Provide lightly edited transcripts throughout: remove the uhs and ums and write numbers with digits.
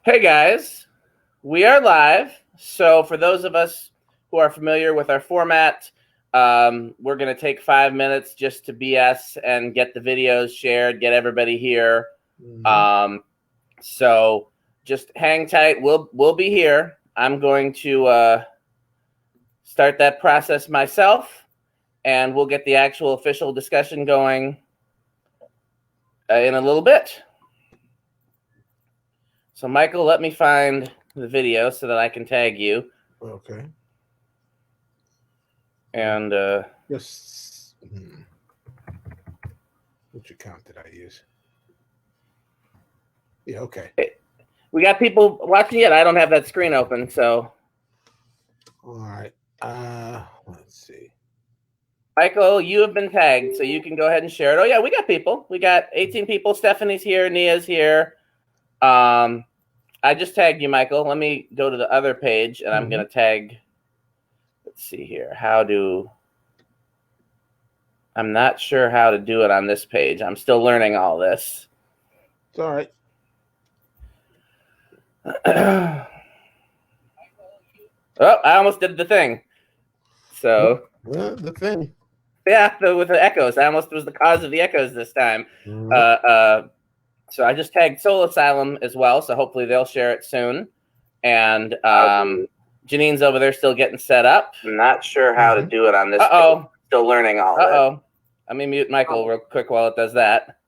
Hey guys, we are live. So for those of us who are familiar with our format, we're going to take 5 minutes just to BS and get the videos shared, get everybody here. So just hang tight. We'll be here. I'm going to start that process myself, and we'll get the actual official discussion going in a little bit. So, Michael, let me find the video so that I can tag you. Okay. And yes. Which account did I use? Yeah, okay. We got people watching it. I don't have that screen open, so. All right. Let's see. Michael, you have been tagged, so you can go ahead and share it. Oh, yeah, we got people. We got 18 people. Stephanie's here. Nia's here. I just tagged you, Michael. Let me go to the other page, and I'm going to tag. Let's see here. I'm not sure how to do it on this page. I'm still learning all this. It's all right. Oh, I almost did the thing. So. Well, the thing. Yeah, with the echoes. I almost was the cause of the echoes this time. So I just tagged Soul Asylum as well, so hopefully they'll share it soon. And Janine's over there still getting set up. I'm not sure how to do it on this. Uh-oh. Still learning all that. Let me mute Michael real quick while it does that.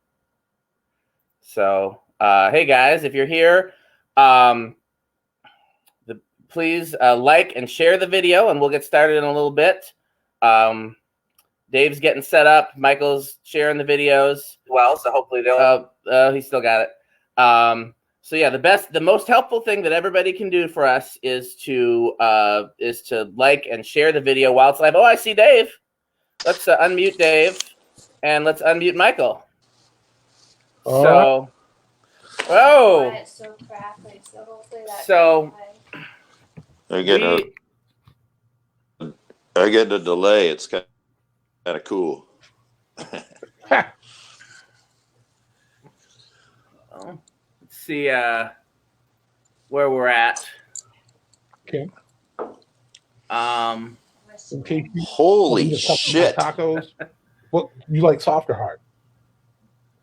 So, hey guys, if you're here, please like and share the video, and we'll get started in a little bit. Dave's getting set up. Michael's sharing the videos. Well, so hopefully they'll. He still got it. So yeah, the most helpful thing that everybody can do for us is to like and share the video while it's live. Oh, I see Dave. Let's unmute Dave, and let's unmute Michael. So, whoa. So crackly. So hopefully that. So. I get a delay. It's kind of cool. Let's see where we're at. Okay. Holy shit! Tacos. What you like, soft or hard?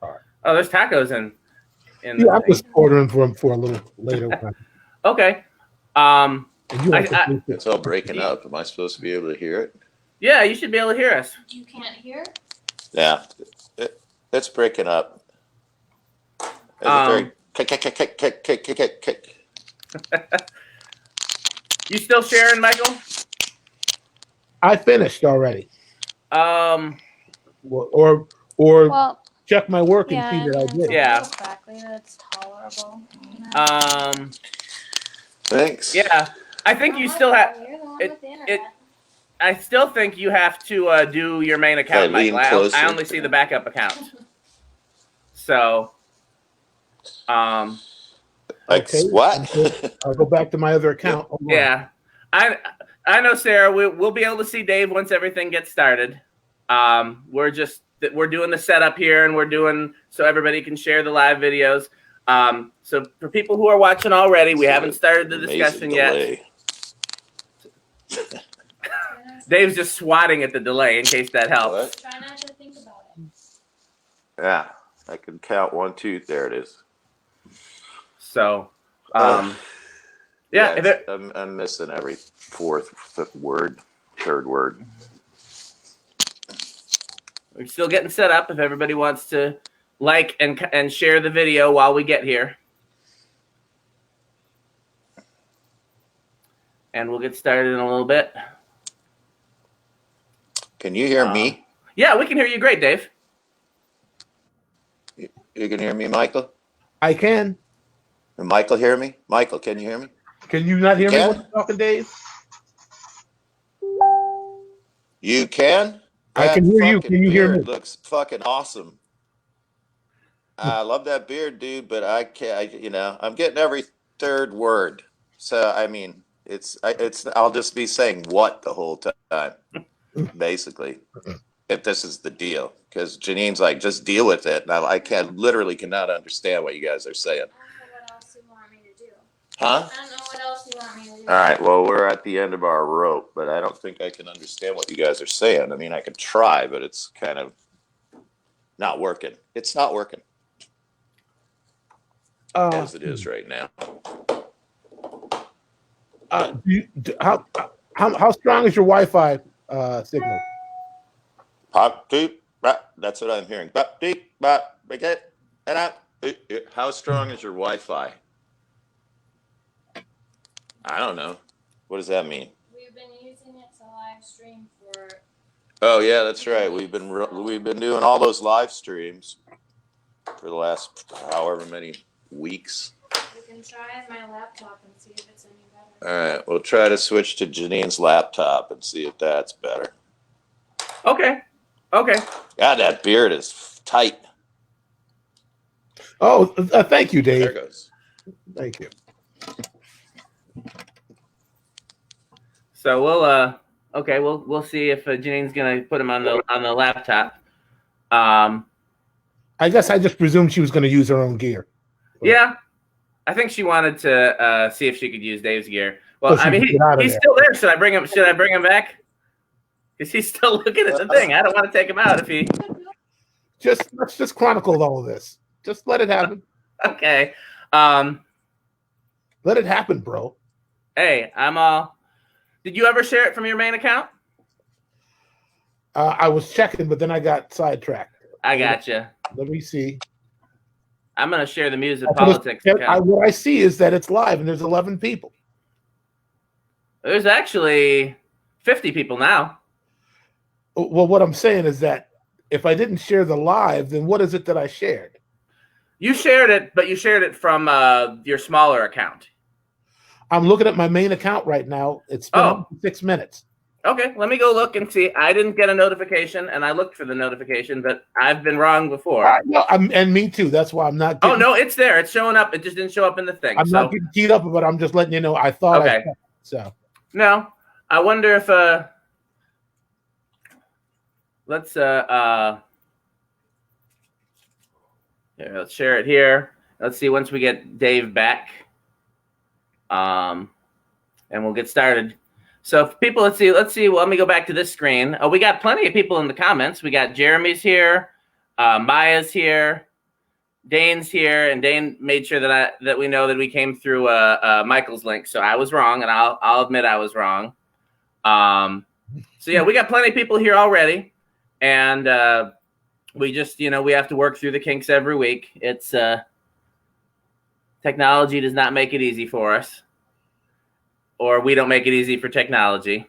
Hard. Oh, there's tacos in. Yeah, I'm just ordering for them for a little later. Okay. It's all breaking up. Am I supposed to be able to hear it? Yeah, you should be able to hear us. You can't hear? Yeah, it's breaking up. It's You still sharing, Michael? I finished already. Well, check my work and see that I did. Yeah. Exactly. That's tolerable. Thanks. Yeah, I think you still have it. I still think you have to do your main account, Michael. I only see the backup account. So, okay. What? I'll go back to my other account. Yeah, I know, Sarah. We'll be able to see Dave once everything gets started. We're doing the setup here, and we're doing so everybody can share the live videos. So for people who are watching already, we haven't started the discussion yet. Dave's just swatting at the delay in case that helps. Try not to think about it. Yeah, I can count 1, 2. There it is. So, yeah, I'm missing every fourth word, third word. We're still getting set up. If everybody wants to like and share the video while we get here, and we'll get started in a little bit. Can you hear me? Yeah, we can hear you great, Dave. You can hear me, Michael? I can. Can Michael hear me? Michael, can you hear me? Can you not hear me when I'm talking, Dave? You can? I can hear you. Can you hear me? Looks fucking awesome. I love that beard, dude, but I can't, I'm getting every third word. So, I mean, I'll just be saying what the whole time, basically, if this is the deal. Because Janine's like, just deal with it. And I literally cannot understand what you guys are saying. I don't know what else you want me to do. Huh? I don't know what else you want me to do. All right. Well, we're at the end of our rope, but I don't think I can understand what you guys are saying. I mean, I could try, but it's kind of not working. It's not working as it is right now. How strong is your Wi-Fi signal? Pop deep. That's what I'm hearing. Pop deep. How strong is your Wi-Fi? I don't know. What does that mean? We've been using it to live stream for. Oh yeah, that's right. We've been doing all those live streams for the last however many weeks. You can try on my laptop and see if it's any better. All right, we'll try to switch to Janine's laptop and see if that's better. Okay. God, that beard is tight. Oh, thank you, Dave. There it goes. Thank you. So we'll see if Janine's gonna put him on the laptop. I guess I just presumed she was going to use her own gear. But Yeah, I think she wanted to see if she could use Dave's gear. Well, she I mean, can get out of he's there. still there. Should I bring him back? Because he's still looking at the thing. I don't want to take him out if he. let's just chronicle all of this. Just let it happen. Okay. Let it happen, bro. Hey, I'm all. Did you ever share it from your main account? I was checking, but then I got sidetracked. I gotcha. Let me see. I'm gonna share the MUSiPOLiTiX account. What I see is that it's live and there's 11 people. There's actually 50 people now. Well, what I'm saying is that if I didn't share the live, then what is it that I shared? You shared it, but you shared it from your smaller account. I'm looking at my main account right now. It's been up for 6 minutes. Okay, let me go look and see. I didn't get a notification, and I looked for the notification, but I've been wrong before. No, and me too. That's why I'm not. Oh no, it's there. It's showing up. It just didn't show up in the thing. I'm not getting teed up, but I'm just letting you know. I thought. Okay. So. No, I wonder if let's here, let's share it here. Let's see once we get Dave back, and we'll get started. So if people, let's see. Well, let me go back to this screen. Oh, we got plenty of people in the comments. We got Jeremy's here, Maya's here, Dane's here, and Dane made sure that we know that we came through Michael's link. So I was wrong, and I'll admit I was wrong. So yeah, we got plenty of people here already, and we just we have to work through the kinks every week. It's technology does not make it easy for us. Or we don't make it easy for technology.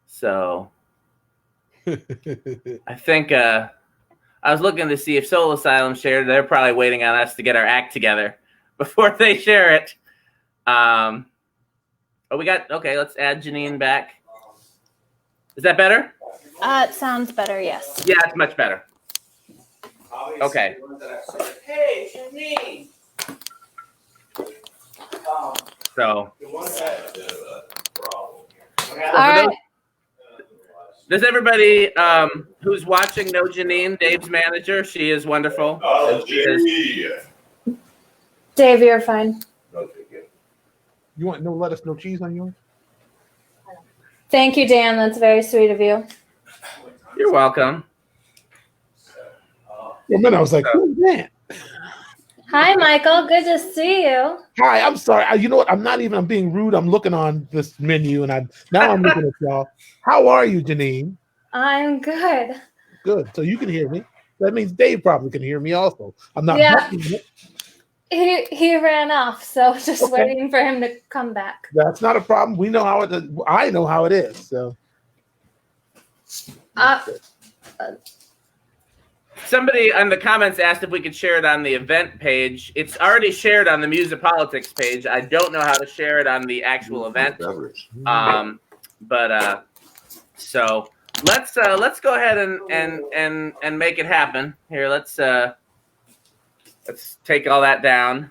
So I think I was looking to see if Soul Asylum shared. They're probably waiting on us to get our act together before they share it. Oh, we got, okay, let's add Janine back. Is that better? It sounds better, yes. Yeah, it's much better. Okay. Hey, Janine. So, All right. Does everybody who's watching know Janine, Dave's manager? She is wonderful. Oh, Dave, you're fine. You want no lettuce, no cheese on yours? Thank you, Dan. That's very sweet of you. You're welcome. Well, then I was like, oh, man. Hi, Michael. Good to see you. Hi, I'm sorry. You know what? I'm being rude. I'm looking on this menu, and I'm looking at y'all. How are you, Janine? I'm good. Good. So you can hear me. That means Dave probably can hear me also. I'm not. Yeah. He ran off, so just Okay. waiting for him to come back. That's not a problem. We know how it. I know how it is. So. Somebody in the comments asked if we could share it on the event page. It's already shared on the MUSiPOLiTiX page. I don't know how to share it on the actual event. So let's go ahead and make it happen. Here, let's take all that down.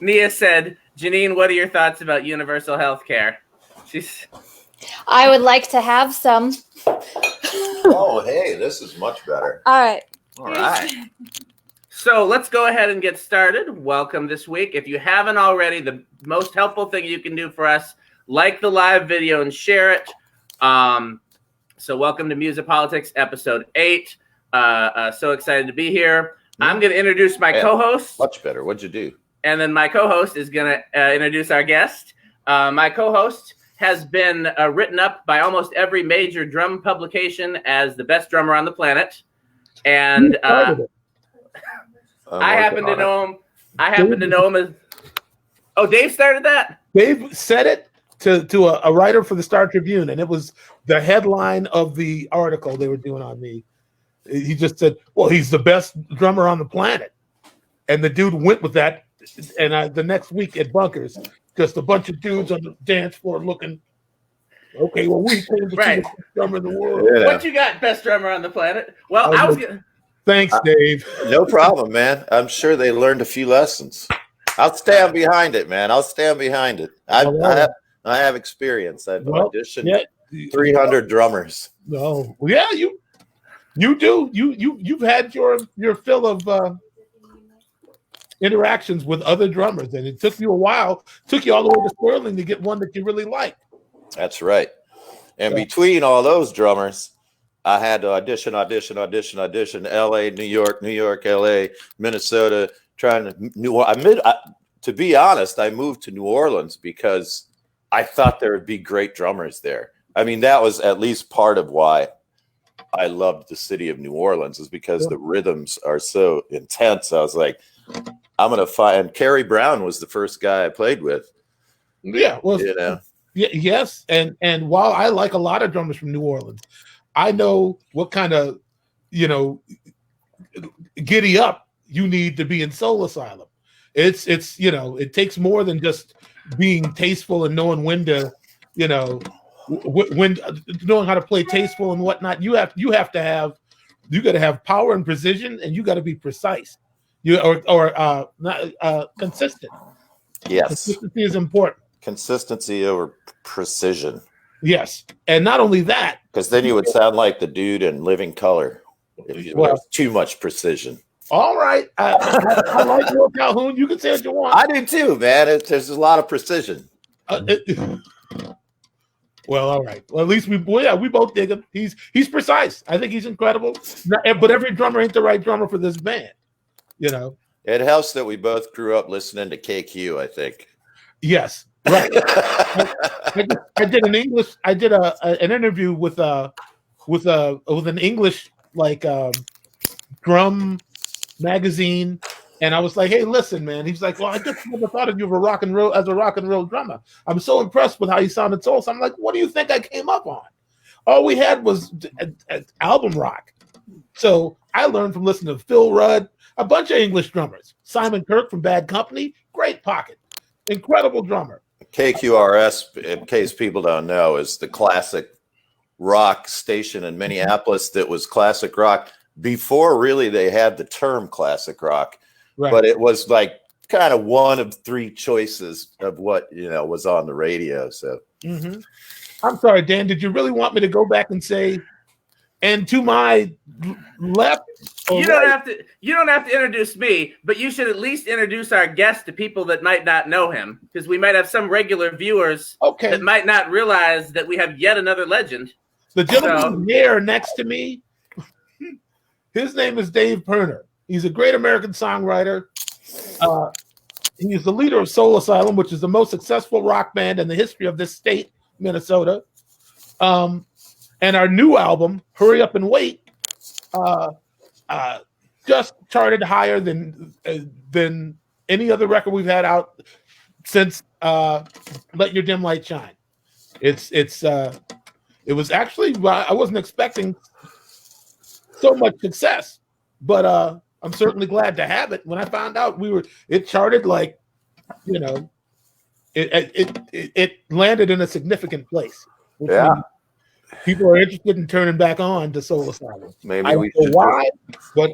Nia said, Janine, what are your thoughts about universal health care? I would like to have some. Oh, hey, this is much better. All right. All right. So let's go ahead and get started. Welcome this week. If you haven't already, the most helpful thing you can do for us, like the live video and share it. So welcome to MUSiPOLiTiX episode 8. So excited to be here. I'm going to introduce my co-host. Much better. What'd you do? And then my co-host is going to introduce our guest. My co-host has been written up by almost every major drum publication as the best drummer on the planet. And I happen to know him. I happen to know him as. Oh, Dave started that? Dave said it to a writer for the Star Tribune, and it was the headline of the article they were doing on me. He just said, well, he's the best drummer on the planet. And the dude went with that. And the next week at Bunkers, just a bunch of dudes on the dance floor looking, okay, well, we came to see the best drummer in the world. Yeah. What you got, best drummer on the planet? Well, I was going to. Thanks, Dave. No problem, man. I'm sure they learned a few lessons. I'll stand behind it, man. I'll stand behind it. I have experience. I've auditioned 300 drummers. No, yeah, you do. You've had your fill of interactions with other drummers, and it took you a while. Took you all the way to Sterling to get one that you really liked. That's right. And between all those drummers, I had to audition. L.A., New York, L.A., Minnesota. To be honest, I moved to New Orleans because I thought there would be great drummers there. I mean, that was at least part of why I loved the city of New Orleans, is because the rhythms are so intense. I was like, I'm going to find. And Kerry Brown was the first guy I played with. Yeah, well, you know. Yes, and while I like a lot of drummers from New Orleans, I know what kind of, giddy up you need to be in Soul Asylum. It's it takes more than just being tasteful and knowing when to, when knowing how to play tasteful and whatnot. You got to have power and precision, and you got to be precise. Consistent. Yes, consistency is important. Consistency over precision. Yes, and not only that, because then you would sound like the dude in Living Color if you had too much precision. All right, I like Will Calhoun. You can say what you want. I do too, man. There's a lot of precision. Well, all right. Well, at least we both dig him. He's precise. I think he's incredible. But every drummer ain't the right drummer for this band. It helps that we both grew up listening to KQ, I think. Yes. Right. I did an English. I did an interview with an English drum magazine, and I was like, "Hey, listen, man." He's like, "Well, I just never thought of you as a rock and roll drummer. I'm so impressed with how you sounded soul." So I'm like, "What do you think I came up on?" All we had was album rock. So I learned from listening to Phil Rudd, a bunch of English drummers. Simon Kirk from Bad Company, great pocket, incredible drummer. KQRS, in case people don't know, is the classic rock station in Minneapolis that was classic rock before really they had the term classic rock. Right. But it was like kind of one of three choices of what was on the radio. So I'm sorry, Dan, did you really want me to go back and say, and to my left? You don't have to introduce me, but you should at least introduce our guest to people that might not know him, because we might have some regular viewers that might not realize that we have yet another legend. The gentleman here next to me, his name is Dave Pirner. He's a great American songwriter. He's the leader of Soul Asylum, which is the most successful rock band in the history of this state, Minnesota. And our new album, Hurry Up and Wait, just charted higher than any other record we've had out since Let Your Dim Light Shine. It was actually, I wasn't expecting so much success, but I'm certainly glad to have it. When I found out it charted it landed in a significant place. Yeah. People are interested in turning back on to Soul Asylum. Maybe I don't know why,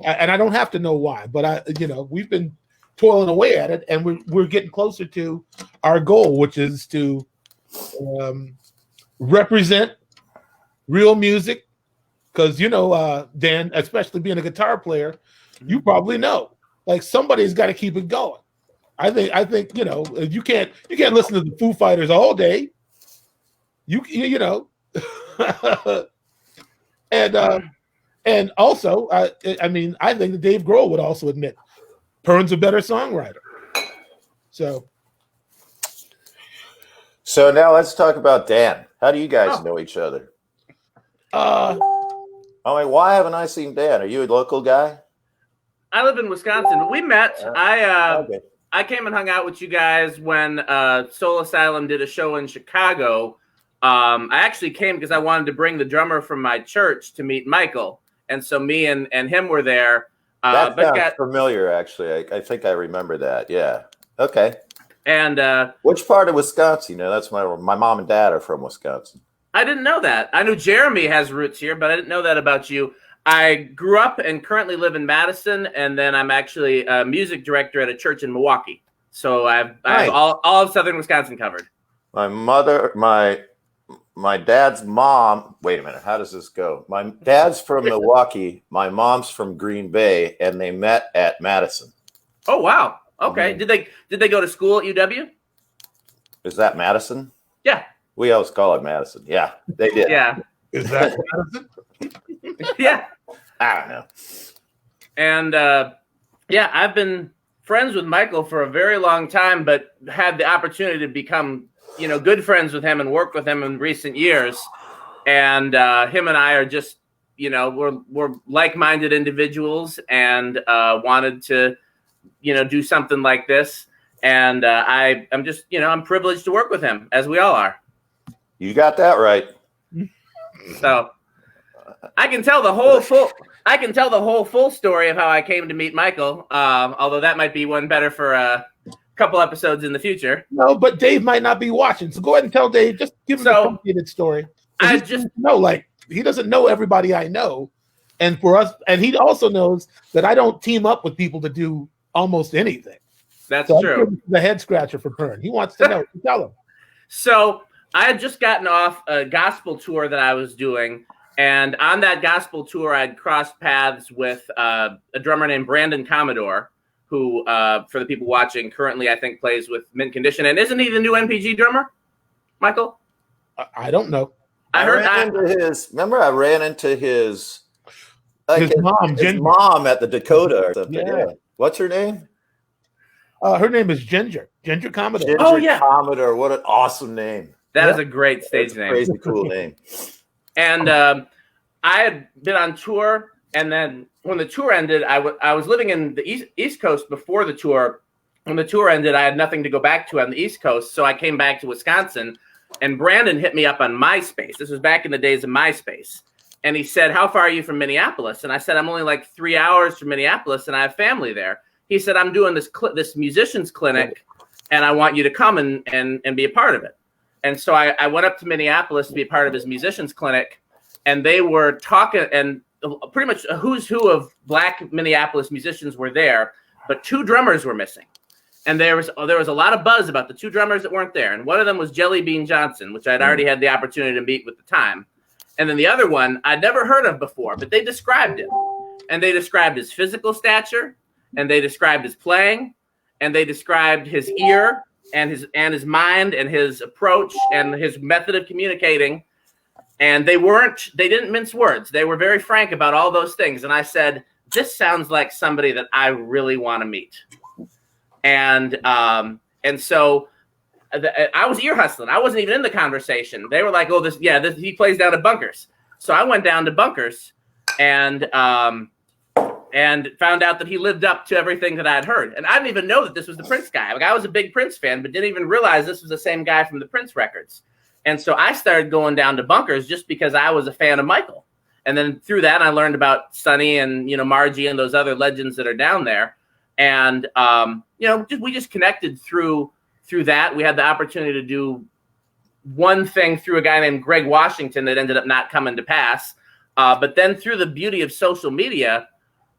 and I don't have to know why, but we've been toiling away at it, and we're getting closer to our goal, which is to represent real music. Because Dan, especially being a guitar player, you probably know Like somebody's got to keep it going. I think you know you can't listen to the Foo Fighters all day. You know, and also I mean I think that Dave Grohl would also admit Pern's a better songwriter. So now let's talk about Dan. How do you guys know each other? I mean, why haven't I seen Dan? Are you a local guy? I live in Wisconsin. We met. I came and hung out with you guys when Soul Asylum did a show in Chicago. I actually came because I wanted to bring the drummer from my church to meet Michael. And so me and him were there. That sounds familiar, actually. I think I remember that. Yeah. Okay. And which part of Wisconsin? You know, that's my mom and dad are from Wisconsin. I didn't know that. I knew Jeremy has roots here, but I didn't know that about you. I grew up and currently live in Madison, and then I'm actually a music director at a church in Milwaukee. So I have all of southern Wisconsin covered. My dad's mom. Wait a minute. How does this go? My dad's from Milwaukee. My mom's from Green Bay, and they met at Madison. Oh wow. Okay. Mm-hmm. Did they go to school at UW? Is that Madison? Yeah. We always call it Madison. Yeah, they did. Yeah. Is that Madison? Yeah. I don't know. And yeah, I've been friends with Michael for a very long time, but had the opportunity to become, you know, good friends with him and work with him in recent years. And him and I are just, you know, we're like-minded individuals and wanted to, you know, do something like this. And I'm just, you know, I'm privileged to work with him, as we all are. You got that right. So I can tell the whole full story of how I came to meet Michael. Although that might be one better for a couple episodes in the future. No, but Dave might not be watching, so go ahead and tell Dave. Just give him the completed story. I just know, like, he doesn't know everybody I know, and for us, and he also knows that I don't team up with people to do almost anything. That's so true. The head scratcher for Pern. He wants to know. Tell him. So I had just gotten off a gospel tour that I was doing. And on that gospel tour, I'd crossed paths with a drummer named Brandon Commodore, who, for the people watching, currently I think plays with Mint Condition. And isn't he the new NPG drummer, Michael? I don't know. I ran into his mom at the Dakota or something. Yeah. What's her name? Her name is Ginger Commodore. Commodore. What an awesome name. That is a great stage name. Crazy cool name. And I had been on tour, and then when the tour ended, I was living in the East Coast before the tour. When the tour ended, I had nothing to go back to on the East Coast, so I came back to Wisconsin, and Brandon hit me up on MySpace. This was back in the days of MySpace. And he said, "How far are you from Minneapolis?" And I said, "I'm only like 3 hours from Minneapolis, and I have family there." He said, "I'm doing this musicians clinic, and I want you to come and be a part of it." And so I went up to Minneapolis to be a part of his musicians clinic, and they were talking, and pretty much a who's who of Black Minneapolis musicians were there, but 2 drummers were missing. And there was a lot of buzz about the 2 drummers that weren't there. And one of them was Jelly Bean Johnson, which I'd already had the opportunity to meet with the time. And then the other one I'd never heard of before, but they described him. And they described his physical stature, and they described his playing, and they described his ear and his mind and his approach and his method of communicating. And they didn't mince words. They were very frank about all those things. And I said, this sounds like somebody that I really want to meet. And so I was ear hustling. I wasn't even in the conversation. They were like, "Oh, he plays down at Bunkers." So I went down to Bunkers and found out that he lived up to everything that I had heard. And I didn't even know that this was the Prince guy. Like, I was a big Prince fan, but didn't even realize this was the same guy from the Prince records. And so I started going down to Bunkers just because I was a fan of Michael. And then through that, I learned about Sonny and, you know, Margie and those other legends that are down there. And, you know, we just connected through that. We had the opportunity to do one thing through a guy named Greg Washington that ended up not coming to pass. But then through the beauty of social media,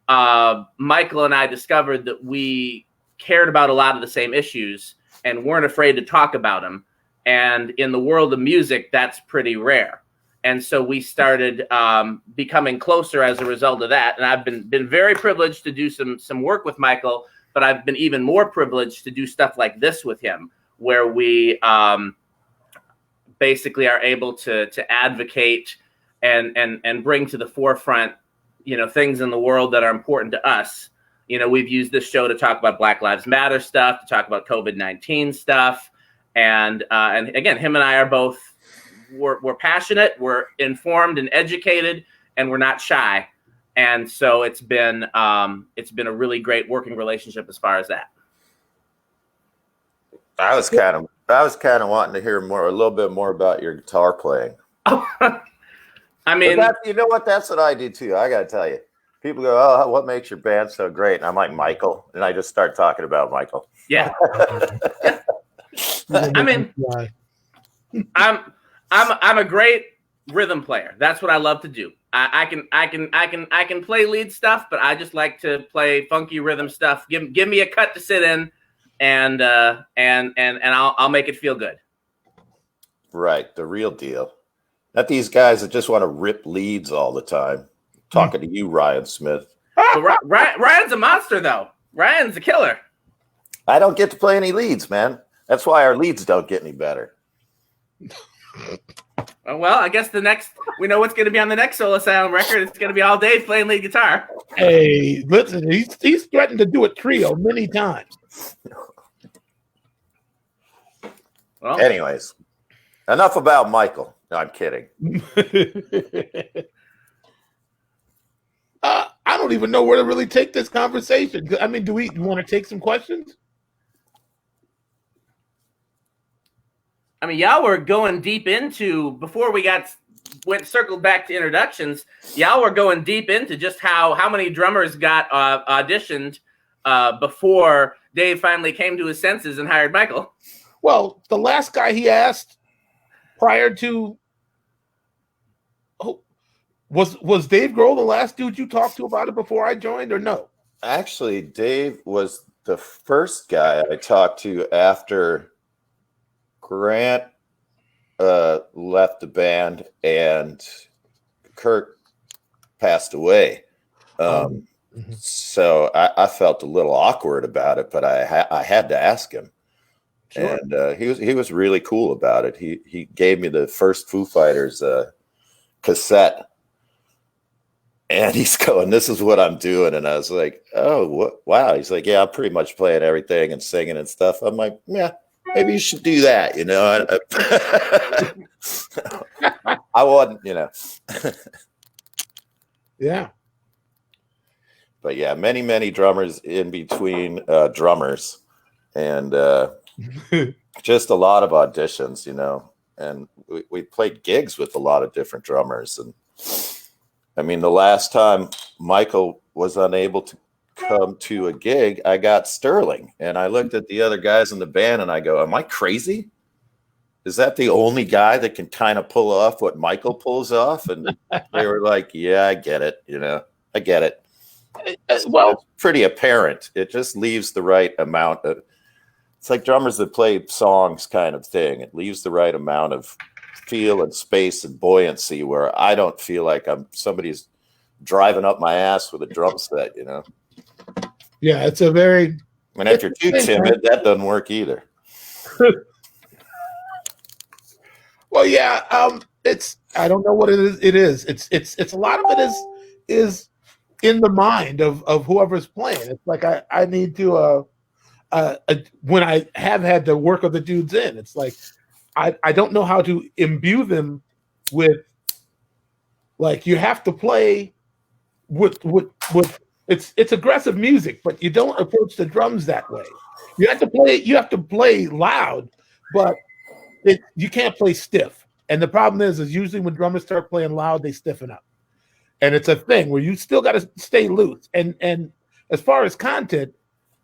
Michael and I discovered that we cared about a lot of the same issues and weren't afraid to talk about them. And in the world of music, that's pretty rare. And so we started becoming closer as a result of that. And I've been very privileged to do some work with Michael, but I've been even more privileged to do stuff like this with him, where we basically are able to advocate and bring to the forefront, things in the world that are important to us. We've used this show to talk about Black Lives Matter stuff, to talk about COVID-19 stuff. And again, him and I are both, we're passionate, we're informed and educated, and we're not shy. And so it's been a really great working relationship as far as that. I was kind of wanting to hear a little bit more about your guitar playing. I mean, you know what? That's what I do too. I got to tell you, people go, "Oh, what makes your band so great?" And I'm like, Michael, and I just start talking about Michael. Yeah. I mean, I'm a great rhythm player. That's what I love to do. I can play lead stuff, but I just like to play funky rhythm stuff. Give me a cut to sit in, and I'll make it feel good. Right, the real deal. Not these guys that just want to rip leads all the time. Talking to you, Ryan Smith. But Ryan's a monster, though. Ryan's a killer. I don't get to play any leads, man. That's why our leads don't get any better. Well, I guess we know what's going to be on the next Soul Asylum record. It's going to be all Dave playing lead guitar. Hey, listen, he's threatened to do a trio many times. Well, anyways, enough about Michael. No, I'm kidding. I don't even know where to really take this conversation. I mean, do you want to take some questions? I mean, y'all were going deep into, before we circled back to introductions, y'all were going deep into just how many drummers got auditioned before Dave finally came to his senses and hired Michael. Well, the last guy he asked prior to was Dave Grohl the last dude you talked to about it before I joined, or no? Actually, Dave was the first guy I talked to after Grant left the band and Kurt passed away. So I felt a little awkward about it, but I had to ask him. Sure. And he was really cool about it. He gave me the first Foo Fighters cassette, and he's going, "This is what I'm doing." And I was like, "Oh, what? Wow." He's like, "Yeah, I'm pretty much playing everything and singing and stuff." I'm like, "Yeah, maybe you should do that." I wasn't, Yeah. But yeah, many drummers in between drummers, and just a lot of auditions, and we played gigs with a lot of different drummers. And I mean, the last time Michael was unable to come to a gig, I got Sterling, and I looked at the other guys in the band and I go, "Am I crazy? Is that the only guy that can kind of pull off what Michael pulls off?" And they were like, "Yeah, I get it. I get it." Well, it's pretty apparent. It just leaves the right amount of, it's like drummers that play songs kind of thing. It leaves the right amount of feel and space and buoyancy where I don't feel like somebody's driving up my ass with a drum set, Yeah, it's a very... And if you're too timid, that doesn't work either. Well, yeah, I don't know what it is. It's a lot of it is in the mind of whoever's playing. It's like I need to when I have had the work of the dudes in, it's like I don't know how to imbue them with, like, you have to play with it's aggressive music, but you don't approach the drums that way. You have to play loud, but you can't play stiff. And the problem is usually when drummers start playing loud, they stiffen up. And it's a thing where you still got to stay loose. And as far as content,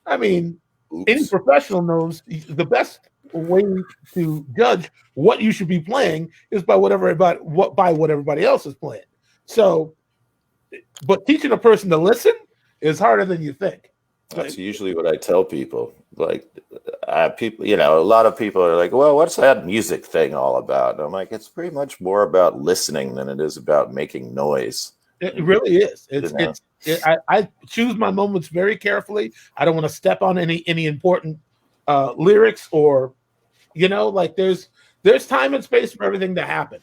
I mean, any professional knows the best way to judge what you should be playing is by what everybody else is playing. So, but teaching a person to listen is harder than you think. That's usually what I tell people. Like, people, you know, a lot of people are like, "Well, what's that music thing all about?" And I'm like, it's pretty much more about listening than it is about making noise. It really is. You know? I choose my moments very carefully. I don't want to step on any important lyrics or, you know, like there's time and space for everything to happen.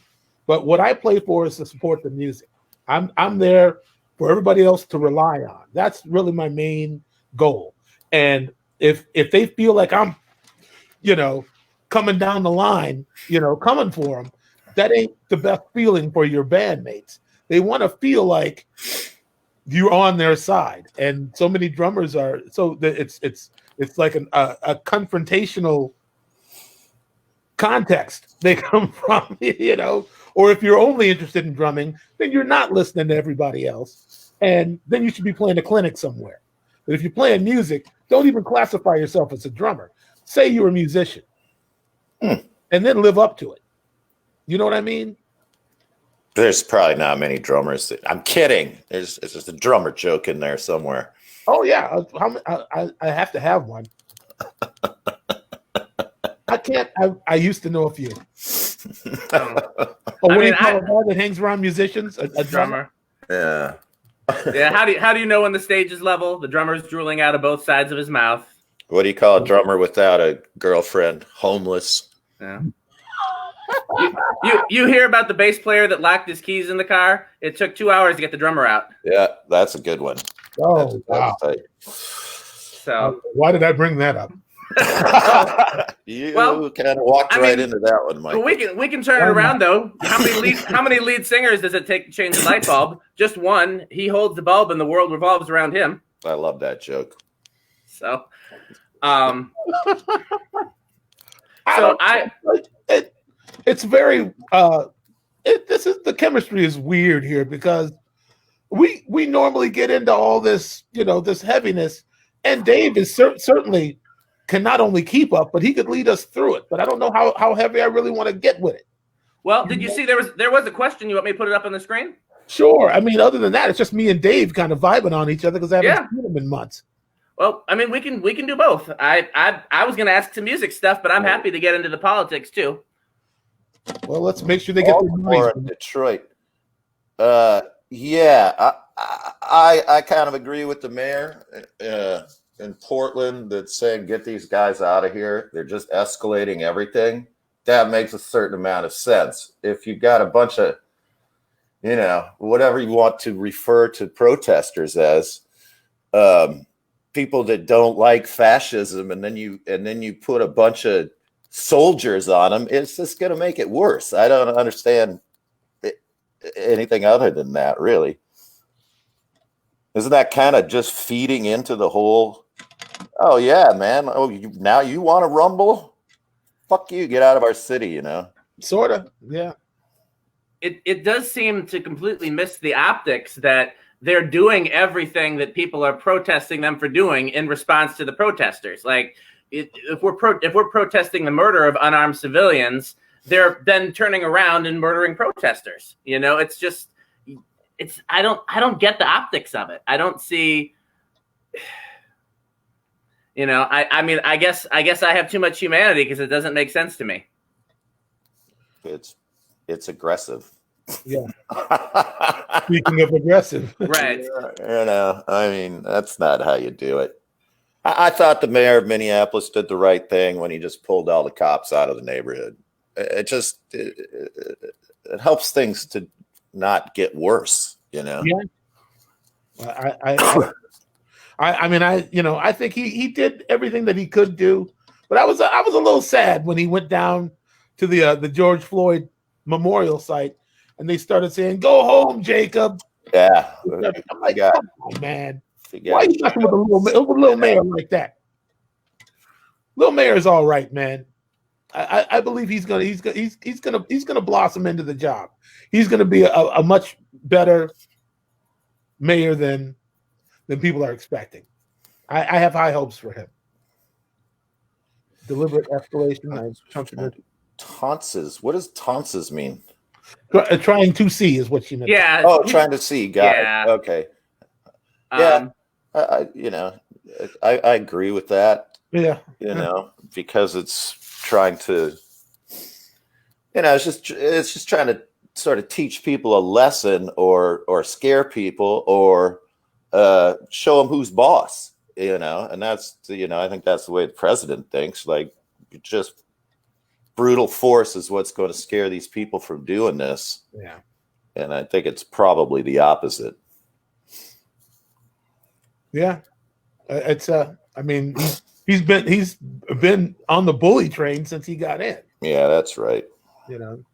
But what I play for is to support the music. I'm there for everybody else to rely on. That's really my main goal. And if they feel like I'm, you know, coming down the line, you know, coming for them, that ain't the best feeling for your bandmates. They want to feel like you're on their side, and so many drummers are. So it's like a confrontational context they come from, you know. Or if you're only interested in drumming, then you're not listening to everybody else, and then you should be playing a clinic somewhere. But if you're playing music, don't even classify yourself as a drummer. Say you're a musician, and then live up to it. You know what I mean? There's probably not many drummers. I'm kidding. There's just a drummer joke in there somewhere. Oh yeah, I have to have one. I can't. I used to know a few. What do you call a guy that hangs around musicians? A drummer. Yeah. Yeah. How do you know when the stage is level? The drummer's drooling out of both sides of his mouth. What do you call a drummer without a girlfriend? Homeless. Yeah. You hear about the bass player that locked his keys in the car? It took 2 hours to get the drummer out. Yeah, that's a good one. Oh, wow. So why did I bring that up? You kind of walked right into that one, Mike. We can turn it around though. How many lead singers does it take to change a light bulb? Just one. He holds the bulb, and the world revolves around him. I love that joke. So, it's very this is the chemistry is weird here because we normally get into all this, you know, this heaviness, and Dave is certainly can not only keep up, but he could lead us through it. But I don't know how heavy I really want to get with it. Well, did you see there was a question? You want me to put it up on the screen? Sure. I mean, other than that, it's just me and Dave kind of vibing on each other because I haven't seen him in months. Well, I mean, we can do both. I was going to ask some music stuff, but I'm happy to get into the politics too. Well, let's make sure they get the money. In Detroit. Yeah, I kind of agree with the mayor in Portland that's saying get these guys out of here. They're just escalating everything. That makes a certain amount of sense. If you've got a bunch of, you know, whatever you want to refer to protesters as, people that don't like fascism, and then you put a bunch of soldiers on them, it's just going to make it worse. I don't understand anything other than that, really. Isn't that kind of just feeding into the whole, oh yeah, man, now you want to rumble? Fuck you, get out of our city, you know? Sort of, yeah. It does seem to completely miss the optics that they're doing everything that people are protesting them for doing in response to the protesters. Like, if we're protesting the murder of unarmed civilians, they're then turning around and murdering protesters. You know, it's just, I don't get the optics of it. I don't see, you know, I mean, I guess I have too much humanity because it doesn't make sense to me. It's aggressive. Yeah. Speaking of aggressive. Right. You know, I mean, that's not how you do it. I thought the mayor of Minneapolis did the right thing when he just pulled all the cops out of the neighborhood. It helps things to not get worse, you know? Yeah. I mean, I think he did everything that he could do, but I was a little sad when he went down to the George Floyd memorial site and they started saying, "Go home, Jacob." Yeah. I'm like, come on, man. Why are you messing with a little mayor like that? Little mayor is all right, man. I believe he's gonna blossom into the job. He's gonna be a much better mayor than people are expecting. I have high hopes for him. Deliberate escalation. Taunces. What does taunces mean? Trying to see is what she meant. Yeah. Oh, trying to see. Got it. Okay. Yeah. You know, I agree with that. Yeah. You know, because it's trying to, you know, it's just trying to sort of teach people a lesson or scare people or show them who's boss, you know, and that's, you know, I think that's the way the president thinks. Like, just brute force is what's going to scare these people from doing this. Yeah. And I think it's probably the opposite. Yeah. It's I mean, he's been on the bully train since he got in. Yeah, that's right. You know.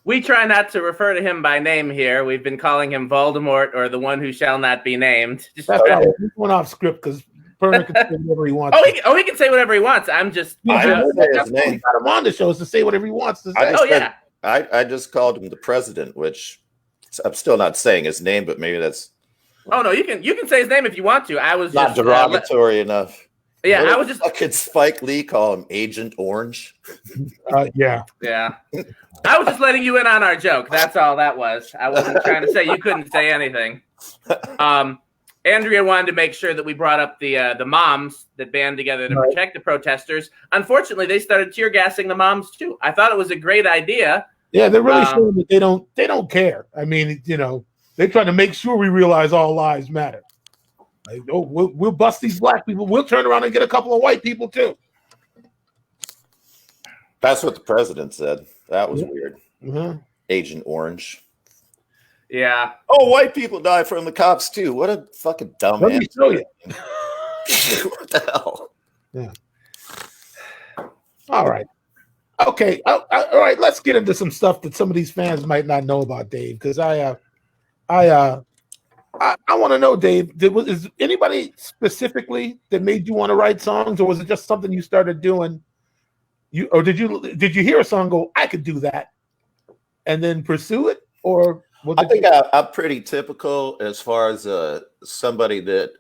We try not to refer to him by name here. We've been calling him Voldemort or the one who shall not be named. Just That's right. He went off script because Pirner can say whatever he wants. He can say whatever he wants. I'm just. I got him on the show is to say whatever he wants to say. I just called him the president, which I'm still not saying his name, but maybe that's. Oh no, you can say his name if you want to. I was not just derogatory enough. Yeah, I was just. Could Spike Lee call him Agent Orange? Yeah. Yeah. I was just letting you in on our joke. That's all that was. I wasn't trying to say you couldn't say anything. Andrea wanted to make sure that we brought up the moms that band together to protect the protesters. Unfortunately, they started tear gassing the moms too. I thought it was a great idea. Yeah, they're really showing that they don't care. I mean, you know, they're trying to make sure we realize all lives matter. Like, oh, we'll bust these black people. We'll turn around and get a couple of white people too. That's what the president said. That was weird. Uh-huh. Agent Orange. Yeah. Oh, white people die from the cops too. What a fucking dumb Let me show you. What the hell? Yeah. All right. Okay. All right. Let's get into some stuff that some of these fans might not know about, Dave. Because I want to know, Dave. Is anybody specifically that made you want to write songs, or was it just something you started doing? Did you hear a song, go, I could do that, and then pursue it, or? I think I'm pretty typical as far as somebody that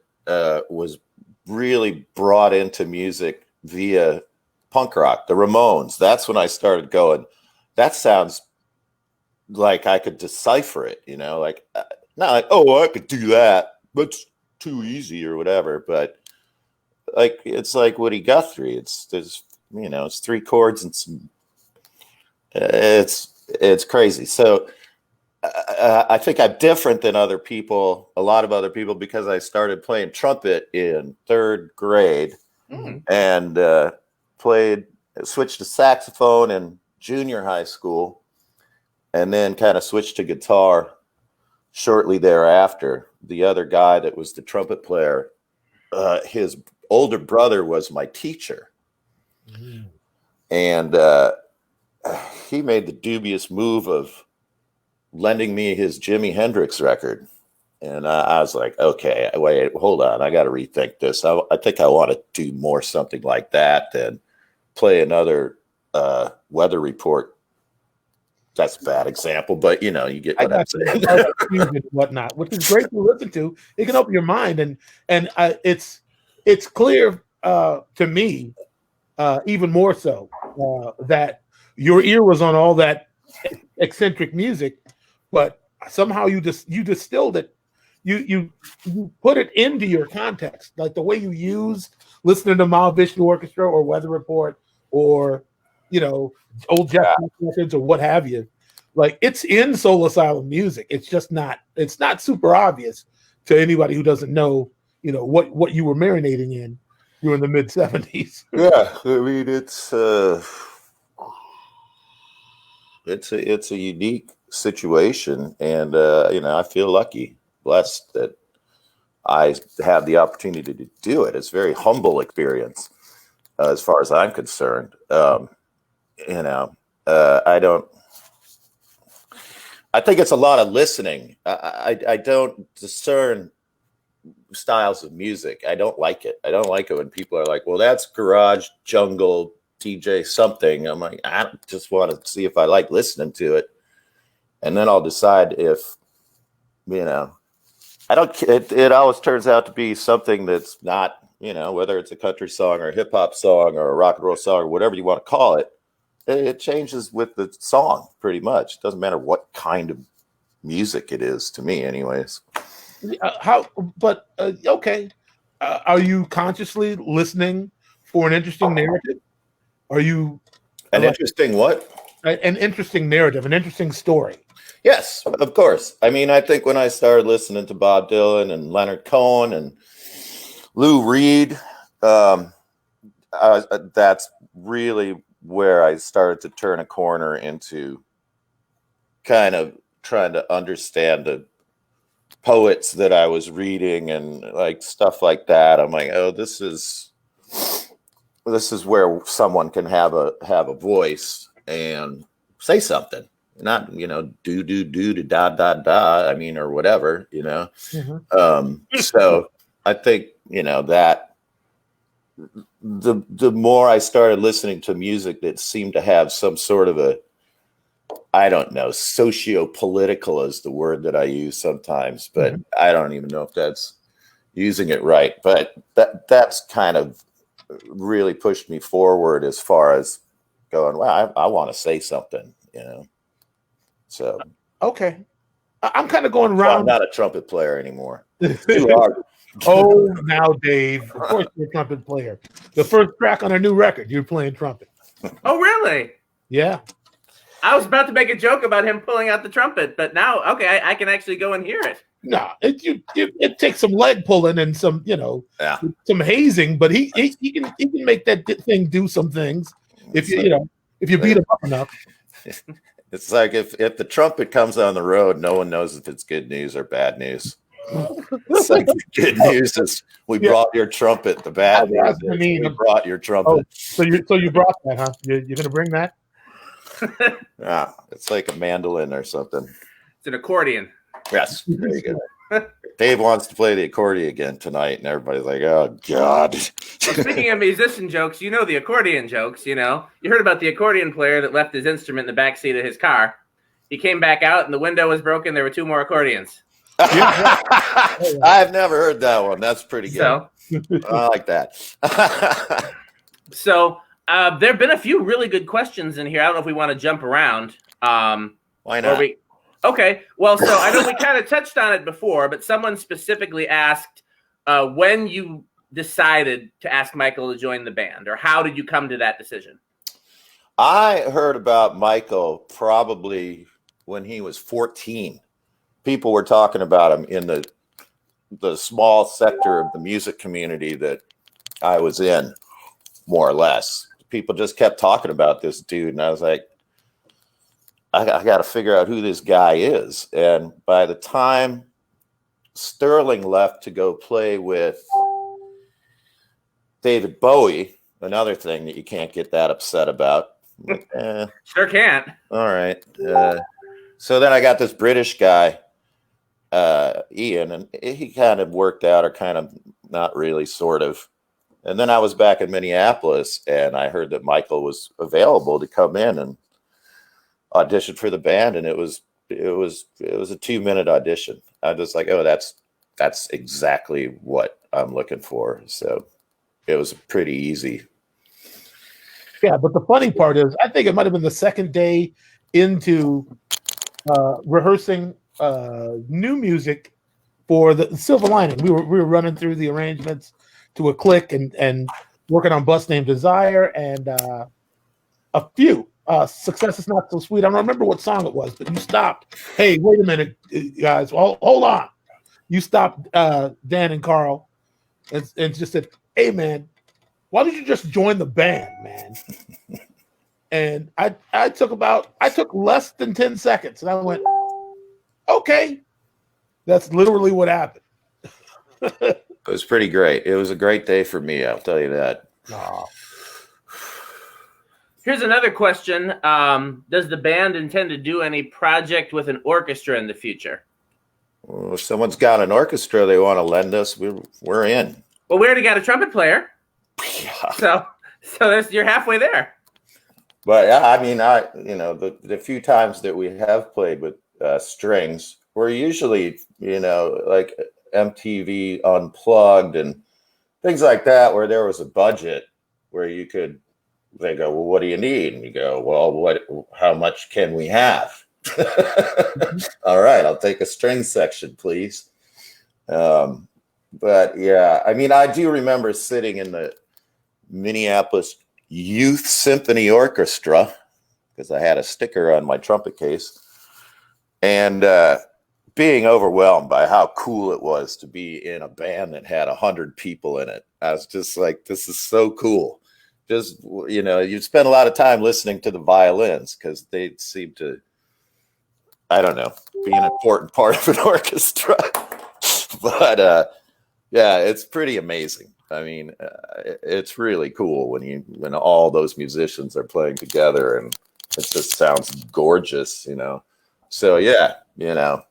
was really brought into music via punk rock, the Ramones. That's when I started going, that sounds like I could decipher it, you know, like not like, oh, I could do that, but it's too easy or whatever. But like, it's like Woody Guthrie. There's, you know, it's 3 chords and some, it's crazy. So I think I'm different than other people, a lot of other people, because I started playing trumpet in 3rd grade and switched to saxophone in junior high school, and then kind of switched to guitar shortly thereafter. The other guy that was the trumpet player, his older brother was my teacher. And he made the dubious move of lending me his Jimi Hendrix record. And I was like, okay, wait, hold on. I got to rethink this. I think I want to do more something like that than play another weather report. That's a bad example, but you know, you get what I'm saying. And whatnot, which is great to listen to. It can open your mind, and it's clear to me, even more so, that your ear was on all that eccentric music, but somehow you distilled it. You put it into your context, like the way you use listening to Mahavishnu Orchestra or Weather Report or, you know, old Jeff records or what have you. Like, it's in Soul Asylum music. It's just not. It's not super obvious to anybody who doesn't know, you know, what you were marinating in during the mid-'70s. Yeah, I mean, it's a unique situation, and you know, I feel lucky, blessed that I have the opportunity to do it. It's a very humble experience, as far as I'm concerned. You know, I think it's a lot of listening. I don't discern styles of music. I don't like it. I don't like it when people are like, well, that's garage, jungle, DJ something. I'm like, I just want to see if I like listening to it. And then I'll decide if, you know, it always turns out to be something that's not, you know, whether it's a country song or a hip hop song or a rock and roll song or whatever you want to call it, it changes with the song pretty much. It doesn't matter what kind of music it is to me anyways. Okay. Are you consciously listening for an interesting narrative? Are you An interesting what? an interesting narrative, an interesting story? Yes, of course. I mean, I think when I started listening to Bob Dylan and Leonard Cohen and Lou Reed, that's really where I started to turn a corner into kind of trying to understand the poets that I was reading and like stuff like that. I'm like, oh, this is where someone can have a voice and say something, not do da da da. I mean, or whatever, So I think that the more I started listening to music that seemed to have some sort of a, I don't know, socio-political is the word that I use sometimes, but I don't even know if that's using it right. But that's kind of really pushed me forward as far as going, well, I want to say something, So okay, I'm kind of going around. I'm not a trumpet player anymore. It's too hard. Oh, now, Dave, of course you're a trumpet player. The first track on our new record, you're playing trumpet. Oh, really? Yeah. I was about to make a joke about him pulling out the trumpet, but now, okay, I can actually go and hear it. No, it takes some leg pulling and some, some hazing, but he can make that thing do some things if you beat him up enough. It's like if the trumpet comes on the road, no one knows if it's good news or bad news. It's like the good news is we brought your trumpet. The bad news is we brought your trumpet. Oh, so you brought that, huh? You're gonna bring that? Yeah, it's like a mandolin or something. It's an accordion. Yes, very good. Dave wants to play the accordion again tonight, and everybody's like, "Oh God!" Well, speaking of musician jokes, the accordion jokes. You heard about the accordion player that left his instrument in the back seat of his car. He came back out, and the window was broken. There were 2 more accordions. I've never heard that one. That's pretty good. So, I like that. So there have been a few really good questions in here. I don't know if we want to jump around. Why not? Okay. Well, so I know we kind of touched on it before, but someone specifically asked when you decided to ask Michael to join the band, or how did you come to that decision? I heard about Michael probably when he was 14. People were talking about him in the small sector of the music community that I was in, more or less. People just kept talking about this dude, and I was like, I got to figure out who this guy is. And by the time Sterling left to go play with David Bowie, another thing that you can't get that upset about. Like, Sure can't. All right. So then I got this British guy, Ian, and he kind of worked out, or kind of not really, sort of. And then I was back in Minneapolis, and I heard that Michael was available to come in and audition for the band, and it was a 2-minute audition. I was just like, oh, that's exactly what I'm looking for. So it was pretty easy. Yeah, but the funny part is, I think it might have been the second day into rehearsing new music for the Silver Lining. We were running through the arrangements to a click and working on Bus Named Desire and a few. Success Is Not So Sweet. I don't remember what song it was, but you stopped. Hey, wait a minute, guys. Hold on. You stopped Dan and Carl and just said, hey, man, why don't you just join the band, man? And I took less than 10 seconds, and I went, okay. That's literally what happened. It was pretty great. It was a great day for me, I'll tell you that. Oh. Here's another question. Does the band intend to do any project with an orchestra in the future? Well, if someone's got an orchestra they want to lend us, we're in. Well, we already got a trumpet player. Yeah. So you're halfway there. But yeah, I mean, the few times that we have played with strings, we're usually, like MTV Unplugged and things like that, where there was a budget where they go, well, what do you need? And you go, well, how much can we have? All right, I'll take a string section, please. But yeah, I mean, I do remember sitting in the Minneapolis Youth Symphony Orchestra because I had a sticker on my trumpet case, and being overwhelmed by how cool it was to be in a band that had 100 people in it. I was just like, this is so cool. Just, you know, you spend a lot of time listening to the violins because they seem to, I don't know, be an important part of an orchestra. But yeah, it's pretty amazing. I mean, it's really cool when all those musicians are playing together, and it just sounds gorgeous, you know. So yeah, you know,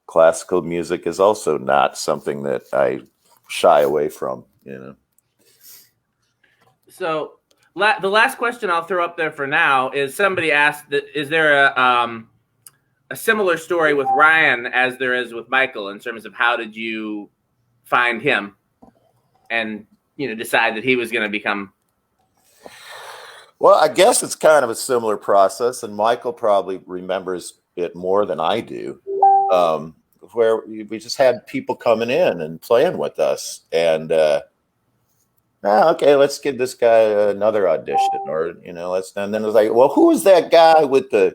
classical music is also not something that I shy away from, you know. So the last question I'll throw up there for now is somebody asked, is there a similar story with Ryan as there is with Michael in terms of how did you find him and, you know, decide that he was going to become? Well, I guess it's kind of a similar process, and Michael probably remembers it more than I do, where we just had people coming in and playing with us, and okay, let's give this guy another audition, or, you know, and then it was like, well, who is that guy with the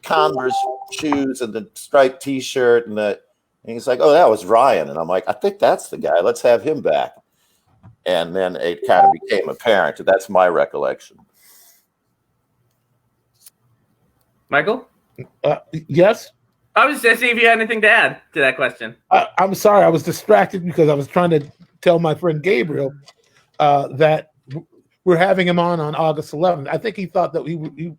Converse shoes and the striped T-shirt and he's like, oh, that was Ryan, and I'm like, I think that's the guy. Let's have him back. And then it kind of became apparent. That's my recollection. Michael? Yes? I was just to see if you had anything to add to that question. I'm sorry. I was distracted because I was trying to tell my friend Gabriel that we're having him on August 11th. I think he thought that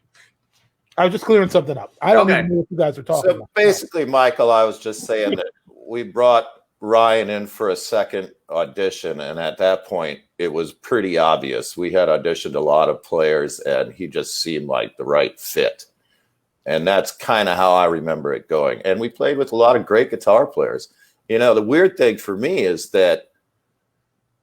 I was just clearing something up. I don't even know what you guys are talking about. Basically, Michael, I was just saying that we brought Ryan in for a second audition, and at that point, it was pretty obvious. We had auditioned a lot of players, and he just seemed like the right fit. And that's kind of how I remember it going. And we played with a lot of great guitar players. You know, the weird thing for me is that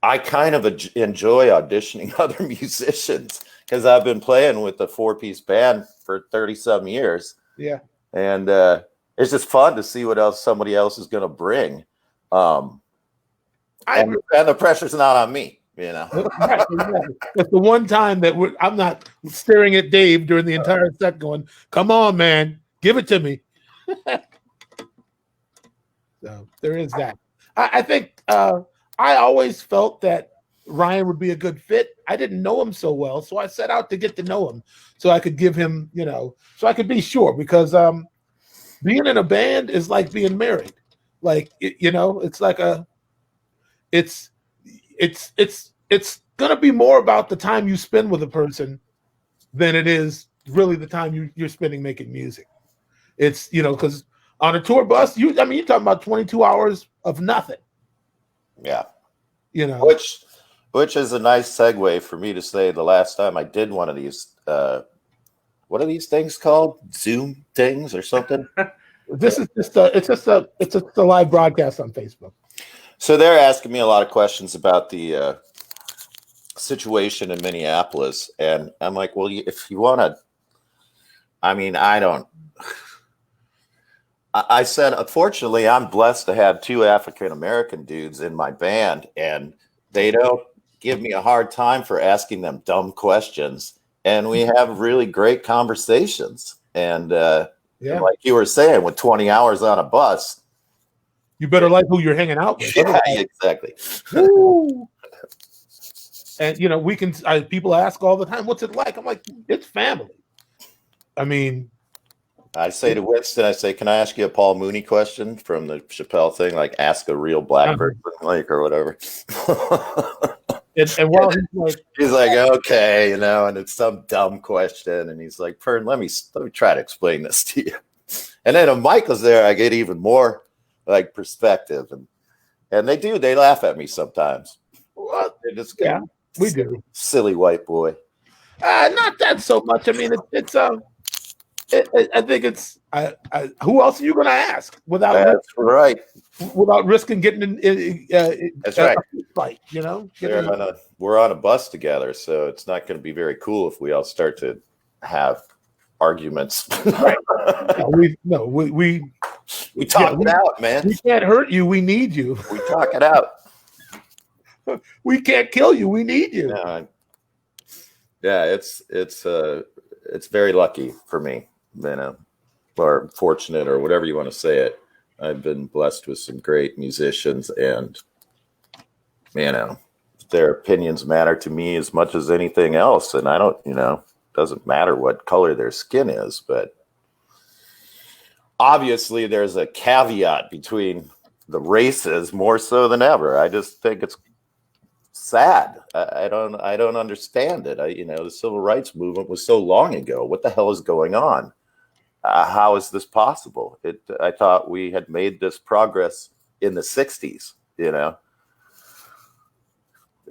I kind of enjoy auditioning other musicians because I've been playing with a 4-piece band for 37 years. Yeah. And it's just fun to see what else somebody else is going to bring. And the pressure's not on me, you know. Right, exactly. It's the one time that I'm not staring at Dave during the entire set going, come on, man, give it to me. So there is that. I think I always felt that Ryan would be a good fit. I didn't know him so well, so I set out to get to know him so I could give him, you know, so I could be sure, because being in a band is like being married. Like, you know, it's like it's gonna be more about the time you spend with a person than it is really the time you're spending making music. It's, you know, because on a tour bus, you're talking about 22 hours of nothing. Yeah. You know, which is a nice segue for me to say the last time I did one of these, what are these things called? Zoom things or something? This is just a live broadcast on Facebook. So they're asking me a lot of questions about the situation in Minneapolis, and I'm like, well, if you want to, I mean, I said, unfortunately, I'm blessed to have 2 African-American dudes in my band, and they don't give me a hard time for asking them dumb questions, and we have really great conversations. And and like you were saying, with 20 hours on a bus, you better like who you're hanging out with. Yeah, exactly. And, you know, people ask all the time, what's it like? I'm like, it's family. I mean, I say to Winston, I say, can I ask you a Paul Mooney question from the Chappelle thing? Like, ask a real black person, like, or whatever. and while he's like, okay, you know, and it's some dumb question. And he's like, Pern, let me try to explain this to you. And then if Michael's there, I get even more like perspective. And they laugh at me sometimes. Well, they just we do. Silly white boy. Not that so much. I mean, I think it's who else are you going to ask without risking getting in? That's right. Fight, you know, we're on a bus together, so it's not going to be very cool if we all start to have arguments. Right. We We talk it out, man. We can't hurt you. We need you. We talk it out. We can't kill you. We need you. Yeah, it's very lucky for me, or fortunate, or whatever you want to say it. I've been blessed with some great musicians, and their opinions matter to me as much as anything else. And I don't, doesn't matter what color their skin is, but obviously there's a caveat between the races more so than ever. I just think it's sad. I don't understand it. The civil rights movement was so long ago. What the hell is going on? How is this possible? I thought we had made this progress in the 60s,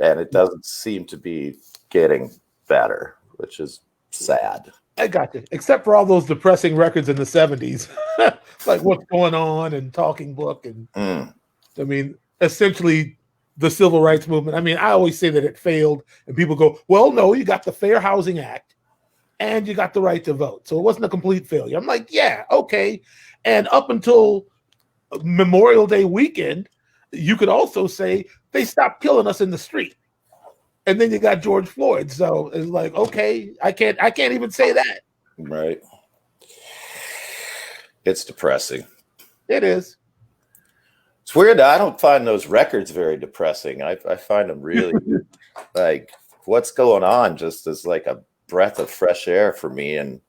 and it doesn't seem to be getting better, which is sad. I got you. Except for all those depressing records in the 70s, like What's Going On and Talking Book. And essentially the civil rights movement. I always say that it failed, and people go, well, no, you got the Fair Housing Act and you got the right to vote. So it wasn't a complete failure. I'm like, yeah, okay. And up until Memorial Day weekend, you could also say they stopped killing us in the street. And then you got George Floyd. So it's like, okay, I can't even say that. Right. It's depressing. It is. It's weird. I don't find those records very depressing. I find them really like what's going on just as like a breath of fresh air for me. And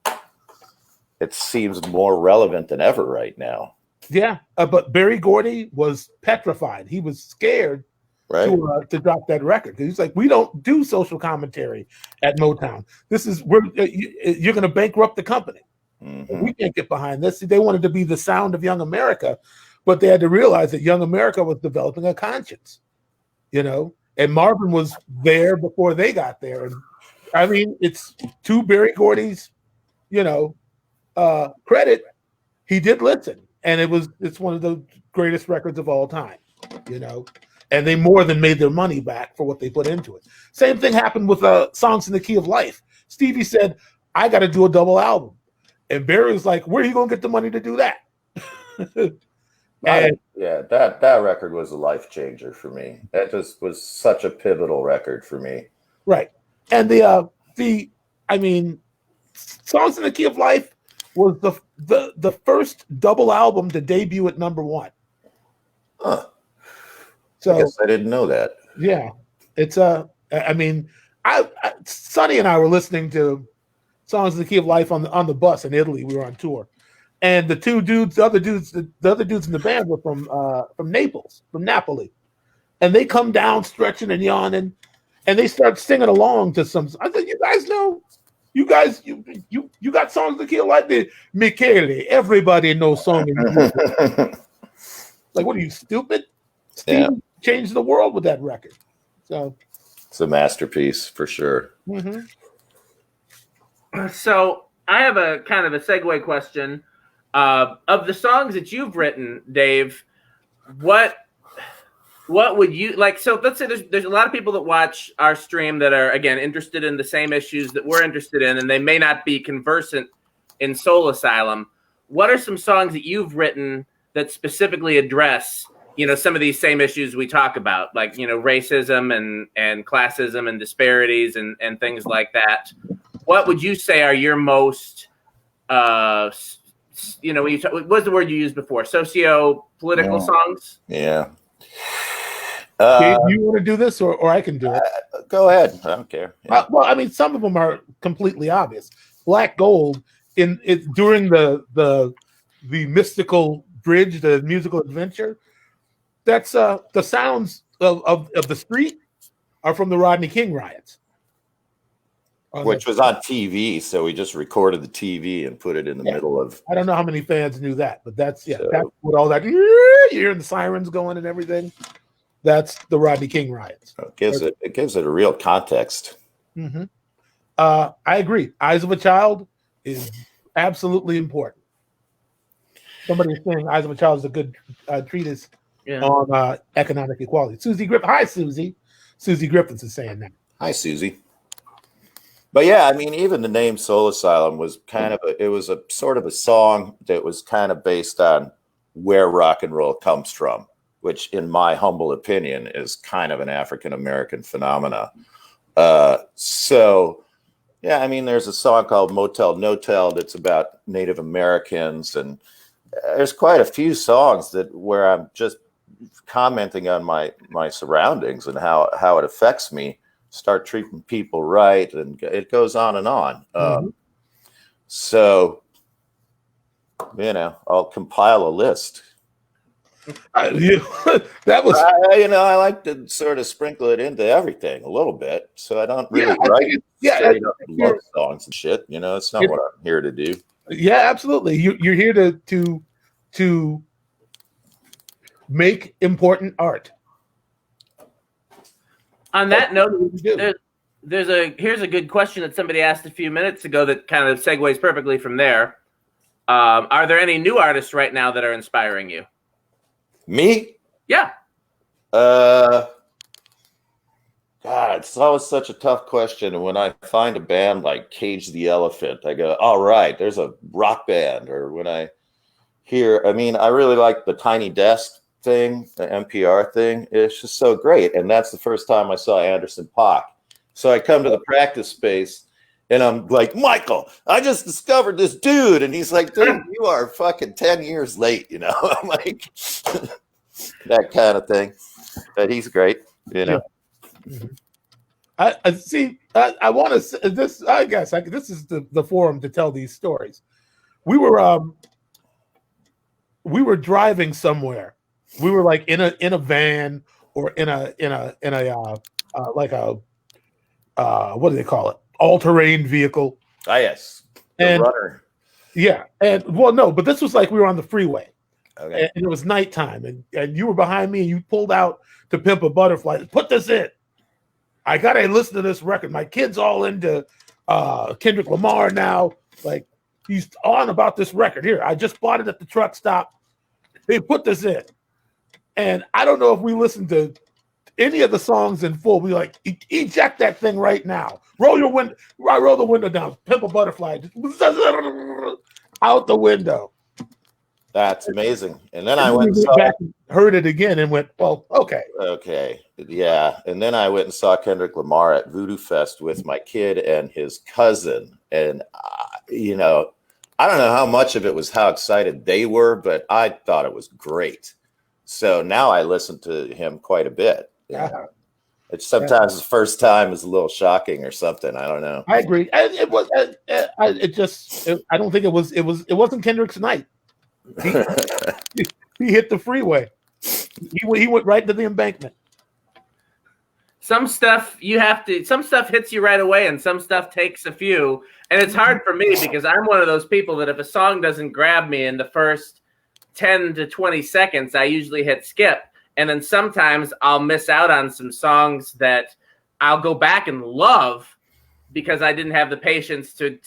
it seems more relevant than ever right now. Yeah. But Berry Gordy was petrified. He was scared. Right. To drop that record. He's like, we don't do social commentary at Motown. You're going to bankrupt the company. Mm-hmm. We can't get behind this. They wanted to be the sound of Young America, but they had to realize that Young America was developing a conscience, and Marvin was there before they got there. And it's to Berry Gordy's, credit. He did listen, and it's one of the greatest records of all time, And they more than made their money back for what they put into it. Same thing happened with Songs in the Key of Life. Stevie said, I got to do a double album. And Barry was like, where are you going to get the money to do that? That record was a life changer for me. That just was such a pivotal record for me. Right. And Songs in the Key of Life was the first double album to debut at #1. Huh. So, I guess I didn't know that. Yeah, it's Sonny and I were listening to Songs in the Key of Life on the bus in Italy. We were on tour, and the other dudes in the band were from Naples, from Napoli, and they come down stretching and yawning, and they start singing along to some. I said, you got Songs in the Key of Life. Michele, everybody knows Song in the Key of Life. Like, what are you, stupid? Steve changed the world with that record. So it's a masterpiece for sure. Mm-hmm. So I have a kind of a segue question. Of the songs that you've written, Dave, what would you like? So let's say there's a lot of people that watch our stream that are, again, interested in the same issues that we're interested in, and they may not be conversant in Soul Asylum. What are some songs that you've written that specifically address some of these same issues we talk about, like, racism and classism and disparities and things like that? What would you say are your most, what's the word you used before? Socio-political songs? Yeah. Do you want to do this or I can do it? Go ahead. I don't care. Yeah. Some of them are completely obvious. Black Gold during the mystical bridge, the musical adventure. That's the sounds of the street are from the Rodney King riots, which was on TV. So we just recorded the TV and put it in the middle of. I don't know how many fans knew that, but that's what all that. You're hearing the sirens going and everything. That's the Rodney King riots. It gives it a real context. Mm-hmm. I agree. Eyes of a Child is absolutely important. Somebody is saying Eyes of a Child is a good treatise on economic equality. Susie Griffith. Hi, Susie. Susie Griffiths is saying that. Hi, Susie. But yeah, even the name Soul Asylum was kind of it was a sort of a song that was kind of based on where rock and roll comes from, which in my humble opinion is kind of an African-American phenomena. So yeah, I mean, there's a song called Motel No Tell that's about Native Americans, and there's quite a few songs where I'm just commenting on my surroundings and how it affects me. Start treating people right, and it goes on and on. So, you know, I'll compile a list. That was, I like to sort of sprinkle it into everything a little bit, so I don't really write straight up love songs and shit. You know, it's not what I'm here to do. Yeah, absolutely. You're here to make important art. On that note, here's a good question that somebody asked a few minutes ago that kind of segues perfectly from there. Are there any new artists right now that are inspiring you? Me? Yeah. God, it's always such a tough question. And when I find a band like Cage the Elephant, I go, all right, there's a rock band. Or when I hear, I mean, I really like the Tiny Desk thing, the NPR thing. It's just so great. And that's the first time I saw Anderson .Paak. So I come to the practice space and I'm like, Michael, I just discovered this dude. And he's like, dude, you are fucking 10 years late, you know? I'm like, that kind of thing. But he's great, you know? I see. I want to this. I guess this is the forum to tell these stories. We were driving somewhere. We were like in a van or in a like a what do they call it? All-terrain vehicle. Ah, yes, the runner. Yeah, and well, no, but this was like we were on the freeway. Okay. And it was nighttime, and you were behind me, and you pulled out To Pimp a Butterfly. Put this in. I gotta listen to this record. My kid's all into Kendrick Lamar now. Like, he's on about this record. Here, I just bought it at the truck stop. They put this in. And I don't know if we listened to any of the songs in full. We like, eject that thing right now. Roll the window down. Pimp a Butterfly. Out the window. That's amazing. And then I went and back and heard it again and went, well, okay. Okay. Yeah. And then I went and saw Kendrick Lamar at Voodoo Fest with my kid and his cousin. And, you know, I don't know how much of it was how excited they were, but I thought it was great. So now I listen to him quite a bit. Yeah. It's sometimes the first time is a little shocking or something. I don't know. I agree. It was. I don't think it was. It wasn't Kendrick's night. He hit the freeway. He went right to the embankment. Some stuff hits you right away, and some stuff takes a few. And it's hard for me because I'm one of those people that if a song doesn't grab me in the first 10 to 20 seconds, I usually hit skip. And then sometimes I'll miss out on some songs that I'll go back and love because I didn't have the patience to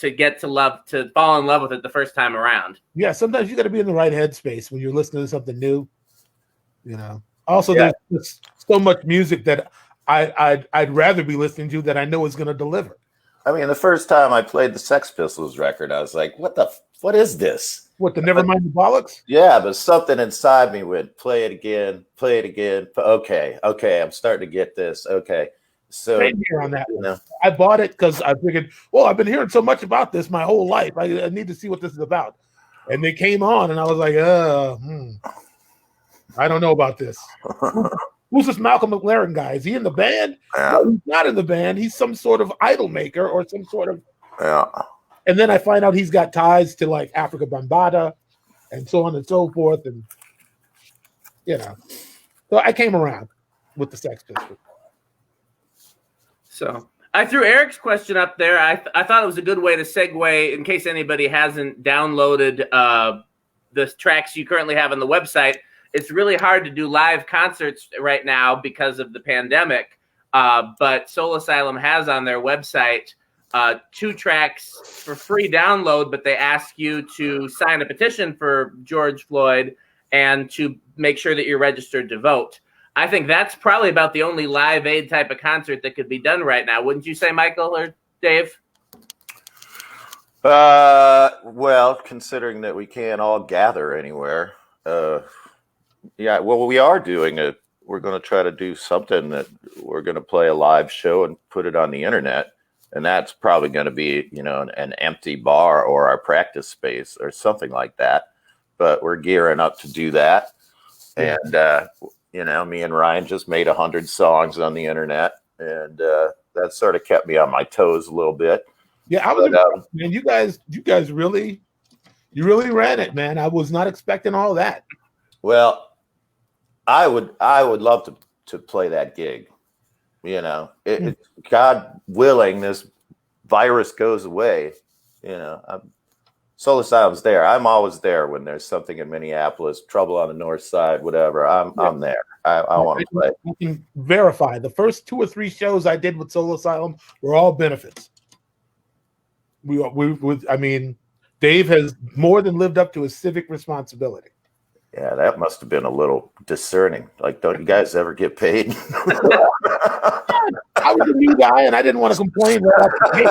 fall in love with it the first time around. Yeah, sometimes you got to be in the right headspace when you're listening to something new. You know. Also, there's so much music that I'd rather be listening to that I know is going to deliver. I mean, the first time I played the Sex Pistols record, I was like, what is this? What, the Nevermind the Bollocks? Yeah, but something inside me went, play it again. Okay, I'm starting to get this. Okay. So same here on that one. I bought it because I figured, well, I've been hearing so much about this my whole life. I need to see what this is about. And they came on, and I was like, I don't know about this. Who's this Malcolm McLaren guy? Is he in the band? Yeah. No, he's not in the band. He's some sort of idol maker or some sort of. Yeah. And then I find out he's got ties to like Africa Bambaataa and so on and so forth. And, you know, so I came around with the Sex Pistols. So I threw Eric's question up there. I thought it was a good way to segue in case anybody hasn't downloaded the tracks you currently have on the website. It's really hard to do live concerts right now because of the pandemic. But Soul Asylum has on their website 2 tracks for free download, but they ask you to sign a petition for George Floyd and to make sure that you're registered to vote. I think that's probably about the only Live Aid type of concert that could be done right now. Wouldn't you say, Michael or Dave? Well, considering that we can't all gather anywhere, Yeah, well, we are doing it. We're going to try to do something that we're going to play a live show and put it on the internet. And that's probably going to be, an empty bar or our practice space or something like that. But we're gearing up to do that. Yeah. And, me and Ryan just made 100 songs on the internet. And that sort of kept me on my toes a little bit. Yeah, I was impressed, man. You guys really ran it, man. I was not expecting all that. Well, I would love to play that gig. God willing, this virus goes away. Soul Asylum's there. I'm always there when there's something in Minneapolis, trouble on the north side, whatever. I'm there. I want to play. I can verify the first 2 or 3 shows I did with Soul Asylum were all benefits. I mean, Dave has more than lived up to his civic responsibility. Yeah, that must have been a little discerning. Like, don't you guys ever get paid? I was a new guy, and I didn't want to complain right off the gate.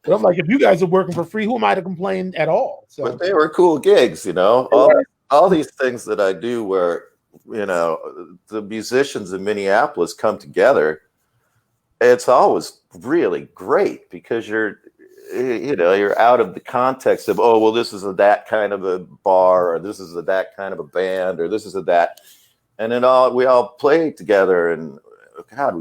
But I'm like, if you guys are working for free, who am I to complain at all? So, but they were cool gigs, all these things that I do where, the musicians in Minneapolis come together. It's always really great because you're out of the context of, oh, well, this is that kind of a bar, or this is that kind of a band, or this is that. And then we all play together. And God,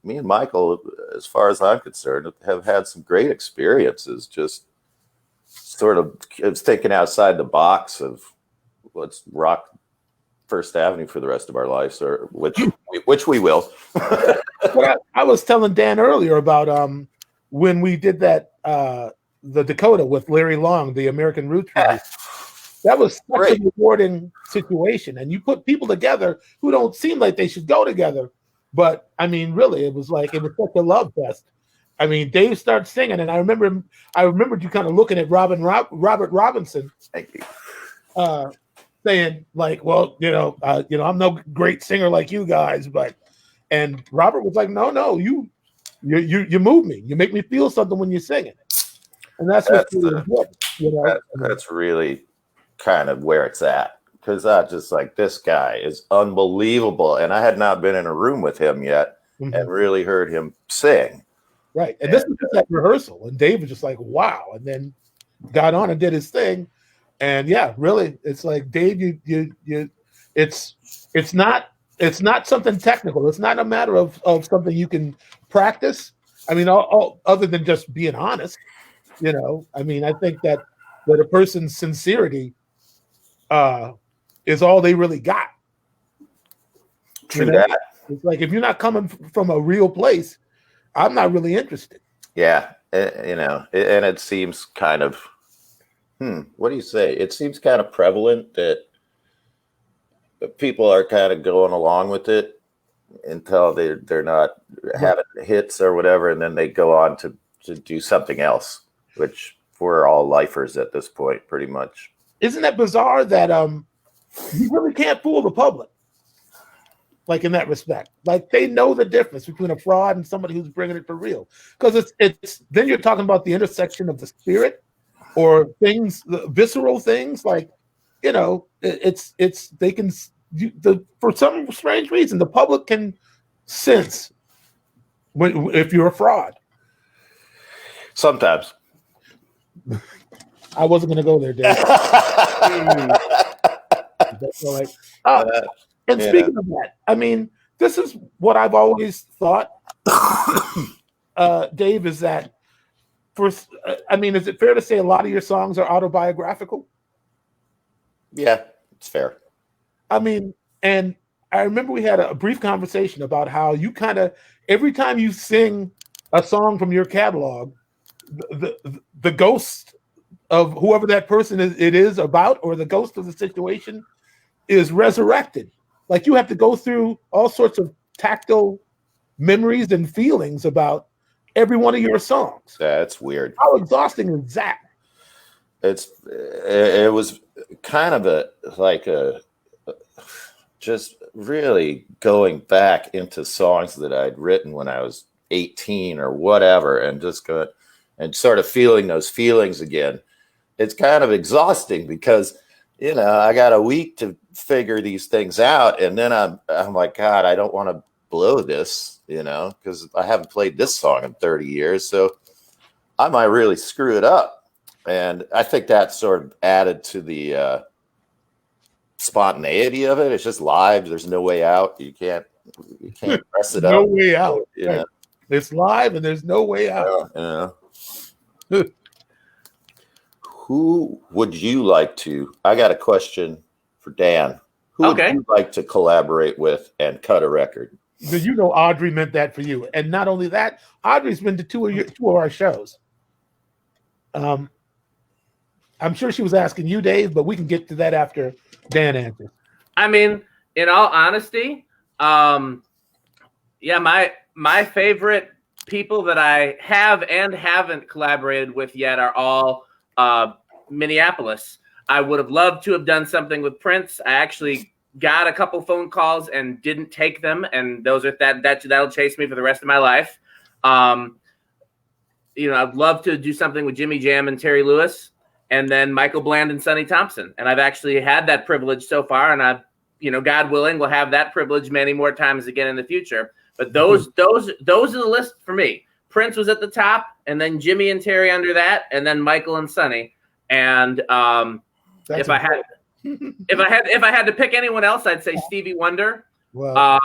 me and Michael, as far as I'm concerned, have had some great experiences. Just sort of thinking outside the box of let's rock First Avenue for the rest of our lives, or which we will. Well, I was telling Dan earlier about when we did that the Dakota with Larry Long, the American Roots Review. That was such a rewarding situation, and you put people together who don't seem like they should go together. But I mean, really, it was such a love fest. I mean, Dave started singing, and I remembered you kind of looking at Robert Robinson, thank you, saying like, well, I'm no great singer like you guys, and Robert was like, no, you move me, you make me feel something when you're singing, and that's really important. That's really kind of where it's at. Because I just this guy is unbelievable. And I had not been in a room with him yet and really heard him sing. Right. And this was just at rehearsal. And Dave was just like, wow. And then got on and did his thing. And yeah, really, it's like, Dave, it's not something technical. It's not a matter of something you can practice. I mean, all other than just being honest, I mean, I think that a person's sincerity is all they really got. True that. It's like, if you're not coming from a real place, I'm not really interested. Yeah, and it seems kind of, what do you say? It seems kind of prevalent that people are kind of going along with it until they're not having hits or whatever, and then they go on to do something else, which we're all lifers at this point, pretty much. Isn't that bizarre that you really can't fool the public? Like, in that respect, like, they know the difference between a fraud and somebody who's bringing it for real. Because it's then you're talking about the intersection of the spirit or things, the visceral things. Like, they can for some strange reason the public can sense if you're a fraud. Sometimes. I wasn't going to go there, Dave. That's all right. And speaking of that, I mean, this is what I've always thought, Dave, is that is it fair to say a lot of your songs are autobiographical? Yeah, it's fair. I mean, and I remember we had a brief conversation about how you kind of, every time you sing a song from your catalog, the ghost of whoever that person is about, or the ghost of the situation, is resurrected. Like, you have to go through all sorts of tactile memories and feelings about every one of your songs. That's weird. How exhausting is that? It was kind of just really going back into songs that I'd written when I was 18 or whatever, and just go and sort of feeling those feelings again. It's kind of exhausting because you know, I got a week to figure these things out, and then I'm like, God, I don't want to blow this, you know, because I haven't played this song in 30 years, so I might really screw it up. And I think that sort of added to the spontaneity of it. It's just live. There's no way out. You can't press it No up. way out. You Right. know? It's live and there's no way out. Who would you like to? I got a question for Dan. Who would you like to collaborate with and cut a record? You know, Audrey meant that for you, and not only that, Audrey's been to two of our shows. I'm sure she was asking you, Dave, but we can get to that after Dan answers. I mean, in all honesty, yeah, my favorite people that I have and haven't collaborated with yet are all Minneapolis. I would have loved to have done something with Prince. I actually got a couple phone calls and didn't take them, and those are that'll chase me for the rest of my life. You know, I'd love to do something with Jimmy Jam and Terry Lewis, and then Michael Bland and Sonny Thompson. And I've actually had that privilege so far, and I've, you know, God willing, will have that privilege many more times again in the future. But those are the list for me. Prince was at the top, and then Jimmy and Terry under that, and then Michael and Sonny. And if I had to pick anyone else, I'd say Stevie Wonder. Wow.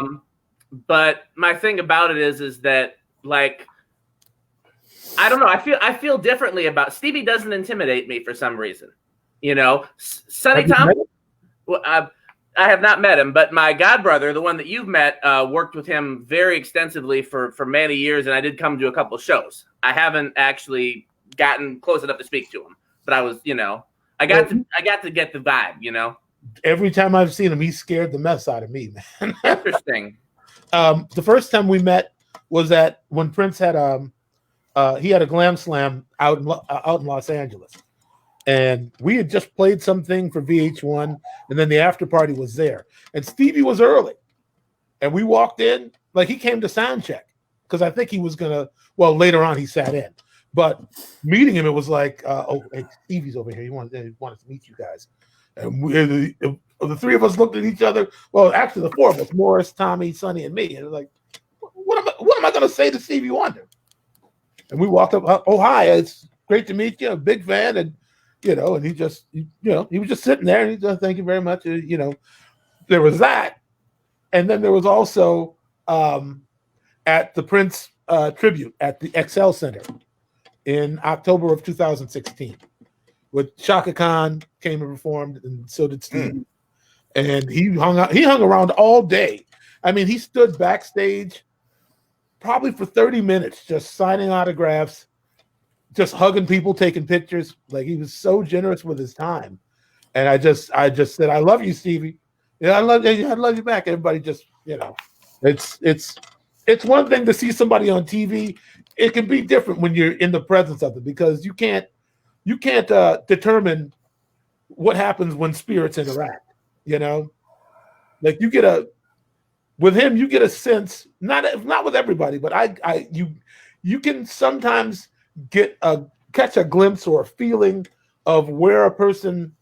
But my thing about it is that, like, I don't know. I feel differently about Stevie. Doesn't intimidate me for some reason. You know, Sonny Thompson. Well, I have not met him, but my godbrother, the one that you've met, worked with him very extensively for many years, and I did come to a couple shows. I haven't actually gotten close enough to speak to him, but I was, you know, I got to get the vibe, you know. Every time I've seen him, he scared the mess out of me, man. Interesting. The first time we met was when Prince had he had a glam slam out in Los Angeles, and we had just played something for VH1, and then the after party was there, and Stevie was early, and we walked in like he came to sound check because I think he was gonna. Well, later on he sat in, but meeting him, it was like, oh, hey, Stevie's over here. He wanted to meet you guys, and the three of us looked at each other. Well, actually, the four of us: Morris, Tommy, Sonny, and me. And like, what am I going to say to Stevie Wonder? And we walked up. Oh, hi! It's great to meet you. I'm a big fan, and you know, and he was just sitting there, and he said, "Thank you very much." You know, there was that, and then there was also at the Prince tribute at the XL Center in October of 2016, with Chaka Khan came and performed, and so did Steve. And he hung around all day. I mean, he stood backstage probably for 30 minutes, just signing autographs, just hugging people, taking pictures. Like, he was so generous with his time. And I just said, "I love you, Stevie. Yeah, I love you back." Everybody just, you know, it's one thing to see somebody on TV. It can be different when you're in the presence of it, because you can't determine what happens when spirits interact. You know, like you get a sense, not with everybody, but you can sometimes catch a glimpse or a feeling of where a person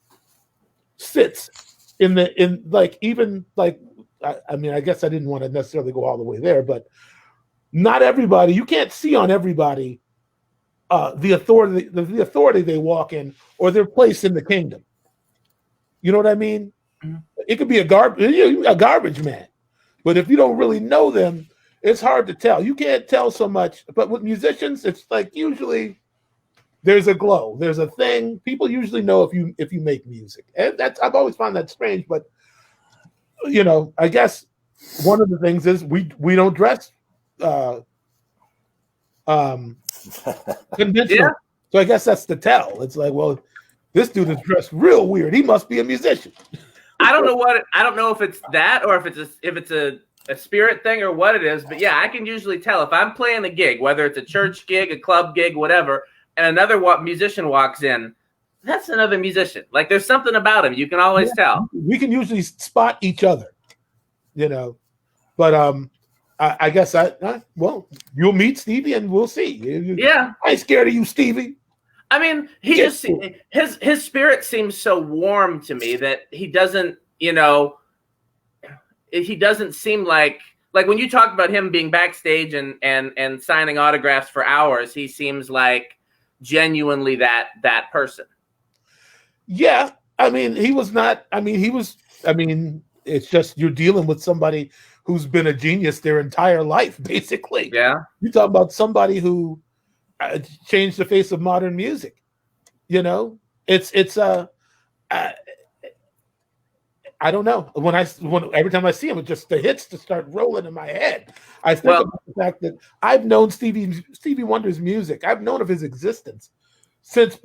sits I mean, I guess I didn't want to necessarily go all the way there, but not everybody, you can't see on everybody the authority they walk in or their place in the kingdom. You know what I mean? It could be a garbage man, but if you don't really know them, it's hard to tell. You can't tell so much. But with musicians, it's like usually there's a glow, there's a thing. People usually know if you make music, and I've always found that strange. But you know, I guess one of the things is we don't dress conventional. Yeah. So I guess that's the tell. It's like, well, this dude is dressed real weird. He must be a musician. I don't know if it's that or if it's a spirit thing or what it is, but yeah, I can usually tell if I'm playing a gig, whether it's a church gig, a club gig, whatever, and another musician walks in. That's another musician. Like, there's something about him. You can always tell. We can usually spot each other, you know. But I guess well, you'll meet Stevie and we'll see. Yeah. I ain't scared of you, Stevie. I mean, he just his spirit seems so warm to me that he doesn't, you know, he doesn't seem like when you talk about him being backstage and signing autographs for hours, he seems like genuinely that person. Yeah, I mean, he was not. I mean, he was. I mean, it's just you're dealing with somebody who's been a genius their entire life, basically. Yeah, you talk about somebody who changed the face of modern music. You know, it's I don't know. When every time I see him, it just the hits just start rolling in my head. I think about the fact that I've known Stevie Wonder's music. I've known of his existence since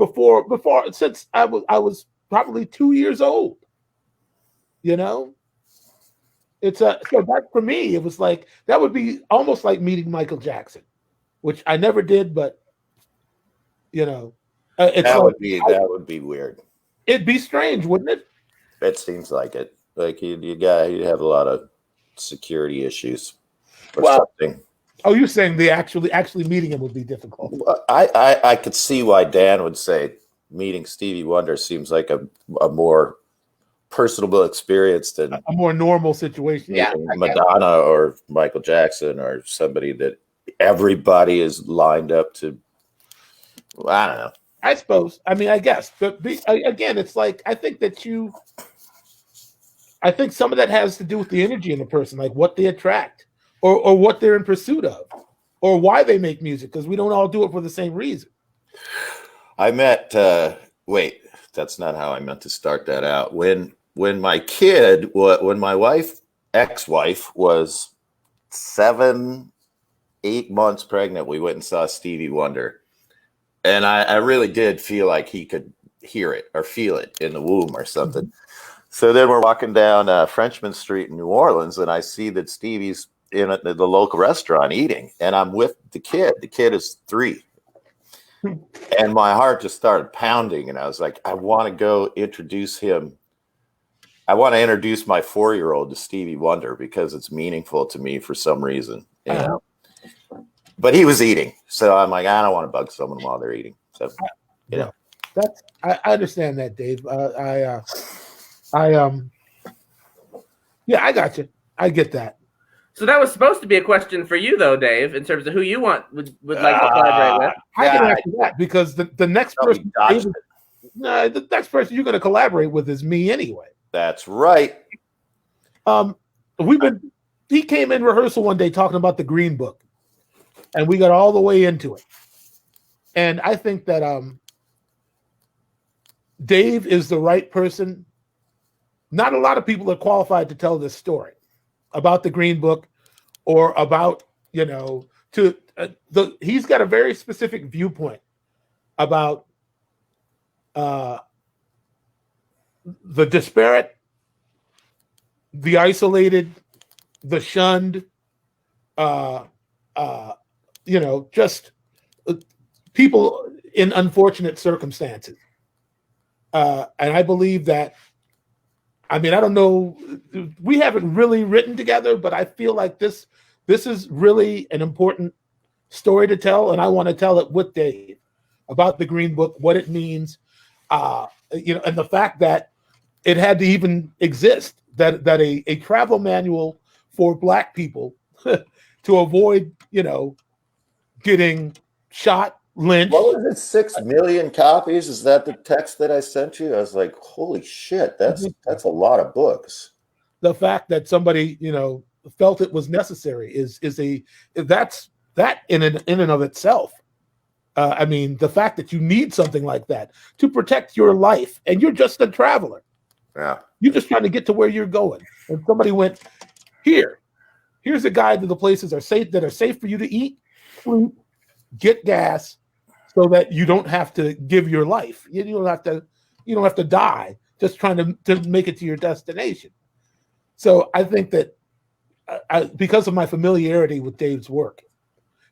since I was probably 2 years old. You know, it's so that for me, it was like that would be almost like meeting Michael Jackson, which I never did, but you know, that would be weird. It'd be strange, wouldn't it? It seems like it. Like you'd have a lot of security issues or something. Oh, you're saying the actually meeting him would be difficult? Well, I could see why Dan would say meeting Stevie Wonder seems like a more personable experience than a more normal situation. Yeah, Madonna or Michael Jackson or somebody that everybody is lined up to. I don't know. I suppose. I mean, I guess. But again, it's like I think some of that has to do with the energy in the person, like what they attract, or what they're in pursuit of, or why they make music. Because we don't all do it for the same reason. I met. Wait, that's not how I meant to start that out. When my ex-wife was 7-8 months pregnant, we went and saw Stevie Wonder. And I really did feel like he could hear it or feel it in the womb or something. So then we're walking down Frenchman Street in New Orleans, and I see that Stevie's in the local restaurant eating, and I'm with the kid. The kid is 3. And my heart just started pounding, and I was like, I want to go introduce him. I want to introduce my 4-year-old to Stevie Wonder because it's meaningful to me for some reason. You know? But he was eating, so I'm like, I don't want to bug someone while they're eating. So, you know, I understand that, Dave. Yeah, I got you. I get that. So that was supposed to be a question for you, though, Dave, in terms of who you would like to collaborate with. I can answer that because the next person, the next person you're going to collaborate with is me anyway. That's right. He came in rehearsal one day talking about the Green Book. And we got all the way into it. And I think that Dave is the right person. Not a lot of people are qualified to tell this story about the Green Book or about, you know, he's got a very specific viewpoint about the disparate, the isolated, the shunned, you know, just people in unfortunate circumstances. And I believe that, I mean, I don't know, we haven't really written together, but I feel like this is really an important story to tell. And I want to tell it with Dave about the Green Book, what it means, you know, and the fact that it had to even exist, that a travel manual for Black people to avoid, you know, getting shot, lynched. What was it? 6 million copies? Is that the text that I sent you? I was like, holy shit, that's a lot of books. The fact that somebody, you know, felt it was necessary is that in and of itself. I mean, the fact that you need something like that to protect your life, and you're just a traveler. Yeah, you're just trying to get to where you're going, and somebody went, here's a guide to the places that are safe for you to eat, sleep, get gas, so that you don't have to give your life. You don't have to die just trying to make it to your destination. So I think that because of my familiarity with Dave's work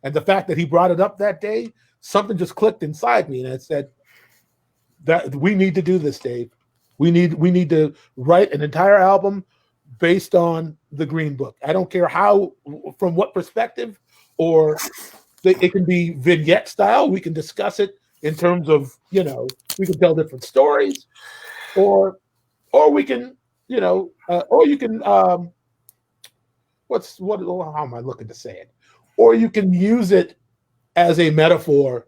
and the fact that he brought it up that day, something just clicked inside me, and it said that we need to do this, Dave. We need to write an entire album based on the Green Book. I don't care how, from what perspective, or it can be vignette style. We can discuss it in terms of, you know, we can tell different stories, or we can, you know, or you can, how am I looking to say it? Or you can use it as a metaphor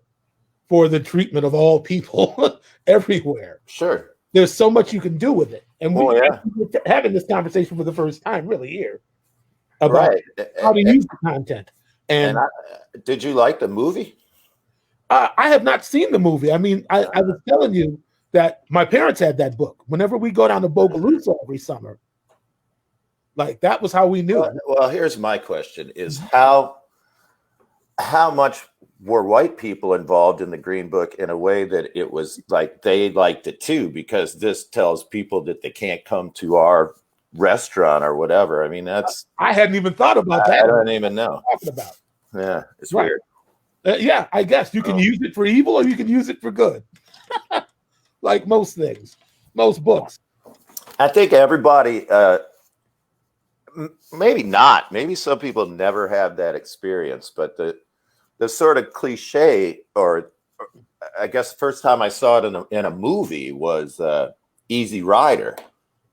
for the treatment of all people everywhere. Sure. There's so much you can do with it. And we're having this conversation for the first time really here about how to use the content. And did you like the movie? I have not seen the movie. I mean, I was telling you that my parents had that book. Whenever we go down to Bogalusa every summer, like that was how we knew. Well, here's my question: is how much were white people involved in the Green Book in a way that it was like they liked it too? Because this tells people that they can't come to our restaurant or whatever. I mean, that's I hadn't even thought about that. I don't even know. Talking about. Yeah, it's weird. Yeah, I guess you can use it for evil or you can use it for good. Like most things, most books. I think everybody, maybe not. Maybe some people never have that experience, but the sort of cliche, or I guess the first time I saw it in a movie was Easy Rider.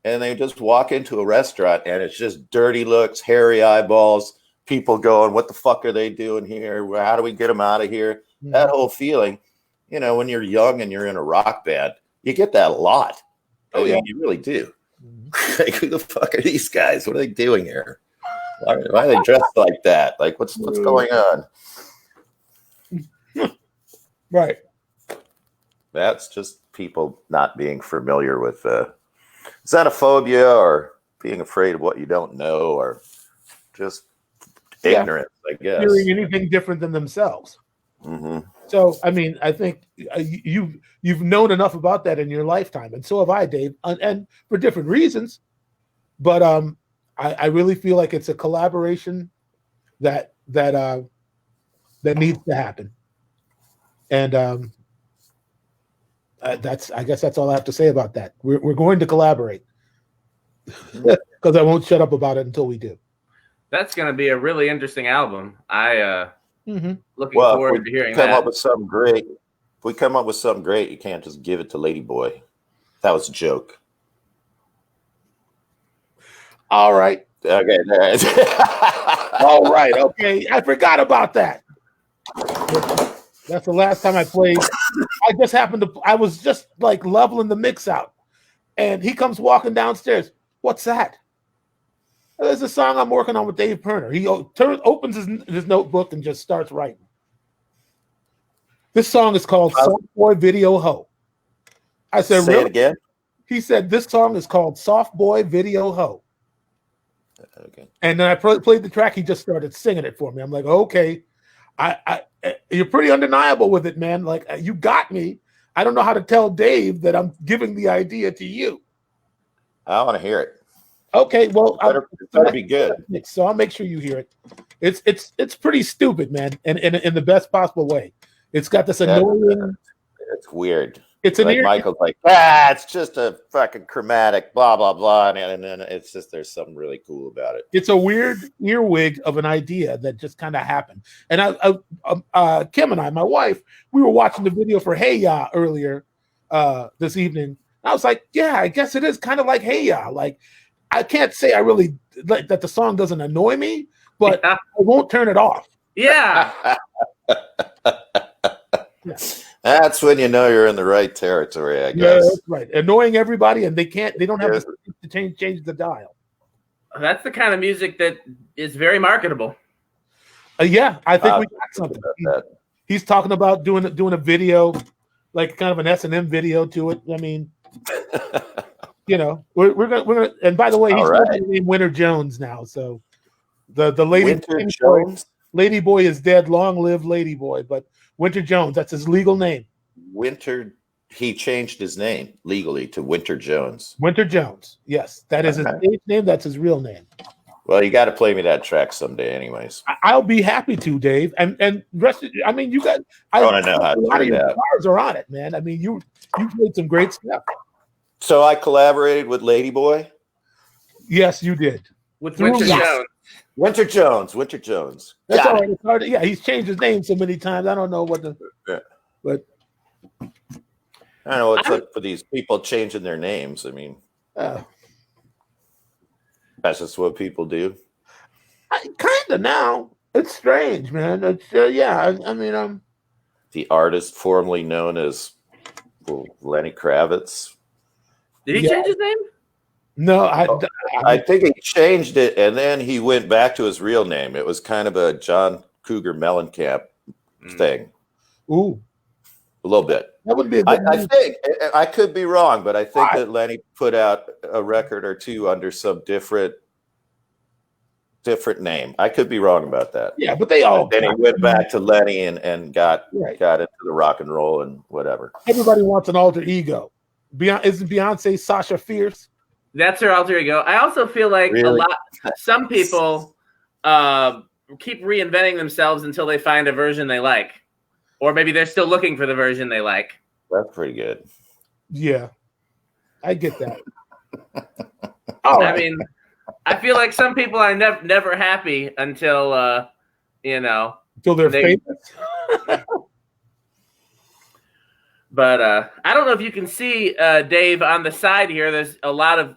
And they just walk into a restaurant and it's just dirty looks, hairy eyeballs, people going, what the fuck are they doing here? How do we get them out of here? Mm-hmm. That whole feeling, you know, when you're young and you're in a rock band, you get that a lot. Oh, yeah, you really do. Mm-hmm. Like, who the fuck are these guys? What are they doing here? Why are they dressed like that? Like, what's going on? Right. That's just people not being familiar with xenophobia or being afraid of what you don't know, or just ignorance, I guess. Hearing anything different than themselves. Mm-hmm. So, I mean, I think you've known enough about that in your lifetime, and so have I, Dave, and for different reasons. But I really feel like it's a collaboration that needs to happen, and I guess that's all I have to say about that. We're going to collaborate because I won't shut up about it until we do. That's going to be a really interesting album. Looking forward to hearing that. Up with something great. If we come up with something great, you can't just give it to Ladyboy. That was a joke. All right. Okay. All right. Okay. I forgot about that. That's the last time I played. I was just like leveling the mix out, and he comes walking downstairs. What's that? There's a song I'm working on with Dave Pirner. He opens his notebook and just starts writing. This song is called Soft Boy Video Ho. I said, Say it again? He said, this song is called Soft Boy Video Ho. Okay. And then I played the track. He just started singing it for me. I'm like, okay, you're pretty undeniable with it, man. Like, you got me. I don't know how to tell Dave that I'm giving the idea to you. I want to hear it. Okay, well, it better be good. So I'll make sure you hear it. It's pretty stupid, man, and in the best possible way. It's got this annoying. It's weird. It's like Michael's like, it's just a fucking chromatic, blah blah blah, and then it's just there's something really cool about it. It's a weird earwig of an idea that just kind of happened. And Kim and I, my wife, we were watching the video for Hey Ya earlier this evening. I was like, yeah, I guess it is kind of like Hey Ya. Like, I can't say I really like that the song doesn't annoy me, but I won't turn it off. Yeah. Yeah. That's when you know you're in the right territory, I guess. Yeah, that's right. Annoying everybody, and they don't have to change the dial. That's the kind of music that is very marketable. Yeah, I think we got something. He's talking about doing a video, like kind of an S&M video to it. I mean, you know, we're gonna. And by the way, he's named Winter Jones now. So the Lady Boy is dead. Long live Lady Boy. But Winter Jones, that's his legal name. He changed his name legally to Winter Jones. Winter Jones. Yes, that is his stage name. That's his real name. Well, you got to play me that track someday, anyways. I'll be happy to, Dave. And rest. I mean, you got. I want to know how to do that. A lot of your that. stars are on it, man. I mean, you played some great stuff. So I collaborated with Lady Boy. Yes, you did. With Winter Jones. Winter Jones. That's all right. It's hard. Yeah, he's changed his name so many times. I don't know what but I don't know what's up for these people changing their names. I mean, that's just what people do. Kind of now. It's strange, man. It's yeah. I mean, the artist formerly known as Lenny Kravitz. Did he change his name? No, I think he changed it, and then he went back to his real name. It was kind of a John Cougar Mellencamp thing. Ooh, a little bit. That would be a good I think I could be wrong, but I think that Lenny put out a record or two under some different name. I could be wrong about that. Yeah, but they all. Then he went back to Lenny and got into the rock and roll and whatever. Everybody wants an alter ego. Isn't Beyonce Sasha Fierce? That's her alter ego. I also feel like some people keep reinventing themselves until they find a version they like. Or maybe they're still looking for the version they like. That's pretty good. Yeah, I get that. I mean, I feel like some people are never happy until, until they're famous. But I don't know if you can see, Dave, on the side here, there's a lot of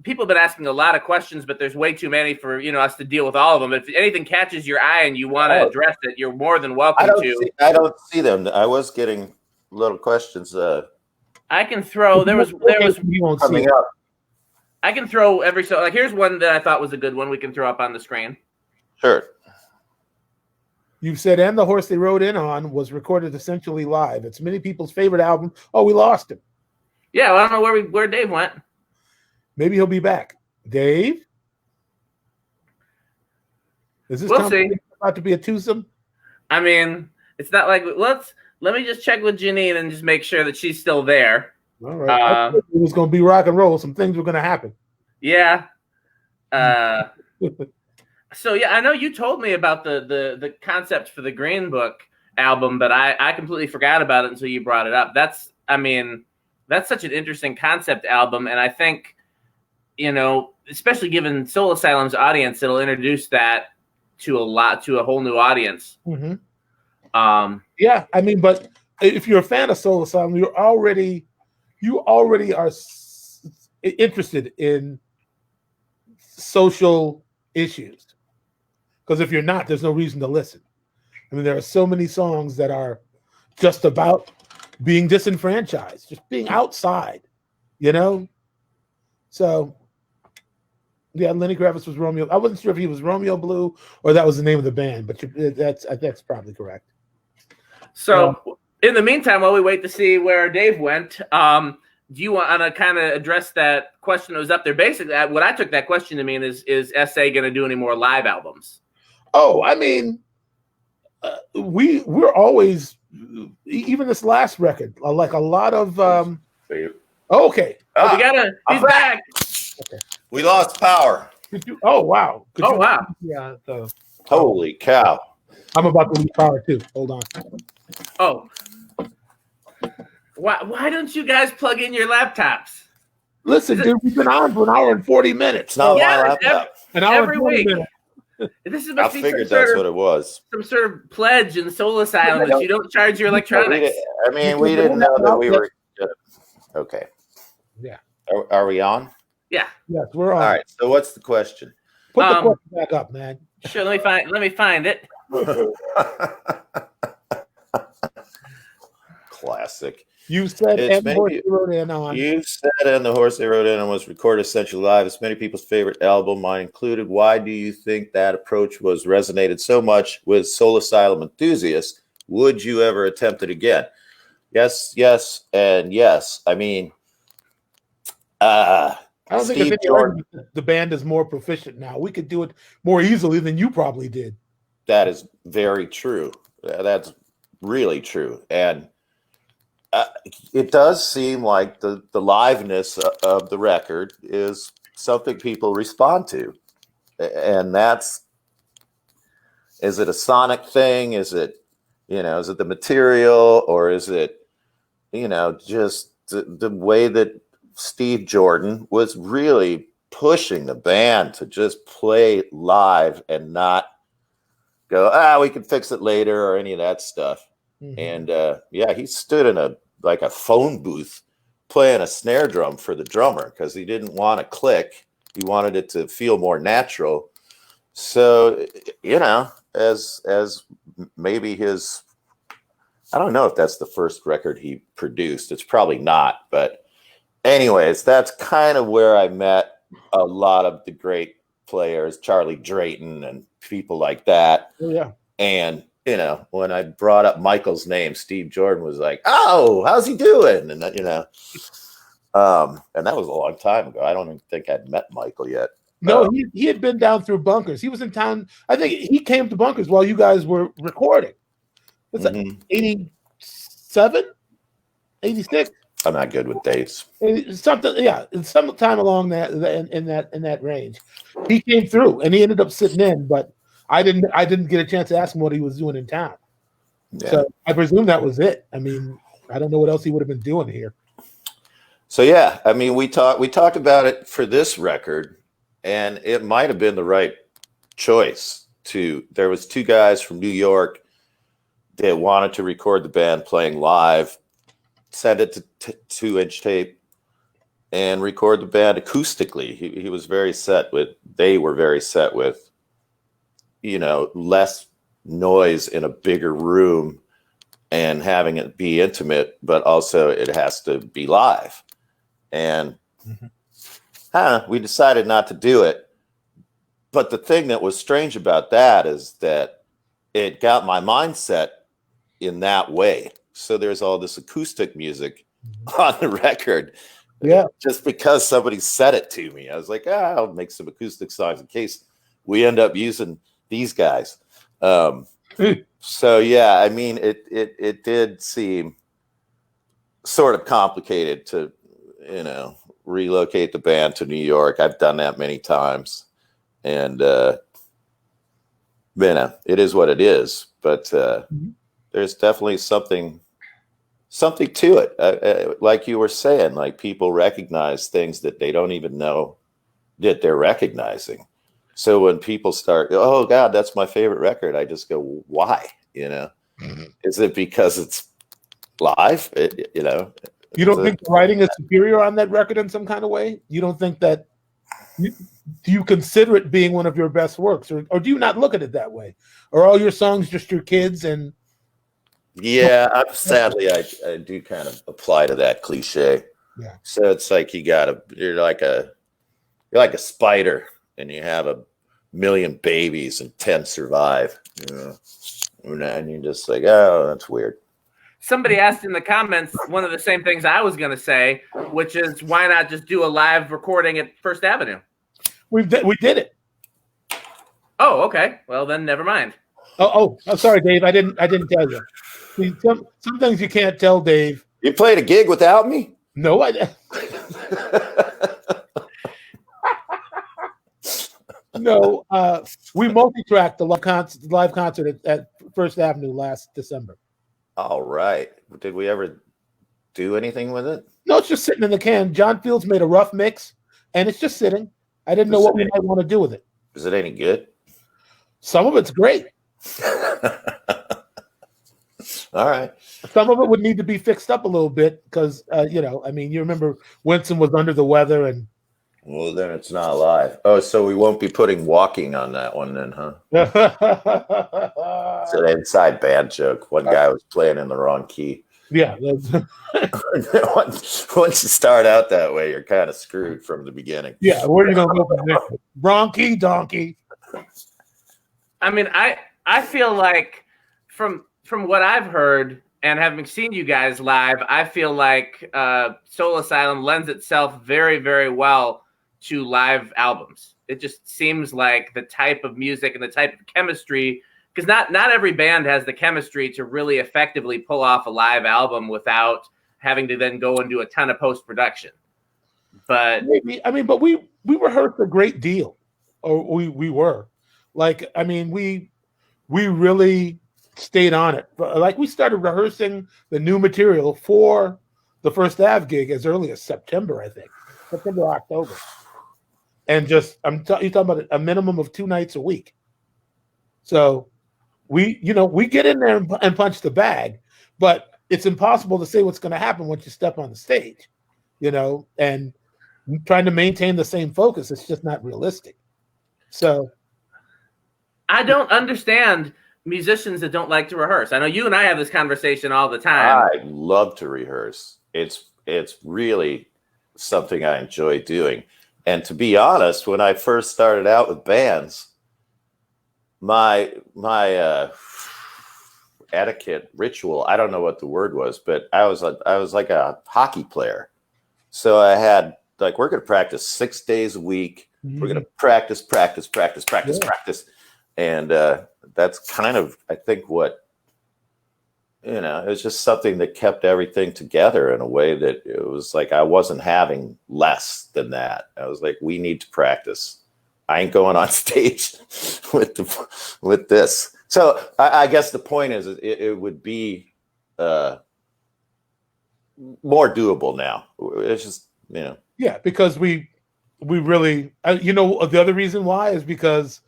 people have been asking a lot of questions, but there's way too many for us to deal with all of them. If anything catches your eye and you want to address it, you're more than welcome to. I don't see them. I was getting little questions. I can throw. There was coming up. I can throw every so. Like here's one that I thought was a good one. We can throw up on the screen. Sure. You said, and the horse they rode in on was recorded essentially live. It's many people's favorite album. Oh, we lost him. Yeah, well, I don't know where Dave went. Maybe he'll be back. Dave? Is this about to be a twosome? I mean, it's not like let me just check with Janine and just make sure that she's still there. All right. It was going to be rock and roll. Some things were going to happen. Yeah. So yeah, I know you told me about the concept for the Green Book album, but I completely forgot about it until you brought it up. That's such an interesting concept album, and I think especially given Soul Asylum's audience, it'll introduce that to a whole new audience. Mm-hmm. Yeah, I mean, but if you're a fan of Soul Asylum, you already are interested in social issues. Because if you're not, there's no reason to listen. I mean, there are so many songs that are just about being disenfranchised, just being outside, So, yeah, Lenny Kravitz was Romeo. I wasn't sure if he was Romeo Blue or that was the name of the band, but that's probably correct. So, in the meantime, while we wait to see where Dave went, do you want to kind of address that question that was up there? Basically, what I took that question to mean is SA going to do any more live albums? Oh, I mean, we're always, even this last record, like a lot of. Okay. He's back. Okay. We lost power. Oh wow! Wow! Yeah. Holy cow! I'm about to lose power too. Hold on. Oh. Why don't you guys plug in your laptops? Listen, dude, we've been on for an hour and 40 minutes. It's not my laptop. An hour every week. This is I figured that's what it was. Some sort of pledge in Soul Asylum that you don't charge your electronics. We didn't know that we were. Okay. Yeah. Are we on? Yeah. Yes, we're on. All right. So what's the question? Put the question back up, man. Sure. Let me find it. Classic. You said and the horse they rode in on. You said and the horse they rode in on was recorded essentially live. It's many people's favorite album, mine included. Why do you think that approach was resonated so much with Soul Asylum enthusiasts? Would you ever attempt it again? Yes, and yes. I mean, I don't think the band is more proficient now. We could do it more easily than you probably did. That is very true. That's really true. And it does seem like the liveness of the record is something people respond to. And is it a sonic thing? Is it the material, or is it, just the way that Steve Jordan was really pushing the band to just play live and not go, we can fix it later or any of that stuff. And yeah, he stood in a phone booth playing a snare drum for the drummer because he didn't want to click. He wanted it to feel more natural. So, you know, as maybe his, I don't know if that's the first record he produced. It's probably not. But anyways, that's kind of where I met a lot of the great players, Charlie Drayton and people like that. Oh, yeah. And, you know, when I brought up Michael's name, Steve Jordan was like, "Oh, how's he doing?" And, you know, and that was a long time ago. I don't even think I'd met Michael yet. No, he had been down through Bunkers. He was in town. I think he came to Bunkers while you guys were recording. It's like 87, 86. I'm not good with dates. Something, yeah, sometime along that in that range. He came through and he ended up sitting in, but I didn't get a chance to ask him what he was doing in town. Yeah. So I presume that was it. I mean, I don't know what else he would have been doing here. So yeah, I mean, we talked about it for this record, and it might have been the right choice. There was two guys from New York that wanted to record the band playing live, send it to 2-inch tape, and record the band acoustically. He was very set with. They were very set with, you know, less noise in a bigger room and having it be intimate, but also it has to be live. And we decided not to do it. But the thing that was strange about that is that it got my mindset in that way. So there's all this acoustic music on the record. Yeah. Just because somebody said it to me. I was like, I'll make some acoustic songs in case we end up using these guys. So yeah, I mean, it did seem sort of complicated to, you know, relocate the band to New York. I've done that many times, and you know, it is what it is. But there's definitely something to it. Like you were saying, like people recognize things that they don't even know that they're recognizing. So when people start, "Oh God, that's my favorite record," I just go, "Why?" You know, is it because it's live? You know, you don't think the writing is superior on that record in some kind of way? You don't think that? Do you consider it being one of your best works, or do you not look at it that way? Are all your songs just your kids? And yeah, sadly, I do kind of apply to that cliche. Yeah. So it's like you're like a spider, and you have 1 million babies and 10 survive. You know, and you're just like, oh, that's weird. Somebody asked in the comments one of the same things I was going to say, which is why not just do a live recording at First Avenue? We did it. Oh, okay. Well, then never mind. Oh, sorry, Dave. I didn't tell you. See, some things you can't tell, Dave. You played a gig without me? No, No, we multi-tracked the live concert at First Avenue last December. All right. Did we ever do anything with it? No, it's just sitting in the can. John Fields made a rough mix, and it's just sitting. I didn't know what we might want to do with it. Is it any good? Some of it's great. All right. Some of it would need to be fixed up a little bit because, you know, I mean, you remember Winston was under the weather and. Well, then it's not live. Oh, so we won't be putting walking on that one then, huh? It's an inside band joke. One guy was playing in the wrong key. Yeah. Once you start out that way, you're kind of screwed from the beginning. Yeah, where are you going to go from there? Wrong key, donkey. I mean, I feel like from what I've heard and having seen you guys live, I feel like Soul Asylum lends itself very, very well to live albums. It just seems like the type of music and the type of chemistry, because not every band has the chemistry to really effectively pull off a live album without having to then go and do a ton of post-production. But maybe, I mean, but we rehearsed a great deal, or we were. Like, I mean, we really stayed on it. Like, we started rehearsing the new material for the First Ave gig as early as September, I think. September, October. And just, you're talking about a minimum of 2 nights a week. So we get in there and punch the bag. but it's impossible to say what's going to happen once you step on the stage, you know, and trying to maintain the same focus. It's just not realistic. So I don't understand musicians that don't like to rehearse. I know you and I have this conversation all the time. I love to rehearse. It's really something I enjoy doing. And to be honest, when I first started out with bands, my etiquette ritual, I don't know what the word was, but I was like a hockey player. So I had like, we're going to practice 6 days a week. We're going to practice. And that's kind of, I think, what, you know, it was just something that kept everything together in a way that it was like I wasn't having less than that. I was like, we need to practice. I ain't going on stage with this. So I guess the point is it would be more doable now. It's just, you know. Yeah, because we really, you know, the other reason why is because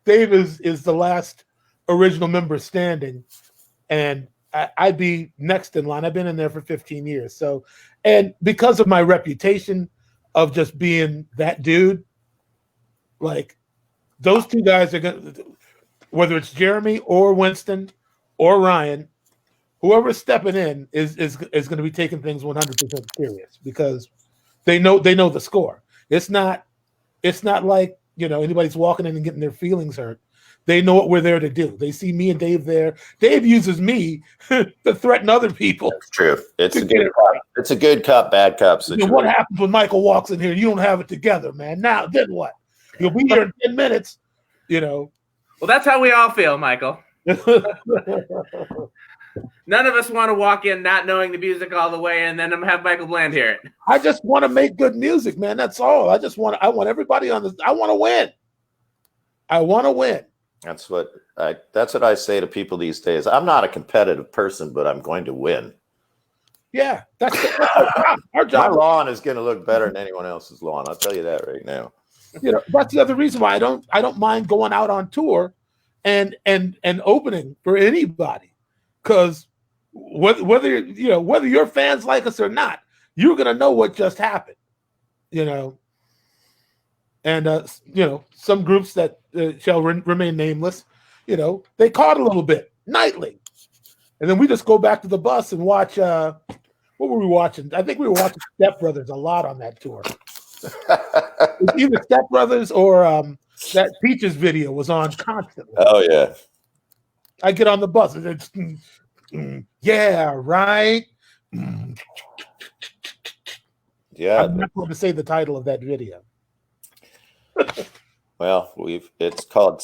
Dave is the last original member standing, and I'd be next in line. I've been in there for 15 years. So, and because of my reputation of just being that dude, like those two guys are going to, whether it's Jeremy or Winston or Ryan, whoever's stepping in is going to be taking things 100% serious because they know the score. It's not like, you know, anybody's walking in and getting their feelings hurt. They know what we're there to do. They see me and Dave there. Dave uses me to threaten other people. That's true. It's a good cop. It's a good cop, bad cop situation. You know, what happens when Michael walks in here? You don't have it together, man. Now, then what? You'll be here in 10 minutes, you know. Well, that's how we all feel, Michael. None of us want to walk in not knowing the music all the way and then have Michael Bland hear it. I just want to make good music, man. That's all. I want everybody on this. I want to win. I want to win. That's what I say to people these days. I'm not a competitive person, but I'm going to win. Yeah, that's our job. My lawn is going to look better than anyone else's lawn. I'll tell you that right now. You know, that's the other reason why I don't mind going out on tour and opening for anybody, because whether your fans like us or not, you're gonna know what just happened, you know. And you know, some groups that shall remain nameless, you know, they caught a little bit nightly, and then we just go back to the bus and watch. What were we watching? I think we were watching Step Brothers a lot on that tour. Either Step Brothers or that Peaches video was on constantly. Oh yeah. I get on the bus and it's yeah, right. Yeah. I'm not going to say the title of that video. Well, it's called,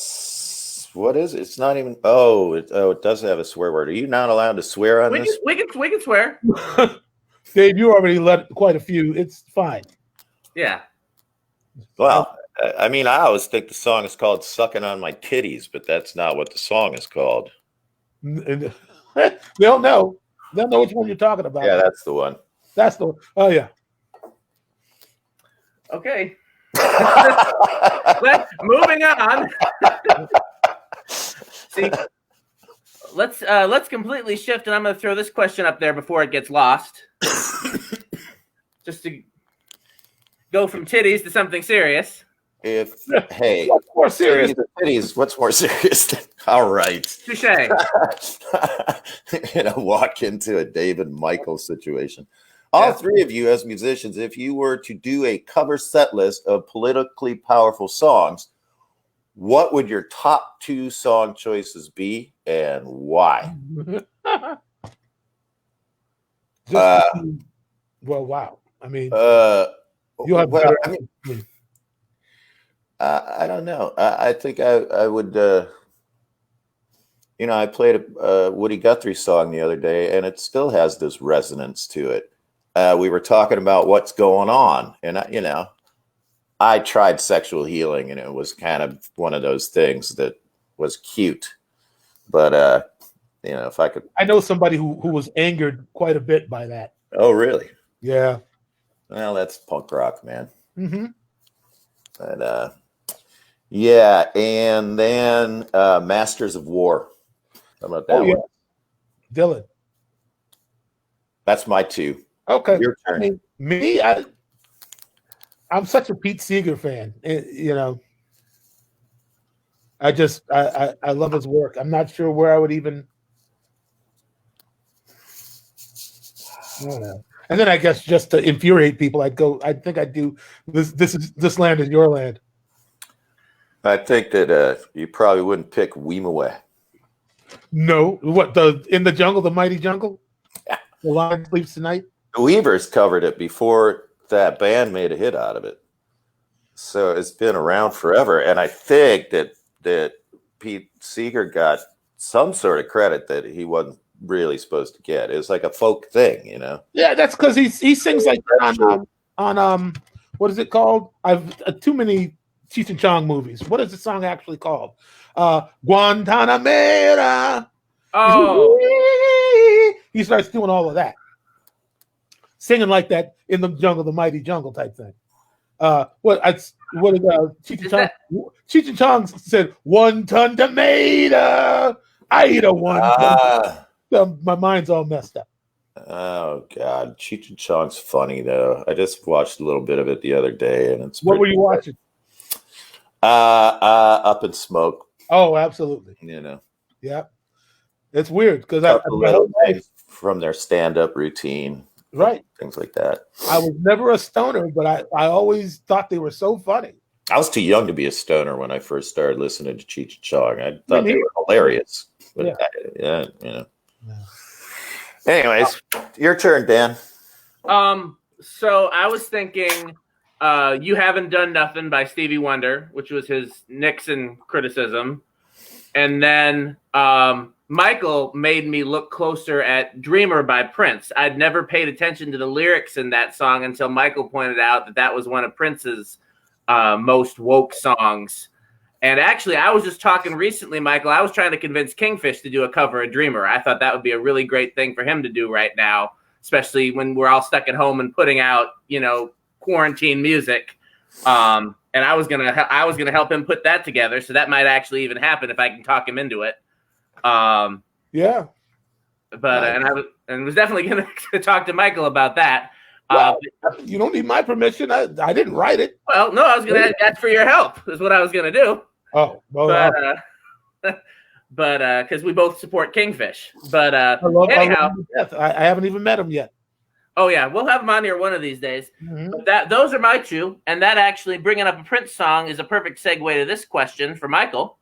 what is it? It's not even, it does have a swear word. Are you not allowed to swear on this? We can swear. Dave, you already let quite a few. It's fine. Yeah. Well, I mean, I always think the song is called Sucking on My Titties, but that's not what the song is called. They'll know. They'll know which one you're talking about. Yeah, that's the one. That's the one. Oh, yeah. Okay. Moving on. See, let's completely shift, and I'm going to throw this question up there before it gets lost. Just to go from titties to something serious. Hey, what's more serious? Titties, what's more serious? All right. Touche. Walk into a David Michael situation. All three of you as musicians, if you were to do a cover set list of politically powerful songs, what would your top 2 song choices be and why? Well, wow. I mean, you have better. I don't know. I think I would. I played a Woody Guthrie song the other day, and it still has this resonance to it. We were talking about what's going on, and I tried Sexual Healing, and it was kind of one of those things that was cute. But if I could, I know somebody who was angered quite a bit by that. Oh, really? Yeah. Well, that's punk rock, man. Mm-hmm. And yeah, and then Masters of War. How about that one? Dylan. That's my two. Okay. Your turn. I mean, me, I'm such a Pete Seeger fan. You know, I love his work. I'm not sure where I would even. I don't know. And then I guess just to infuriate people, I think I'd do this land is your land. I think that you probably wouldn't pick Weemaway. No, what the In the Jungle, the Mighty Jungle? Yeah. The Lion Sleeps Tonight? The Weavers covered it before that band made a hit out of it. So it's been around forever. And I think that Pete Seeger got some sort of credit that he wasn't really supposed to get. It was like a folk thing, you know? Yeah, that's because he sings like that on what is it called? I've too many Cheech and Chong movies. What is the song actually called? Guantanamera. Oh, he starts doing all of that, singing like that in the jungle, the mighty jungle type thing. Cheech and Chong? Cheech and Chong said 1 ton tomato. I eat a 1 ton. So my mind's all messed up. Oh God, Cheech and Chong's funny though. I just watched a little bit of it the other day, and it's what were you watching? Up in Smoke. Oh, absolutely. You know, yeah, it's weird because from their stand-up routine, right? Things like that. I was never a stoner, but I always thought they were so funny. I was too young to be a stoner when I first started listening to Cheech and Chong. I thought they were hilarious. But yeah, you know. Yeah. Anyways, your turn, Dan. So I was thinking You Haven't Done Nothing by Stevie Wonder, which was his Nixon criticism. And then Michael made me look closer at Dreamer by Prince. I'd never paid attention to the lyrics in that song until Michael pointed out that was one of Prince's most woke songs. And actually, I was just talking recently, Michael, I was trying to convince Kingfish to do a cover of Dreamer. I thought that would be a really great thing for him to do right now, especially when we're all stuck at home and putting out, quarantine music. And I was gonna help him put that together. So that might actually even happen if I can talk him into it. Yeah. But and was definitely gonna talk to Michael about that. Well, you don't need my permission. I didn't write it. Well, no, I was going to ask for your help is what I was going to do. Oh, well, but because we both support Kingfish. But anyhow, I haven't even met him yet. Oh yeah, we'll have him on here one of these days. Mm-hmm. But those are my two, and that actually bringing up a Prince song is a perfect segue to this question for Michael.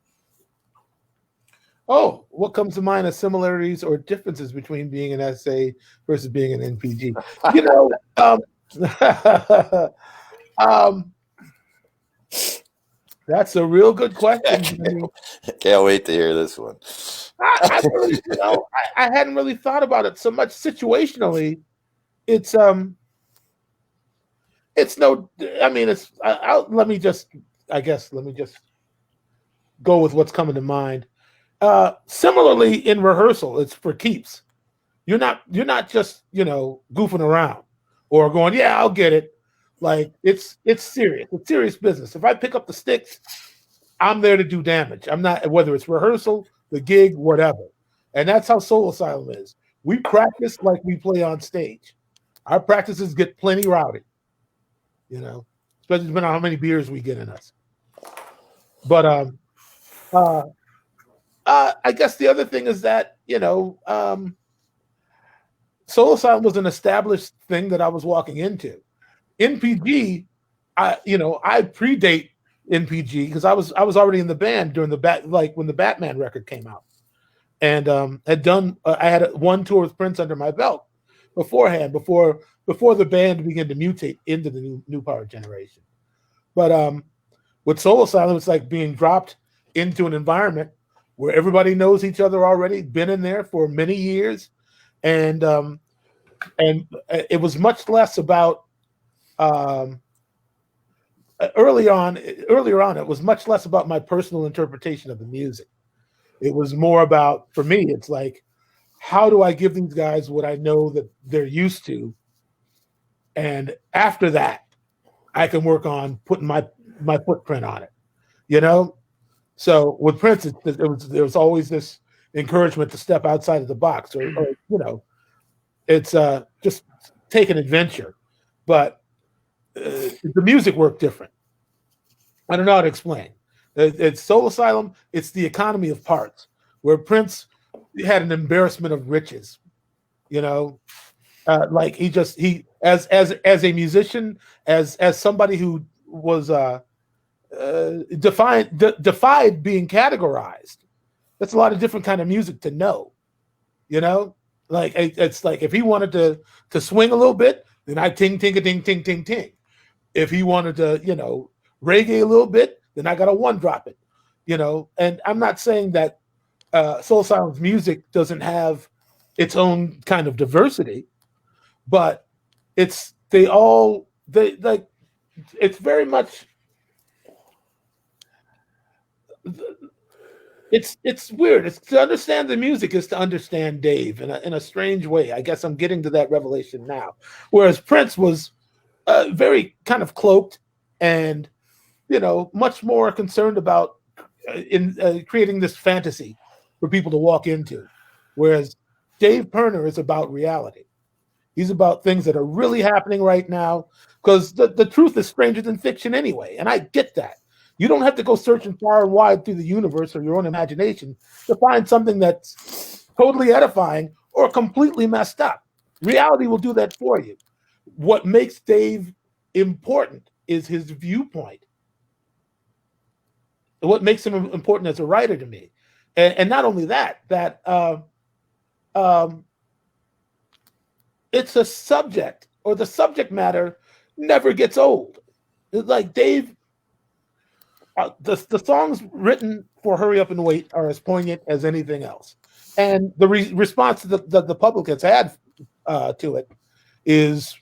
Oh, what comes to mind as similarities or differences between being an essay versus being an NPG? That's a real good question. Can't wait to hear this one. I hadn't really thought about it so much situationally. Let me just go with what's coming to mind. Similarly, in rehearsal, it's for keeps. You're not just goofing around or going, yeah, I'll get it. Like it's serious. It's serious business. If I pick up the sticks, I'm there to do damage. I'm not, whether it's rehearsal, the gig, whatever. And that's how Soul Asylum is. We practice like we play on stage. Our practices get plenty rowdy, especially depending on how many beers we get in us. But I guess the other thing is that, Soul Asylum was an established thing that I was walking into. NPG, I predate NPG because I was already in the band during when the Batman record came out, and I had one tour with Prince under my belt beforehand, before the band began to mutate into the new power generation. But with Soul Asylum, it's like being dropped into an environment where everybody knows each other already, been in there for many years, and it was much less about earlier on. It was much less about my personal interpretation of the music. It was more about, for me, it's like, how do I give these guys what I know that they're used to, and after that, I can work on putting my footprint on it. So with Prince, there was always this encouragement to step outside of the box, or it's just take an adventure. But the music worked different. I don't know how to explain. It's Soul Asylum. It's the economy of parts, where Prince had an embarrassment of riches. Like he as a musician, as somebody who was defied being categorized. That's a lot of different kind of music to know. Like it's like if he wanted to swing a little bit, then I ting ting a ding ting ting ting. If he wanted to, reggae a little bit, then I got a one drop it. And I'm not saying that Soul Asylum's music doesn't have its own kind of diversity, but it's very much. It's weird. It's to understand the music is to understand Dave in a strange way. I guess I'm getting to that revelation now. Whereas Prince was very kind of cloaked and much more concerned about creating this fantasy for people to walk into. Whereas Dave Pirner is about reality. He's about things that are really happening right now, because the truth is stranger than fiction anyway. And I get that. You don't have to go searching far and wide through the universe or your own imagination to find something that's totally edifying or completely messed up. Reality will do that for you. What makes Dave important is his viewpoint. What makes him important as a writer to me. And not only that it's a subject, or the subject matter never gets old. It's like Dave, the songs written for Hurry Up and Wait are as poignant as anything else. And the response that the public has had to it is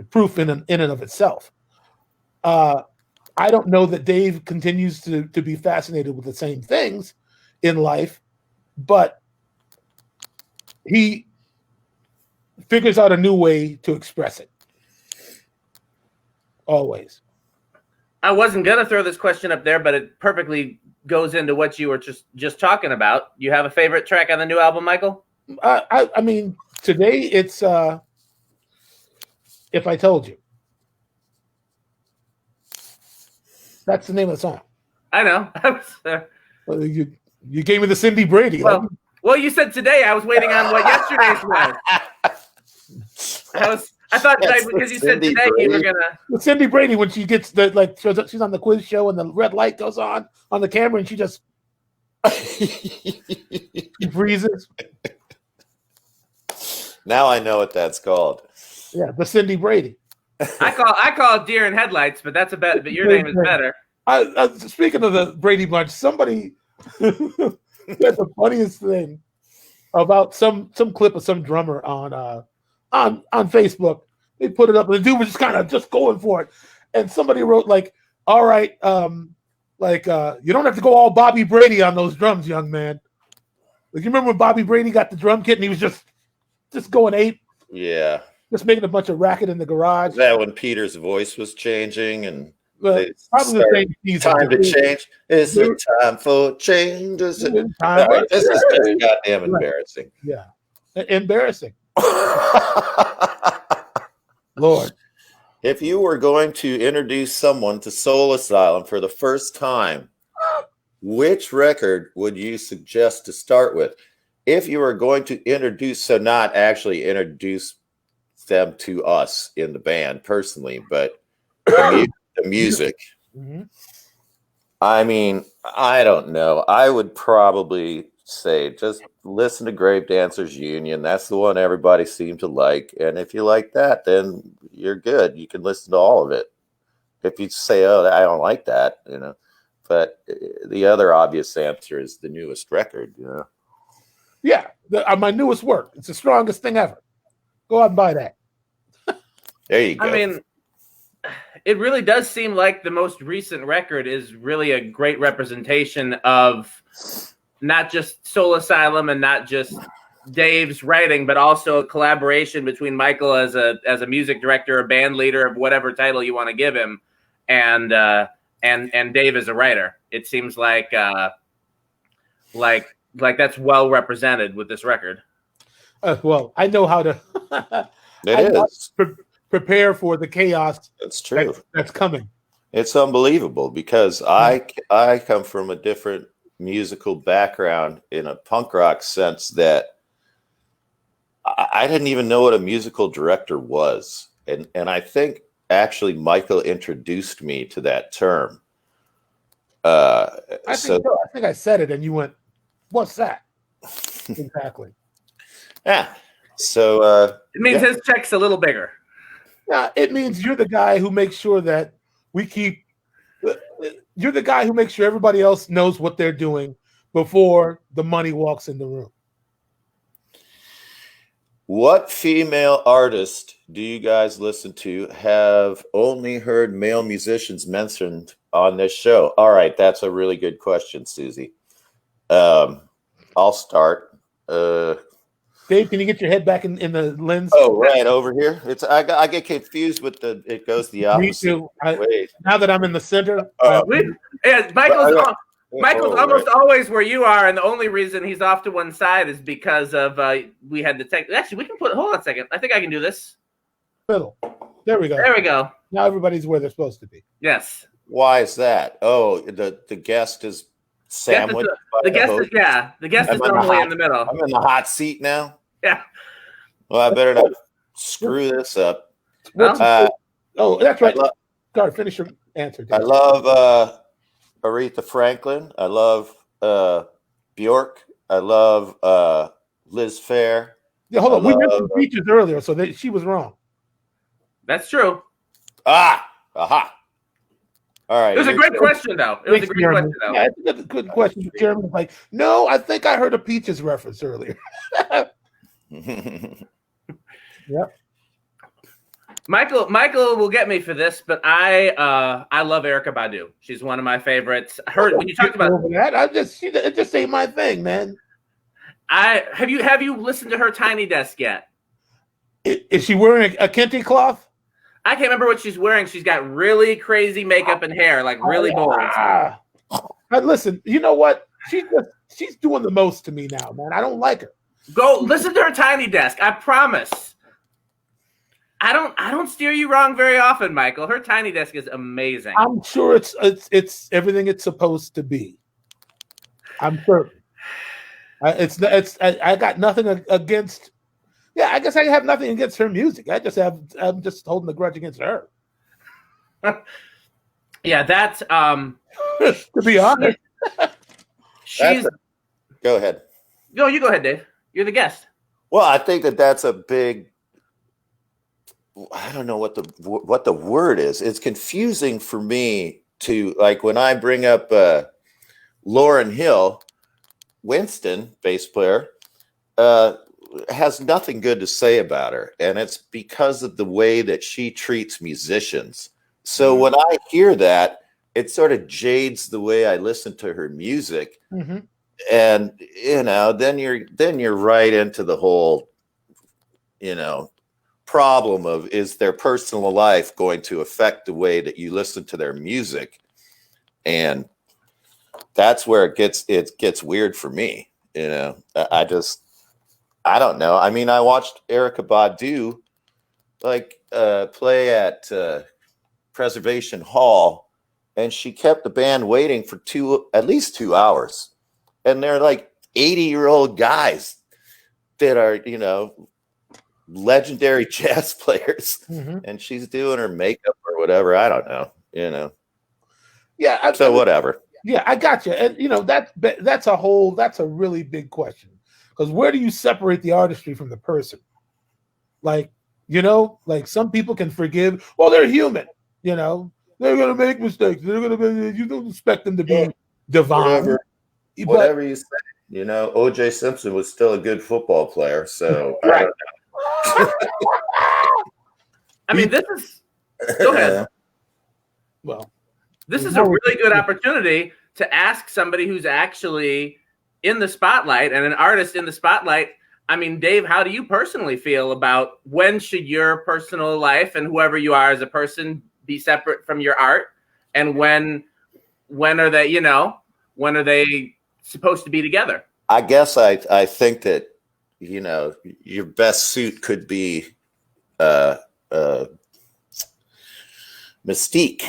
proof in and of itself. I don't know that Dave continues to be fascinated with the same things in life, but he figures out a new way to express it. Always. I wasn't going to throw this question up there, but it perfectly goes into what you were just talking about. You have a favorite track on the new album, Michael? I mean, today it's If I Told You. That's the name of the song. I know. You gave me the Cindy Brady. Well, you said today. I was waiting on what yesterday's was. I thought because you said today you were gonna. With Cindy Brady, when she gets she's on the quiz show and the red light goes on the camera and she just she freezes. Now I know what that's called. Yeah, the Cindy Brady. I call it Deer in Headlights, but that's but your name is better. Speaking of the Brady Bunch, somebody said the funniest thing about some clip of some drummer on Facebook. They put it up, and the dude was just kind of just going for it. And somebody wrote like, "All right, you don't have to go all Bobby Brady on those drums, young man." Like, you remember when Bobby Brady got the drum kit and he was just going ape? Yeah. Just making a bunch of racket in the garage. Is that when Peter's voice was changing and probably the same season. Time to change. Is it time for change? Is it time? Right, this is just goddamn embarrassing. Yeah. Embarrassing. Lord. If you were going to introduce someone to Soul Asylum for the first time, which record would you suggest to start with? If you were going to introduce, so not actually introduce them to us in the band personally, but the music. Mm-hmm. I mean, I don't know. I would probably say just listen to Grave Dancers Union. That's the one everybody seemed to like. And if you like that, then you're good. You can listen to all of it. If you say, oh, I don't like that, But the other obvious answer is the newest record, Yeah, my newest work. It's the strongest thing ever. Go out and buy that. There you go. I mean, it really does seem like the most recent record is really a great representation of not just Soul Asylum and not just Dave's writing, but also a collaboration between Michael as a music director, a band leader, of whatever title you want to give him, and Dave as a writer. It seems like like that's well represented with this record. Well, I know how to. It is. Prepare for the chaos. That's true. That's coming. It's unbelievable because I come from a different musical background in a punk rock sense that I didn't even know what a musical director was. And I think actually Michael introduced me to that term. I think I said it and you went, what's that? Exactly. Yeah. So it means his check's a little bigger. Yeah, it means you're the guy who makes sure that you're the guy who makes sure everybody else knows what they're doing before the money walks in the room. What female artist do you guys listen to have only heard male musicians mentioned on this show? All right, that's a really good question, Susie. I'll start. Dave, can you get your head back in the lens? Oh, right over here. I get confused with it goes the opposite. Me too. Now that I'm in the center. Michael's almost always where you are, and the only reason he's off to one side is because of we had the tech. Actually, we can hold on a second. I think I can do this. Fiddle. There we go. There we go. Now everybody's where they're supposed to be. Yes. Why is that? Oh, the guest is sandwiched. The guest is normally in the middle. I'm in the hot seat now. Yeah. Well, I better not screw this up. That's right. Sorry, finish your answer, Dave. I love Aretha Franklin. I love Bjork. I love Liz Phair. Yeah, hold on. We mentioned Peaches earlier, so she was wrong. That's true. Aha. All right. It was a great question, though. Yeah, I think that's a good question. Jeremy was like, no, I think I heard a Peaches reference earlier. Yep. Michael will get me for this, but I love Erykah Badu. She's one of my favorites. When you talked about that, it just ain't my thing, man. Have you listened to her Tiny Desk yet? Is she wearing a kente cloth? I can't remember what she's wearing. She's got really crazy makeup and hair, like really bold. But listen, you know what? She's doing the most to me now, man. I don't like her. Go listen to her Tiny Desk. I promise. I don't steer you wrong very often, Michael. Her Tiny Desk is amazing. I'm sure it's everything it's supposed to be. I'm certain. I got nothing against. Yeah, I guess I have nothing against her music. I'm just holding a grudge against her. Yeah, that's to be honest. Go ahead. No, you go ahead, Dave. You're the guest. Well, I think that's a big. I don't know what the word is. It's confusing for me to, like, when I bring up Lauryn Hill, Winston, bass player, has nothing good to say about her, and it's because of the way that she treats musicians. So when I hear that, it sort of jades the way I listen to her music, and then you're right into the whole, problem of, is their personal life going to affect the way that you listen to their music? And that's where it gets weird for me. I don't know. I mean, I watched Erykah Badu play at Preservation Hall, and she kept the band waiting for at least 2 hours. And they're like 80-year-old guys that are, legendary jazz players, and she's doing her makeup or whatever. I don't know, Yeah. So whatever. Yeah, I got you. And that's a really big question, because where do you separate the artistry from the person? Like some people can forgive. Well, they're human. They're gonna make mistakes. You don't expect them to be divine. Whatever you say. O.J. Simpson was still a good football player. So right. I don't know. I mean, this is. Go ahead. Well, this is a really good opportunity to ask somebody who's actually in the spotlight and an artist in the spotlight. I mean, Dave, how do you personally feel about when should your personal life and whoever you are as a person be separate from your art, and when are they, when are they supposed to be together? I guess I think that, you know, your best suit could be Mystique,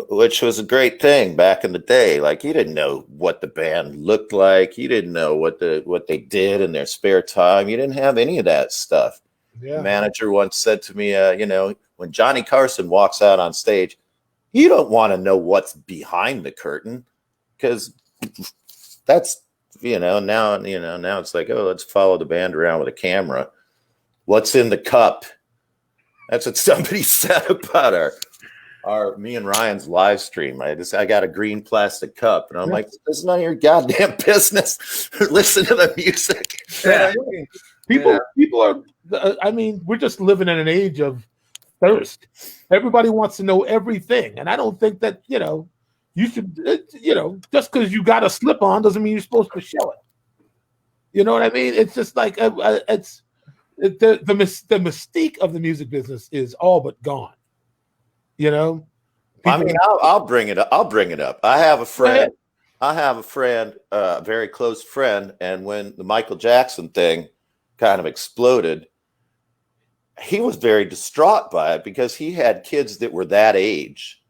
which was a great thing back in the day. Like, you didn't know what the band looked like. You didn't know what they did in their spare time. You didn't have any of that stuff. Yeah. The manager once said to me, you know, when Johnny Carson walks out on stage, you don't want to know what's behind the curtain, because that's, now it's like, oh, let's follow the band around with a camera. What's in the cup? That's what somebody said about me and Ryan's live stream. I got a green plastic cup, and I'm like, this is none of your goddamn business. Listen to the music. Yeah. People are. I mean, we're just living in an age of thirst. Everybody wants to know everything, and I don't think that you should. Just because you got a slip on doesn't mean you're supposed to show it. You know what I mean? It's just like the mystique of the music business is all but gone. I mean, I'll bring it up. I have a friend. A very close friend, and when the Michael Jackson thing kind of exploded, he was very distraught by it because he had kids that were that age.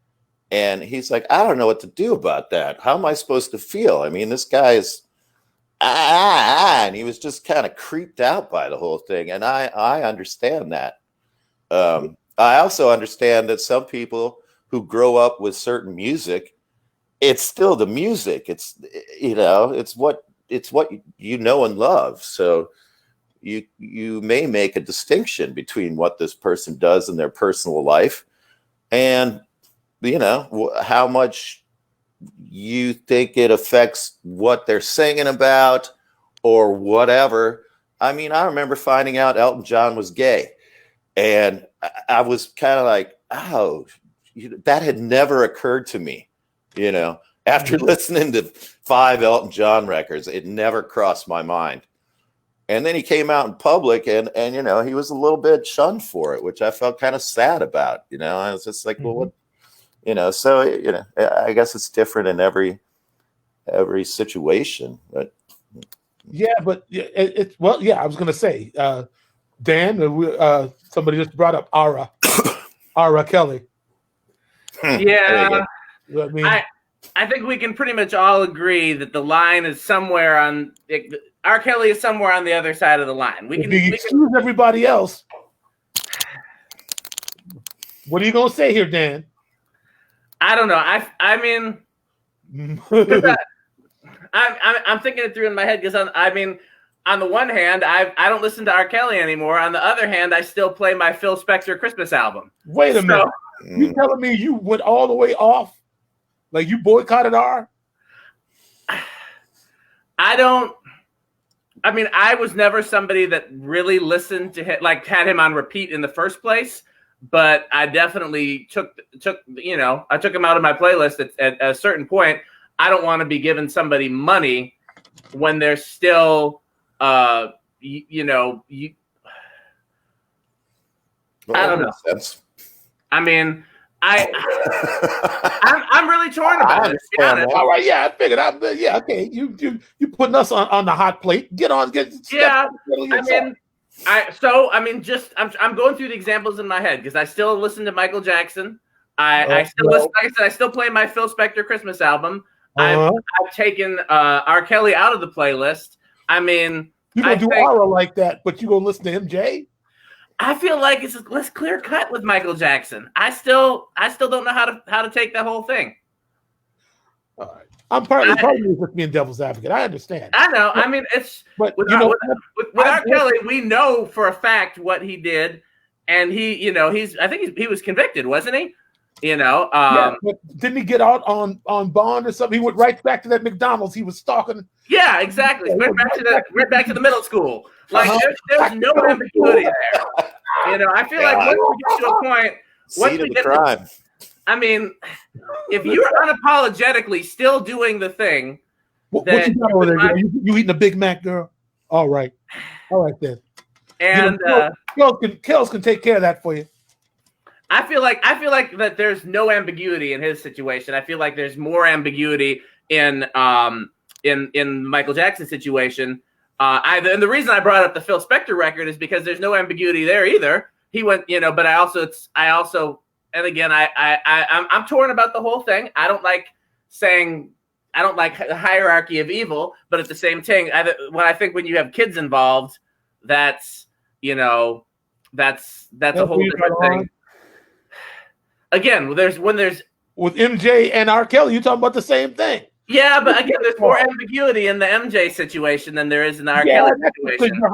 And he's like, I don't know what to do about that. How am I supposed to feel? I mean, this guy is, and he was just kind of creeped out by the whole thing. And I understand that. I also understand that some people who grow up with certain music, it's still the music. It's, it's what you know and love. So you may make a distinction between what this person does in their personal life and, how much you think it affects what they're singing about or whatever. I mean, I remember finding out Elton John was gay, and I was kind of like, oh, that had never occurred to me, after listening to 5 Elton John records, it never crossed my mind. And then he came out in public and he was a little bit shunned for it, which I felt kind of sad about. I was just like, well, what, so, I guess it's different in every situation. But yeah, but it's I was going to say, Dan, somebody just brought up Ara Kelly. Yeah. I mean, I think we can pretty much all agree that the line is somewhere on R. Kelly is somewhere on the other side of the line. We can excuse everybody else. What are you gonna say here, Dan? I don't know. I mean, I'm thinking it through in my head because on the one hand, I don't listen to R. Kelly anymore. On the other hand, I still play my Phil Spector Christmas album. Wait a minute. You telling me you went all the way off? Like you boycotted R? I was never somebody that really listened to him, like had him on repeat in the first place. But I definitely took I took him out of my playlist at a certain point. I don't want to be giving somebody money when they're still, I don't know. Sense. I mean, I'm really torn about it. To be honest. All right, yeah, I figured out. Yeah, okay, you putting us on the hot plate. Get on, yeah. I'm going through the examples in my head because I still listen to Michael Jackson. I still listen. Like I said, I still play my Phil Spector Christmas album. I've taken R. Kelly out of the playlist. I mean, you gonna do Ara like that, but you gonna listen to MJ? I feel like it's less clear cut with Michael Jackson. I still don't know how to take that whole thing. All right. I'm partly just being devil's advocate. I understand. I know. I mean, with R. Kelly, we know for a fact what he did, and he was convicted, wasn't he? But didn't he get out on bond or something? He went right back to that McDonald's he was stalking. Yeah, exactly. Went back to the middle school. Like there's no ambiguity there. I feel like once we get to a point, crime. I mean, if you're unapologetically still doing the thing, what you got over there? You eating a Big Mac, girl? All right then. And Kels can take care of that for you. I feel like that there's no ambiguity in his situation. I feel like there's more ambiguity in in Michael Jackson situation. And the reason I brought up the Phil Spector record is because there's no ambiguity there either. He went, but I also, and again, I'm torn about the whole thing. I don't like the hierarchy of evil, but at the same time, I think when you have kids involved, that's a whole different thing. Again, with MJ and R. Kelly, you talking about the same thing. Yeah, but again, there's more ambiguity in the MJ situation than there is in the R. Kelly situation. Your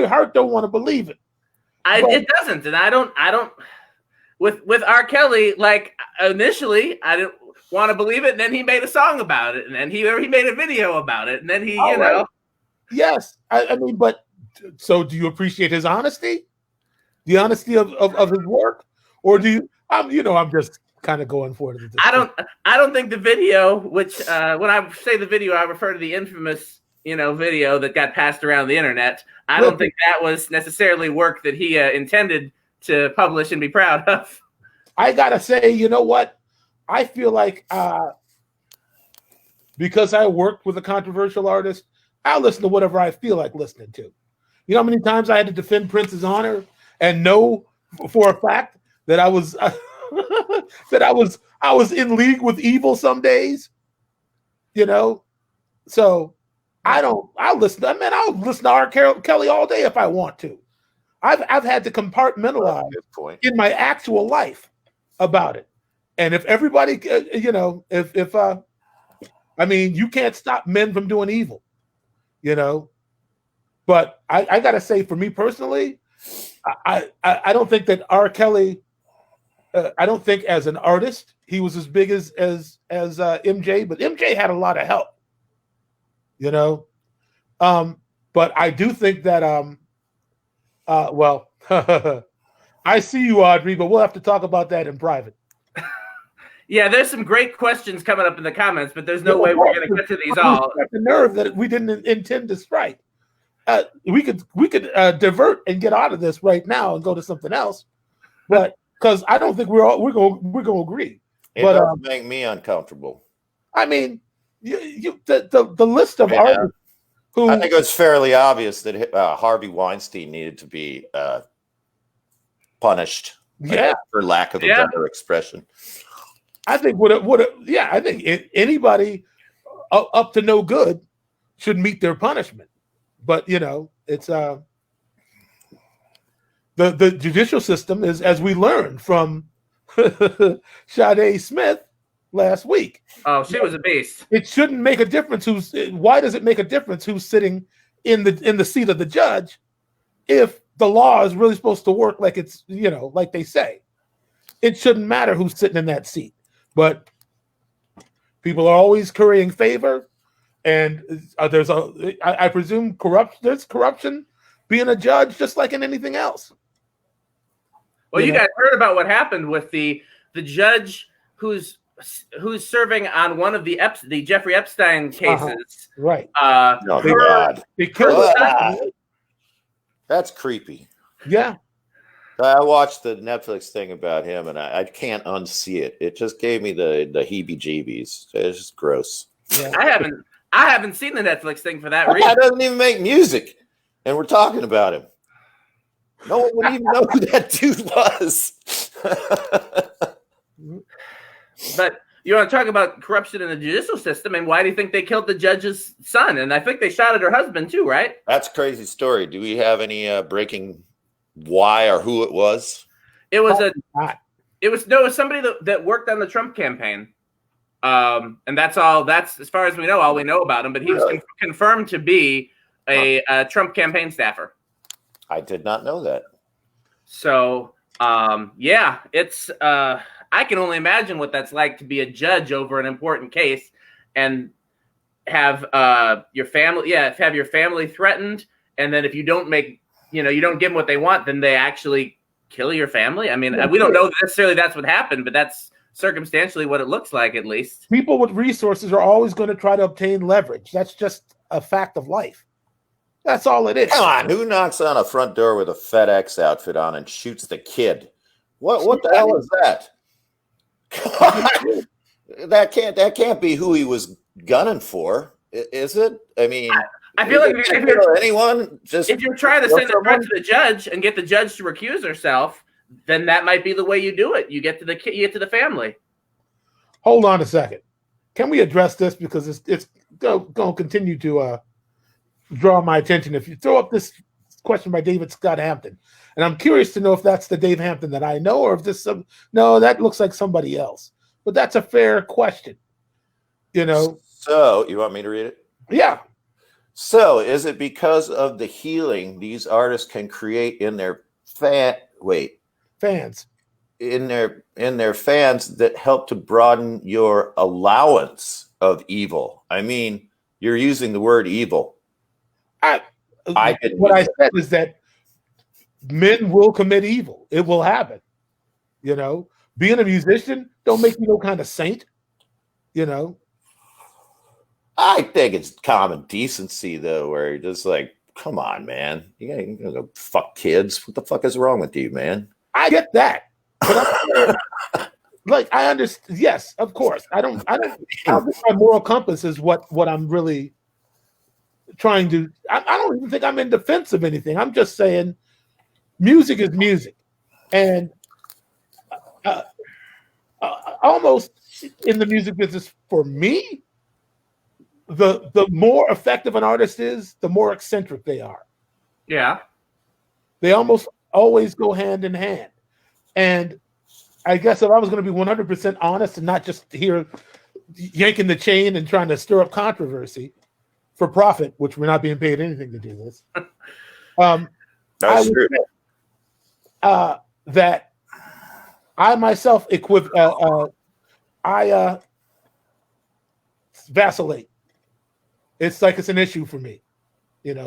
heart don't want to believe it. It doesn't, and I don't. With R. Kelly, like initially, I didn't want to believe it, and then he made a song about it, and then he made a video about it, and then he, right. Yes, I mean, but so do you appreciate his honesty, the honesty of his work, or do you? I'm just kind of going for it. I don't think the video, which when I say the video, I refer to the infamous video that got passed around the internet. I don't think that was necessarily work that he intended to publish and be proud of. I gotta say, you know what? I feel like because I worked with a controversial artist, I listen to whatever I feel like listening to. You know how many times I had to defend Prince's honor and know for a fact that I was I was in league with evil some days. So I'll listen to R. Kelly all day if I want to. I've had to compartmentalize in my actual life about it. And if everybody, you can't stop men from doing evil, But I gotta say, for me personally, I don't think that R. Kelly. I don't think as an artist he was as big as MJ, but MJ had a lot of help, But I do think that I see you, Audrey, but we'll have to talk about that in private. Yeah, there's some great questions coming up in the comments, but there's no way we're going to get to these all. The nerve that we didn't intend to strike. We could divert and get out of this right now and go to something else, but because I don't think we're going to agree. It does make me uncomfortable. I mean, the list of artists. I think it was fairly obvious that Harvey Weinstein needed to be punished, for lack of a better expression. I think I think anybody up to no good should meet their punishment. But it's the judicial system is, as we learned from Sade Smith last week. Oh, she was a beast. It shouldn't make a difference why does it make a difference who's sitting in the seat of the judge if the law is really supposed to work like it's, like they say. It shouldn't matter who's sitting in that seat. But people are always currying favor, and I presume there's corruption being a judge just like in anything else. Well, you guys heard about what happened with the judge who's serving on one of the Jeffrey Epstein cases. Right. God. That's creepy. Yeah. I watched the Netflix thing about him, and I can't unsee it. It just gave me the heebie-jeebies. It's just gross. Yeah. I haven't seen the Netflix thing for that reason. That doesn't even make music, and we're talking about him. No one would even know who that dude was. But you want to talk about corruption in the judicial system, and why do you think they killed the judge's son? And I think they shot at her husband too, right? That's a crazy story. Do we have any breaking why or who it was? It was somebody that worked on the Trump campaign. And that's as far as we know, all we know about him, but he was confirmed to be a Trump campaign staffer. I did not know that. So, it's I can only imagine what that's like to be a judge over an important case and have your family threatened, and then if you don't you don't give them what they want, then they actually kill your family. I mean, we don't know necessarily that's what happened, but that's circumstantially what it looks like, at least. People with resources are always going to try to obtain leverage. That's just a fact of life. That's all it is. Come on, who knocks on a front door with a FedEx outfit on and shoots the kid? What the hell is that? That can't be who he was gunning for. Is it? I mean, I feel like if you're trying to send a threat to the judge and get the judge to recuse herself, then that might be the way you do it. You get to the family. Hold on a second. Can we address this, because it's going to continue to draw my attention? If you throw up this question by David Scott Hampton, and I'm curious to know if that's the Dave Hampton that I know, or if this no, that looks like somebody else. But that's a fair question. So you want me to read it? Yeah. So is it because of the healing these artists can create in their fans in their fans that help to broaden your allowance of evil? I mean, you're using the word evil. What I said is that men will commit evil. It will happen. Being a musician don't make you no kind of saint. I think it's common decency, though, where you're just like, come on, man. You're gonna go fuck kids. What the fuck is wrong with you, man? I get that. But I understand. Yes, of course. I don't think my moral compass is what I'm really trying to. I don't even think I'm in defense of anything. I'm just saying music is music. And almost in the music business, for me, the more effective an artist is, the more eccentric they are. Yeah. They almost always go hand in hand. And I guess if I was going to be 100% honest and not just here yanking the chain and trying to stir up controversy for profit, which we're not being paid anything to do this, That's true. That I myself vacillate. It's like it's an issue for me. It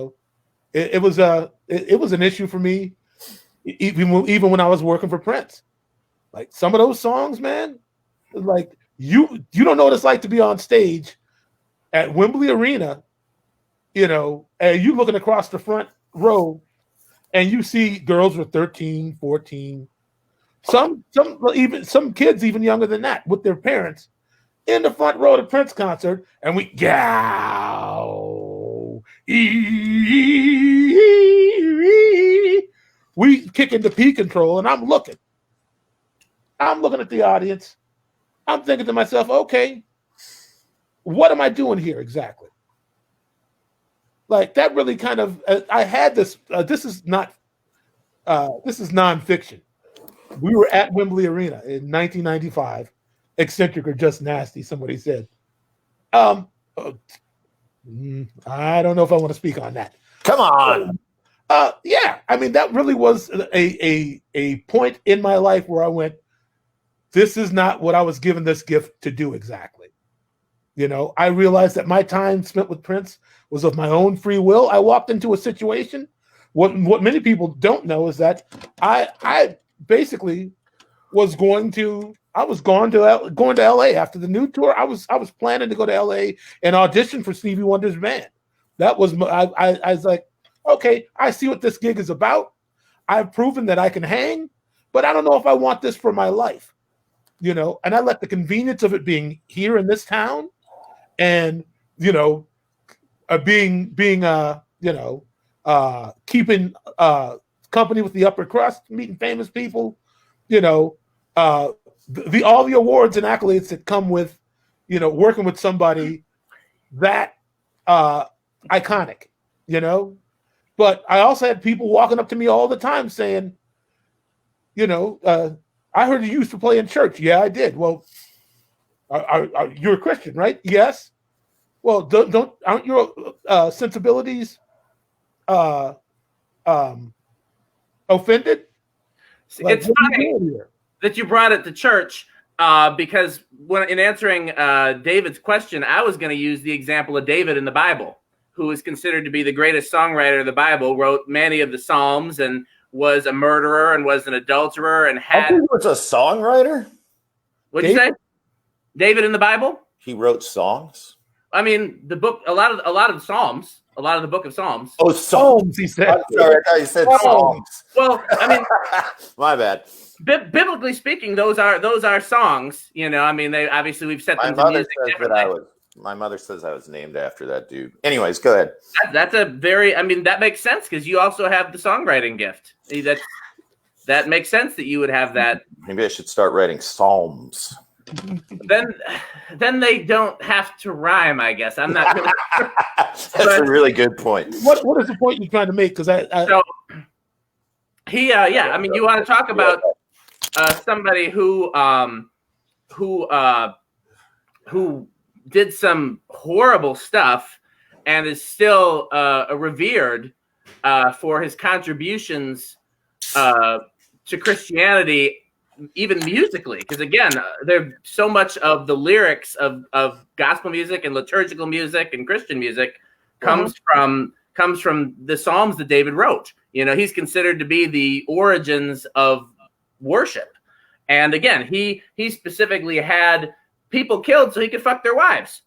was an issue for me even when I was working for Prince. Like some of those songs, man, like you don't know what it's like to be on stage at Wembley Arena, and you looking across the front row and you see girls with 13, 14, some kids even younger than that with their parents in the front row of the Prince concert, and we we kick into P control, and I'm looking at the audience. I'm thinking to myself, okay, what am I doing here exactly? Like that really kind of, I had this, this is nonfiction. We were at Wembley Arena in 1995. Eccentric or just nasty, somebody said. I don't know if I want to speak on that. Come on. Yeah, I mean, that really was a point in my life where I went, this is not what I was given this gift to do exactly. I realized that my time spent with Prince was of my own free will. I walked into a situation. What many people don't know is that I basically was going to LA after the new tour. I was planning to go to LA and audition for Stevie Wonder's band. That was I was like, okay, I see what this gig is about. I've proven that I can hang, but I don't know if I want this for my life, And I let the convenience of it being here in this town, and being keeping company with the upper crust, meeting famous people, all the awards and accolades that come with, working with somebody that iconic, But I also had people walking up to me all the time saying, I heard you used to play in church. Yeah, I did. Well, you're a Christian, right? Yes. Well, aren't your sensibilities offended? It's funny that you brought it to church, because in answering David's question, I was going to use the example of David in the Bible, who is considered to be the greatest songwriter of the Bible, wrote many of the Psalms, and was a murderer and was an adulterer and had. He was a songwriter. What'd you say? David in the Bible? He wrote songs. I mean, the book, a lot of the Psalms, a lot of the book of Psalms. Oh, Psalms, he said. I'm sorry, I thought you said songs. Well, I mean, my bad. Biblically speaking, those are songs. I mean, we've set them to music differently. My mother says I was named after that dude. Anyways, go ahead. That's a very, I mean, that makes sense because you also have the songwriting gift. That makes sense that you would have that. Maybe I should start writing psalms. Then they don't have to rhyme, I guess. I'm not really sure. That's a really good point. What is the point you're trying to make? Because So I mean, you want to talk about somebody who did some horrible stuff and is still revered for his contributions to Christianity, even musically. Because again, there's so much of the lyrics of gospel music and liturgical music and Christian music comes from the Psalms that David wrote. You know, he's considered to be the origins of worship. And again, he specifically had people killed so he could fuck their wives.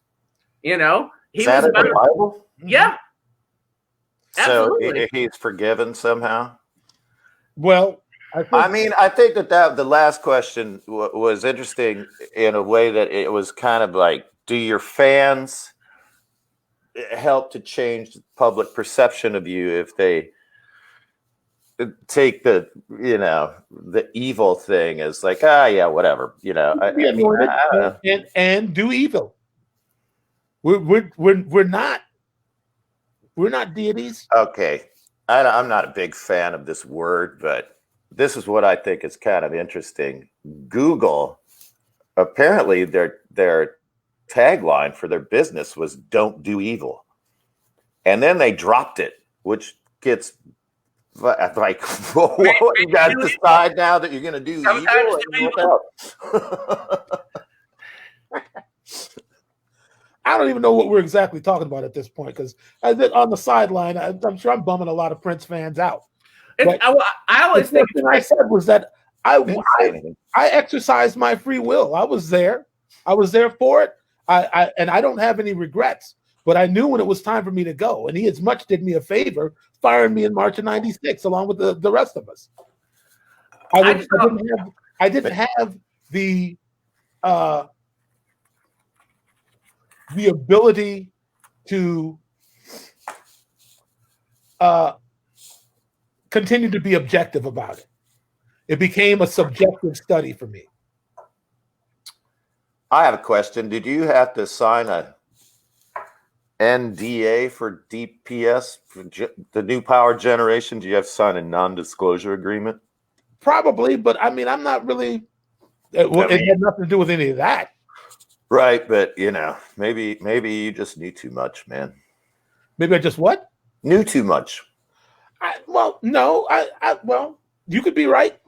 You know, Is that in the Bible? Yeah. So Absolutely. he's forgiven somehow? well, I think that the last question was interesting in a way that it was kind of like, do your fans help to change the public perception of you if they take the evil thing as like, yeah, whatever, I don't know. and do evil. We're not deities. Okay, I'm not a big fan of this word, but this is what I think is kind of interesting. Google, apparently their tagline for their business was "Don't do evil," and then they dropped it, which gets like, you got to decide now that you're going to do evil. I don't even know what we're exactly talking about at this point, because on the sideline, I'm sure I'm bumming a lot of Prince fans out. I always think the thing I said was that I exercised my free will. I was there for it. And I don't have any regrets. But I knew when it was time for me to go, and he as much did me a favor firing me in March of '96, along with the rest of us. I didn't have the ability to continue to be objective about it. It became a subjective study for me. I have a question. Did you have to sign a NDA for DPS, for the new power generation? Do you have to sign a non-disclosure agreement? Probably, but I mean, I'm not really. It had nothing to do with any of that. Right, but maybe you just knew too much, man. Maybe I just what? Knew too much. Well, you could be right.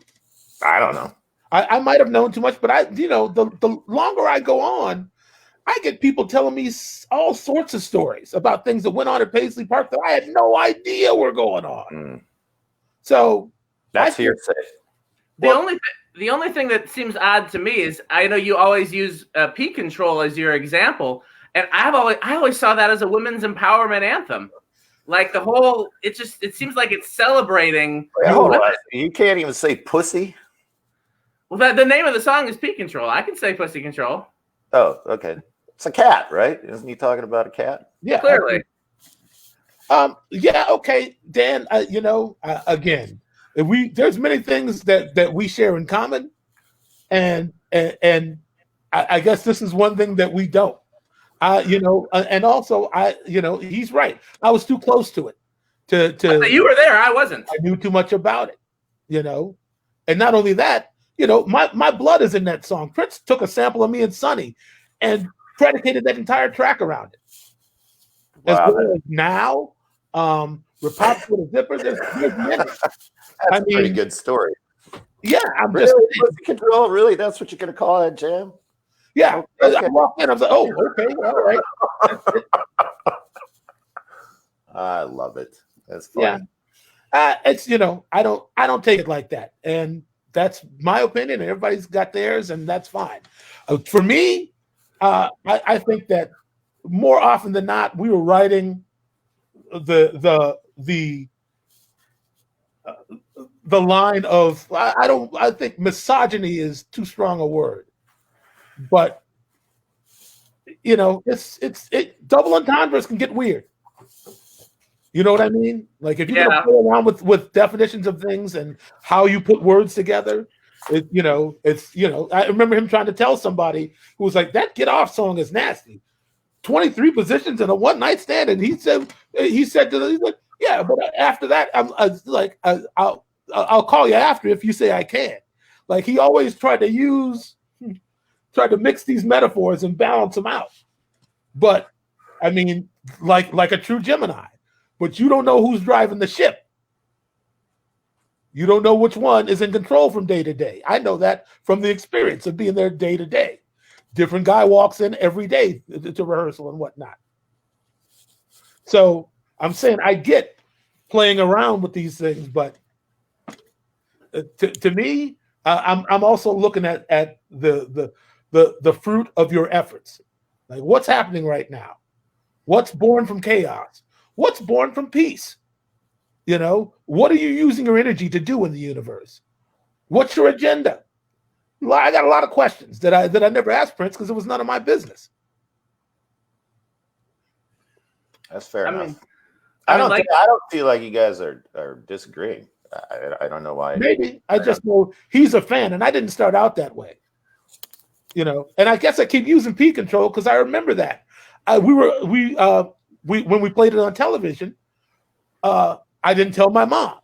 I don't know. I might have known too much, but the longer I go on, I get people telling me all sorts of stories about things that went on at Paisley Park that I had no idea were going on. So that's hearsay. The only thing that seems odd to me is I know you always use P Control as your example, and I always saw that as a women's empowerment anthem. Like the whole, it seems like it's celebrating. You can't even say pussy. Well, the name of the song is P Control. I can say Pussy Control. Oh, okay. It's a cat, right? Isn't he talking about a cat? Yeah, clearly. Yeah, okay, Dan. Again, there's many things that we share in common, and I guess this is one thing that we don't. And also he's right. I was too close to it. You were there. I wasn't. I knew too much about it. And not only that, my blood is in that song. Prince took a sample of me and Sonny and predicated that entire track around it. Wow. As well as Now, Republic with a Zipper. There's many. That's a pretty good story. Yeah, I'm really? just Pussy Control. Really, that's what you're going to call that jam? Yeah, okay. I walked in. I was like, "Oh, okay, all right." I love it. That's fun. Yeah, it's I don't take it like that, and that's my opinion, and everybody's got theirs, and that's fine. For me, I think that more often than not, we were writing the line of I think misogyny is too strong a word, but you know, double entendres can get weird. You know what I mean? Like if you're gonna play around with definitions of things and how you put words together, I remember him trying to tell somebody who was like, that Get Off song is nasty. 23 positions in a one night stand, and he said he's like, yeah, but after that, I'll call you after if you say I can. Like he always tried to mix these metaphors and balance them out. But I mean, like a true Gemini. But you don't know who's driving the ship. You don't know which one is in control from day to day. I know that from the experience of being there day to day. Different guy walks in every day to rehearsal and whatnot. So I'm saying I get playing around with these things, but to me, I'm also looking at the fruit of your efforts. Like what's happening right now? What's born from chaos? What's born from peace? You know, what are you using your energy to do in the universe? What's your agenda? I got a lot of questions that I never asked Prince because it was none of my business. That's fair enough. I don't feel like you guys are disagreeing. I don't know why. Maybe I just know he's a fan, and I didn't start out that way. You know, and I guess I keep using P control because I remember that when we played it on television, I didn't tell my mom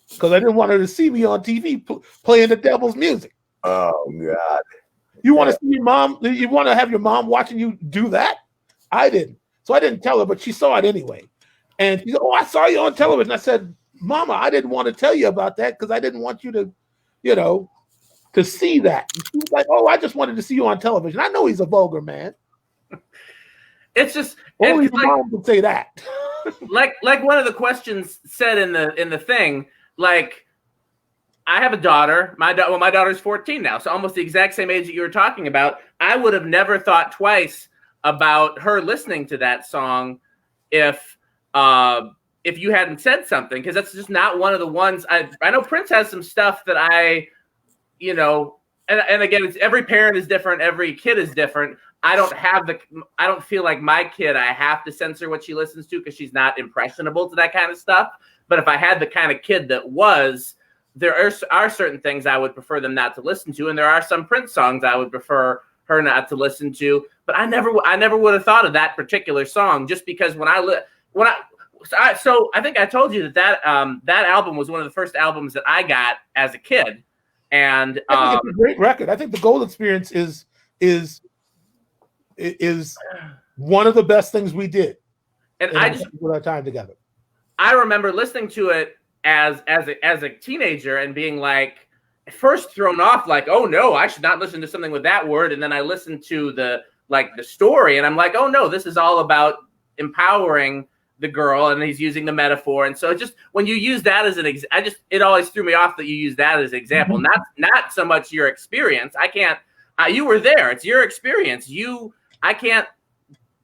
because I didn't want her to see me on TV playing the devil's music. Oh God! You want to see your mom? You want to have your mom watching you do that? I didn't, so I didn't tell her, but she saw it anyway. And she said, "Oh, I saw you on television." I said, "Mama, I didn't want to tell you about that because I didn't want you to, to see that." And she was like, "Oh, I just wanted to see you on television." I know he's a vulgar man. It's just only your mom would say that. like one of the questions said in the thing, like I have a daughter. My daughter's 14 now, so almost the exact same age that you were talking about. I would have never thought twice about her listening to that song if you hadn't said something, because that's just not one of the ones. I know Prince has some stuff that and again, it's every parent is different, every kid is different. I don't feel like my kid, I have to censor what she listens to because she's not impressionable to that kind of stuff. But if I had the kind of kid that was, there are certain things I would prefer them not to listen to. And there are some Prince songs I would prefer her not to listen to. But I never would have thought of that particular song just because so I think I told you that album was one of the first albums that I got as a kid. And I think it's a great record. I think the Gold Experience is one of the best things we did. And with our time together. I remember listening to it as a teenager and being like, first thrown off, like, oh no, I should not listen to something with that word. And then I listened to the story, and I'm like, oh no, this is all about empowering the girl, and he's using the metaphor. And so just when you use that as it always threw me off that you use that as an example, not so much your experience. I can't. You were there. It's your experience. I can't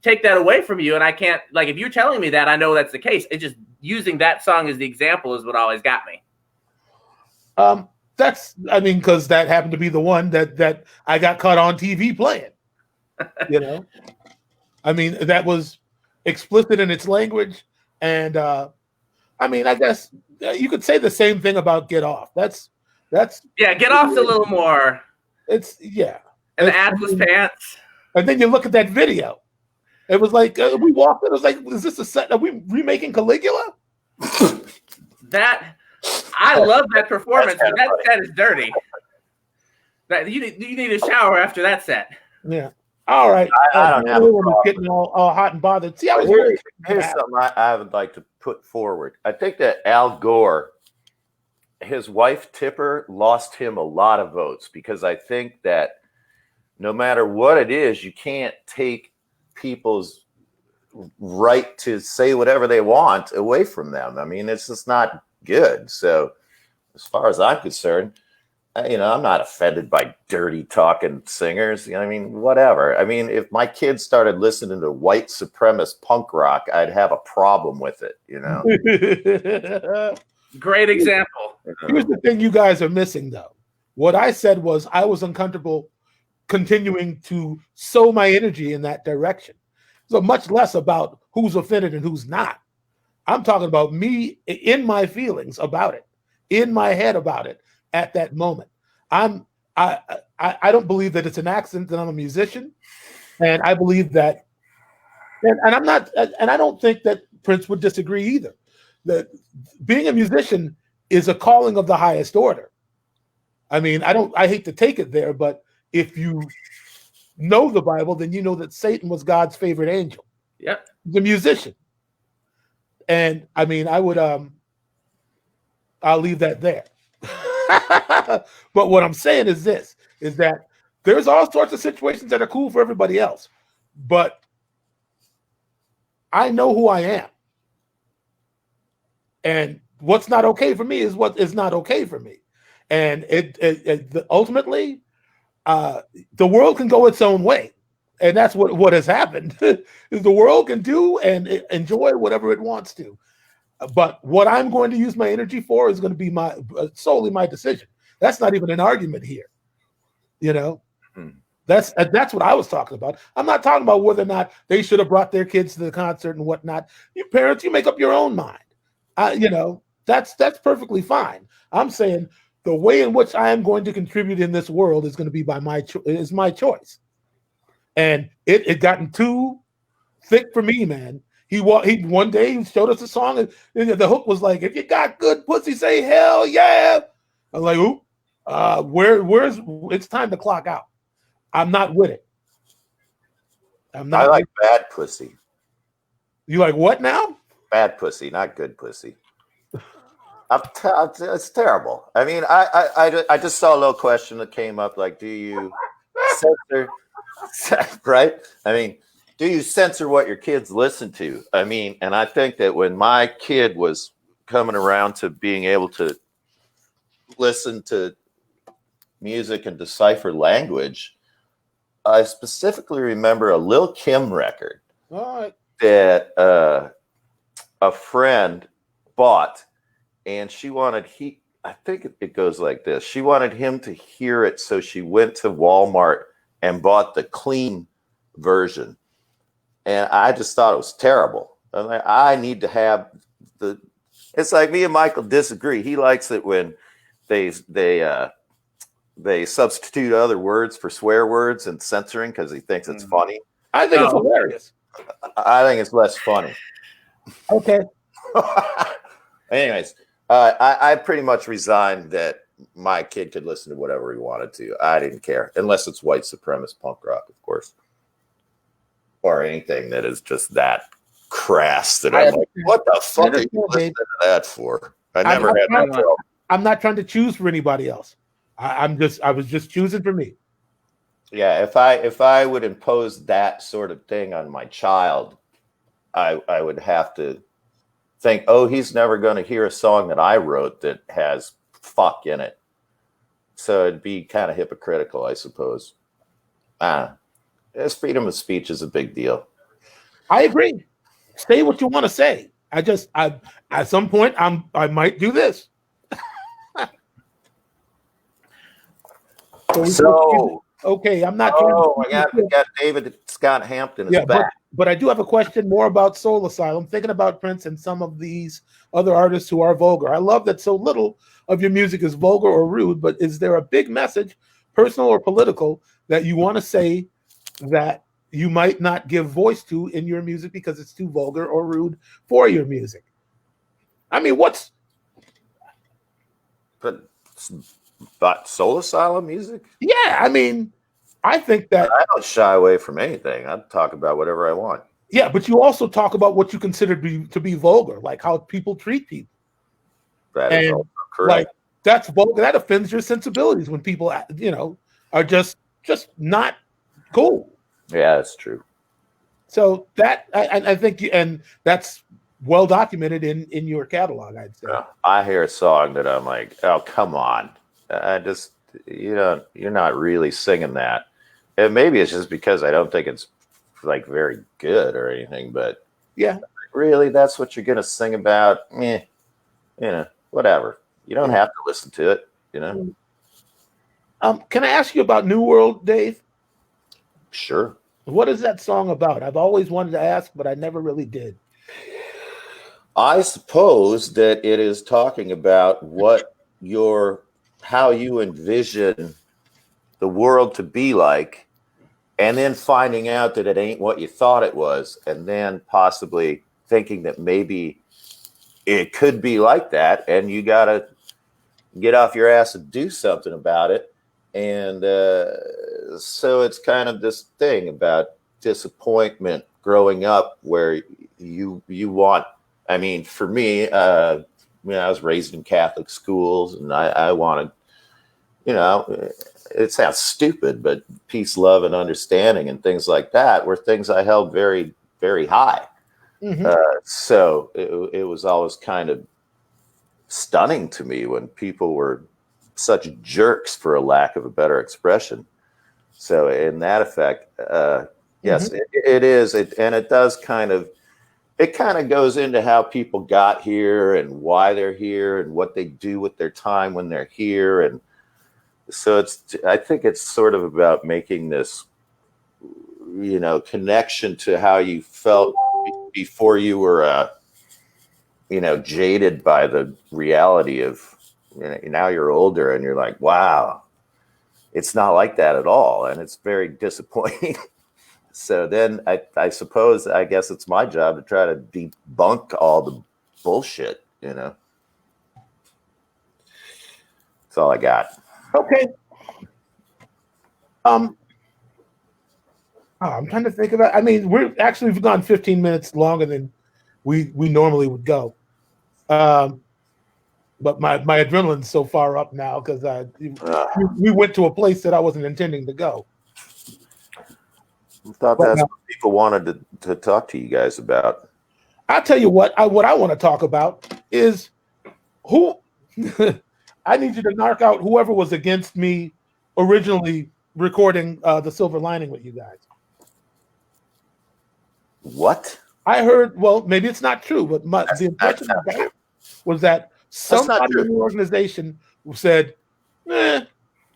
take that away from you, and I can't, like, if you're telling me that, I know that's the case. It's just using that song as the example is what always got me. Because that happened to be the one that I got caught on TV playing. That was explicit in its language, and I guess you could say the same thing about Get Off. That's Get Off's a little more. And the Atlas pants. And then you look at that video. It was like we walked in. It was like, is this a set? Are we remaking Caligula? I love that performance. But that set is dirty. You need a shower after that set. Yeah. All right. I don't have a problem. Getting all hot and bothered. See, here's something I would like to put forward. I think that Al Gore, his wife Tipper, lost him a lot of votes because I think that no matter what it is, you can't take people's right to say whatever they want away from them. I mean, it's just not good. So as far as I'm concerned, I'm not offended by dirty talking singers. Whatever. I mean, if my kids started listening to white supremacist punk rock, I'd have a problem with it, Great example. Here's the thing you guys are missing, though. What I said was I was uncomfortable continuing to sow my energy in that direction. So much less about who's offended and who's not. I'm talking about me in my feelings about it, in my head about it at that moment. I don't believe that it's an accident that I'm a musician, and I believe that, and I'm not, and I don't think that Prince would disagree either. That being a musician is a calling of the highest order. I mean, I hate to take it there, but if you know the Bible, then you know that Satan was God's favorite angel. Yep. The musician. And I mean, I'll leave that there. But what I'm saying is this, is that there's all sorts of situations that are cool for everybody else. But I know who I am. And what's not okay for me is what is not okay for me. And ultimately, the world can go its own way. And that's what has happened. Is the world can do and enjoy whatever it wants to. But what I'm going to use my energy for is going to be solely my decision. That's not even an argument here. You know, that's what I was talking about. I'm not talking about whether or not they should have brought their kids to the concert and whatnot. You parents, you make up your own mind. You know, that's perfectly fine. I'm saying the way in which I am going to contribute in this world is going to be by my choice. And it gotten too thick for me, man. He one day he showed us a song and the hook was like, "If you got good pussy, say hell yeah." I was like, "Ooh, where's it's time to clock out." I'm not with it. I'm not. I like bad pussy. You like what now? Bad pussy, not good pussy. It's terrible. I mean, I just saw a little question that came up, like, do you censor? Right? I mean, do you censor what your kids listen to? I mean, and I think that when my kid was coming around to being able to listen to music and decipher language, I specifically remember a Lil Kim record that a friend bought, and she wanted I think it goes like this. She wanted him to hear it, so she went to Walmart and bought the clean version. And I just thought it was terrible. I'm like, I need to have it's like me and Michael disagree. He likes it when they substitute other words for swear words and censoring because he thinks it's funny. I think it's hilarious. I think it's less funny. Okay. Anyways, I pretty much resigned that my kid could listen to whatever he wanted to. I didn't care, unless it's white supremacist punk rock, of course, or anything that is just that crass that I'm like, what the fuck are you listening to that for? I never had that problem. I'm not trying to choose for anybody else. I was just choosing for me. Yeah, if I would impose that sort of thing on my child, I would have to think, oh, he's never going to hear a song that I wrote that has fuck in it. So it'd be kind of hypocritical, I suppose. Freedom of speech is a big deal. I agree. Say what you want to say. I at some point I might do this. Okay, I'm not. Oh my God, we got David Scott Hampton is back. But I do have a question more about Soul Asylum. Thinking about Prince and some of these other artists who are vulgar. I love that so little of your music is vulgar or rude. But is there a big message, personal or political, that you want to say that you might not give voice to in your music because it's too vulgar or rude for your music? I mean, But Soul Asylum music? Yeah, I mean, I think that I don't shy away from anything. I talk about whatever I want. Yeah, but you also talk about what you consider to be vulgar, like how people treat people. That is also correct. Like that's vulgar. That offends your sensibilities when people, are just not cool. Yeah, that's true. So that I think, and that's well documented in your catalog, I'd say. I hear a song that I'm like, oh, come on. I just, you're not really singing that. And maybe it's just because I don't think it's like very good or anything, but yeah, really, that's what you're going to sing about? Whatever. You don't have to listen to it, Can I ask you about New World, Dave? Sure. What is that song about? I've always wanted to ask, but I never really did. I suppose that it is talking about how you envision the world to be like, and then finding out that it ain't what you thought it was, and then possibly thinking that maybe it could be like that, and you got to get off your ass and do something about it. And so it's kind of this thing about disappointment growing up where you want, I mean, for me, I was raised in Catholic schools, and I wanted, it sounds stupid, but peace, love, and understanding and things like that were things I held very, very high. Mm-hmm. So it was always kind of stunning to me when people were such jerks, for a lack of a better expression. So in that effect, yes, mm-hmm. it is. And it does it kind of goes into how people got here and why they're here and what they do with their time when they're here. And so I think it's sort of about making this, connection to how you felt before you were, jaded by the reality of, now you're older and you're like, wow, it's not like that at all. And it's very disappointing. So then I suppose, I guess it's my job to try to debunk all the bullshit, That's all I got. Okay. I'm trying to think about, I mean, we've gone 15 minutes longer than we normally would go. But my adrenaline's so far up now because we went to a place that I wasn't intending to go. I thought that's what people wanted to talk to you guys about. I'll tell you what I want to talk about is who I need you to knock out whoever was against me originally recording The Silver Lining with you guys. What? I heard, well, maybe it's not true, but the impression I got was that somebody in the organization said,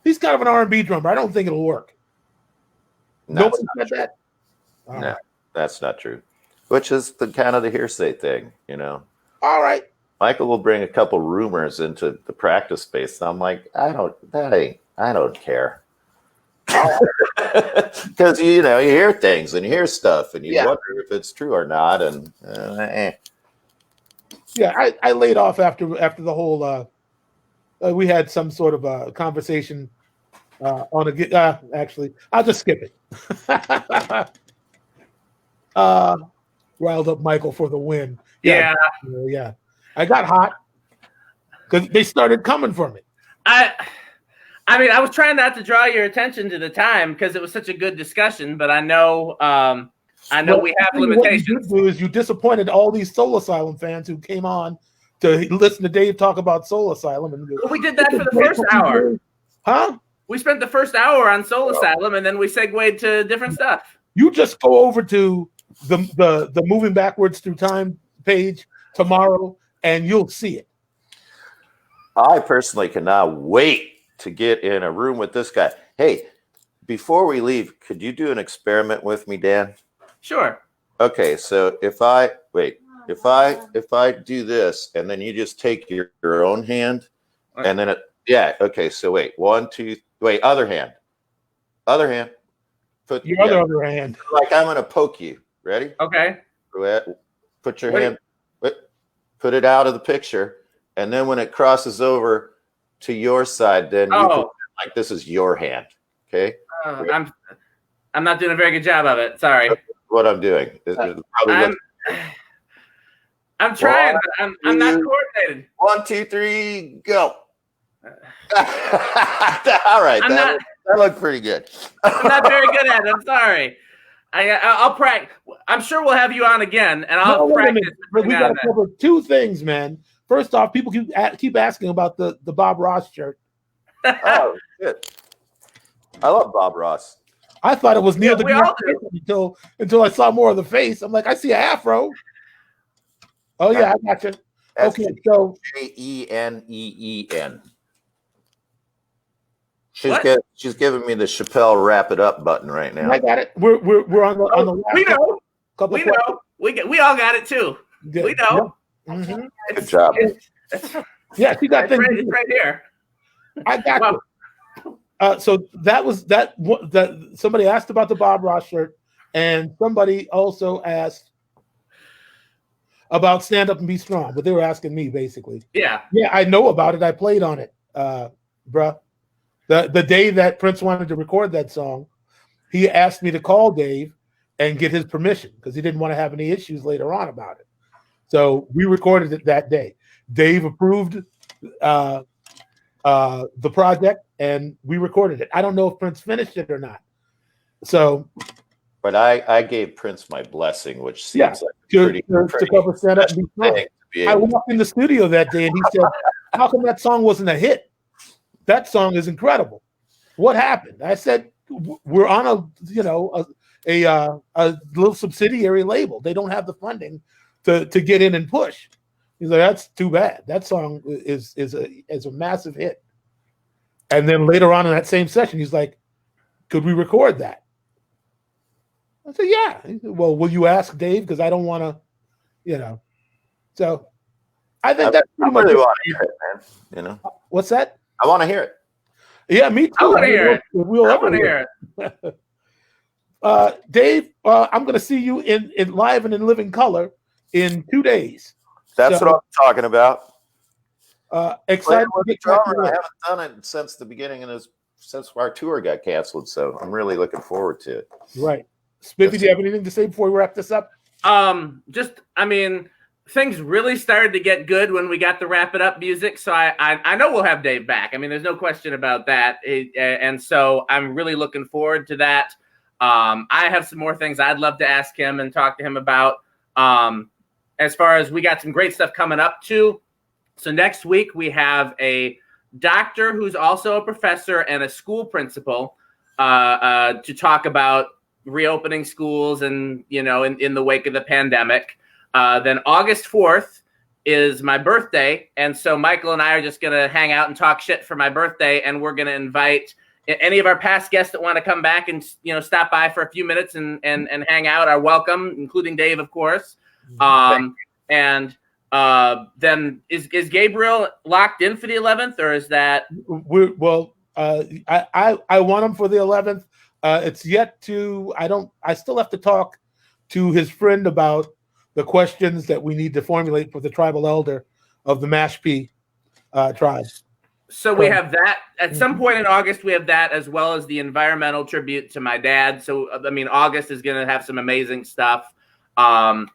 he's kind of an R&B drummer. I don't think it'll work. Nobody said that? No, that's not true. Which is the kind of the hearsay thing, All right. Michael will bring a couple rumors into the practice space. And I'm like, I don't care. Because, you hear things and you hear stuff and you wonder if it's true or not. And Yeah, I laid off after the whole, we had some sort of a conversation on a, actually, I'll just skip it. Riled up Michael for the win. Yeah. I got hot because they started coming for me. I mean, I was trying not to draw your attention to the time because it was such a good discussion, but I know we have limitations. What you disappointed all these Soul Asylum fans who came on to listen to Dave talk about Soul Asylum. And we did that for the first hour. Huh? We spent the first hour on Soul Asylum, and then we segued to different stuff. You just go over to the Moving Backwards Through Time page tomorrow, and you'll see it. I personally cannot wait to get in a room with this guy. Hey, before we leave, could you do an experiment with me, Dan? Sure. Okay, so if I do this, and then you just take your own hand, and then okay, so wait, 1, 2, wait, other hand. Put your other hand. Like I'm gonna poke you. Ready? Okay. Put your hand, put it out of the picture, and then when it crosses over to your side, then you can, like this is your hand. Okay. I'm not doing a very good job of it. Sorry. That's what I'm doing. I'm trying, but I'm not coordinated. 1, 2, 3, go. All right. That looked pretty good. I'm not very good at it. I'm sorry. I'll practice. I'm sure we'll have you on again, and I'll practice. We got to cover two things, man. First off, people keep asking about the Bob Ross shirt. Oh, shit. I love Bob Ross. I thought it was Neil deGrasse until I saw more of the face. I'm like, I see an afro. Oh yeah, I got you. Okay, so Jeneen. She's giving me the Chappelle wrap it up button right now. I got it. We're on the last we know. couple We know. We all got it too. Yeah. We know. Yeah. Mm-hmm. Good job. Yeah, she got things. It's right here. I got it. So that was that. Somebody asked about the Bob Ross shirt, and somebody also asked about Stand Up and Be Strong, but they were asking me basically. Yeah. Yeah, I know about it. I played on it, bruh. The day that Prince wanted to record that song, he asked me to call Dave and get his permission because he didn't want to have any issues later on about it. So we recorded it that day. Dave approved the project, and we recorded it. I don't know if Prince finished it or not. So, but I gave Prince my blessing, which seems like pretty to cover Stand Up and Be Strong. I walked in the studio that day, and he said, "How come that song wasn't a hit? That song is incredible. What happened?" I said, "We're on a little subsidiary label. They don't have the funding to get in and push." He's like, "That's too bad. That song is a massive hit." And then later on in that same session, he's like, "Could we record that?" I said, "Yeah." He said, "Well, will you ask Dave? Because I don't want to, So I think that's pretty much. I really want to hear it, man. What's that? I want to hear it. Yeah, me too. I want to hear it. We'll I want to hear it. Dave, I'm going to see you in live and in living color in 2 days. That's what I'm talking about. Excited to get back to I work. haven't done it since the beginning since our tour got canceled, so I'm really looking forward to it. Right. Spiffy, do you have anything to say before we wrap this up? Things really started to get good when we got the Wrap It Up music. So I know we'll have Dave back. I mean, there's no question about that. And so I'm really looking forward to that. I have some more things I'd love to ask him and talk to him about. As far as we got some great stuff coming up too. So next week we have a doctor who's also a professor and a school principal to talk about reopening schools and, in the wake of the pandemic. Then August 4th is my birthday. And so Michael and I are just going to hang out and talk shit for my birthday. And we're going to invite any of our past guests that want to come back and, stop by for a few minutes and hang out are welcome, including Dave, of course. Then is Gabriel locked in for the 11th, or is that? I want him for the 11th. It's yet to, I still have to talk to his friend about the questions that we need to formulate for the tribal elder of the Mashpee tribe. So we have that at some point in August. We have that as well as the environmental tribute to my dad. So August is going to have some amazing stuff. I've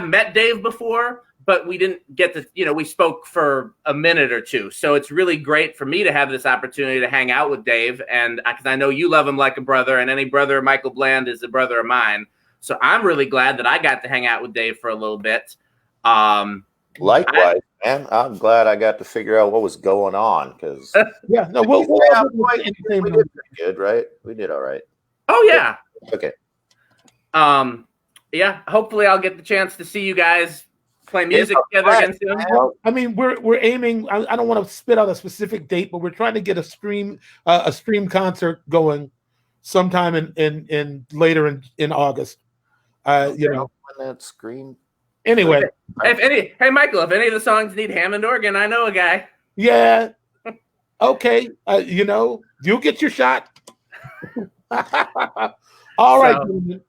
met Dave before, but we didn't get to, we spoke for a minute or two. So it's really great for me to have this opportunity to hang out with Dave, and because I know you love him like a brother, and any brother of Michael Bland is a brother of mine. So I'm really glad that I got to hang out with Dave for a little bit. Likewise, man. I'm glad I got to figure out what was going on because we did pretty good, right? We did all right. Oh yeah. Okay. Yeah. Hopefully, I'll get the chance to see you guys play music together again soon. Well, we're aiming. I don't want to spit out a specific date, but we're trying to get a stream concert going sometime in later in August. When that screen. Anyway, hey Michael, if any of the songs need Hammond organ, I know a guy. Yeah. Okay. You'll get your shot. All right.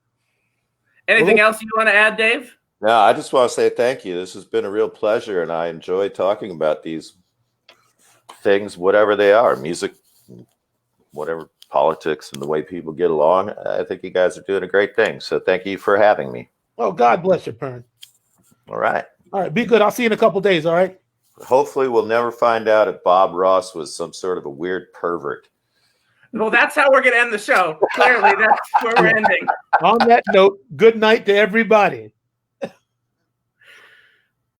Anything else you want to add, Dave? No, I just want to say thank you. This has been a real pleasure, and I enjoy talking about these things, whatever they are, music, whatever, politics, and the way people get along. I think you guys are doing a great thing. So thank you for having me. Oh, God bless you, Pern. All right. All right. Be good. I'll see you in a couple days. All right. Hopefully we'll never find out if Bob Ross was some sort of a weird pervert. Well, that's how we're going to end the show. Clearly, that's where we're ending. On that note, good night to everybody.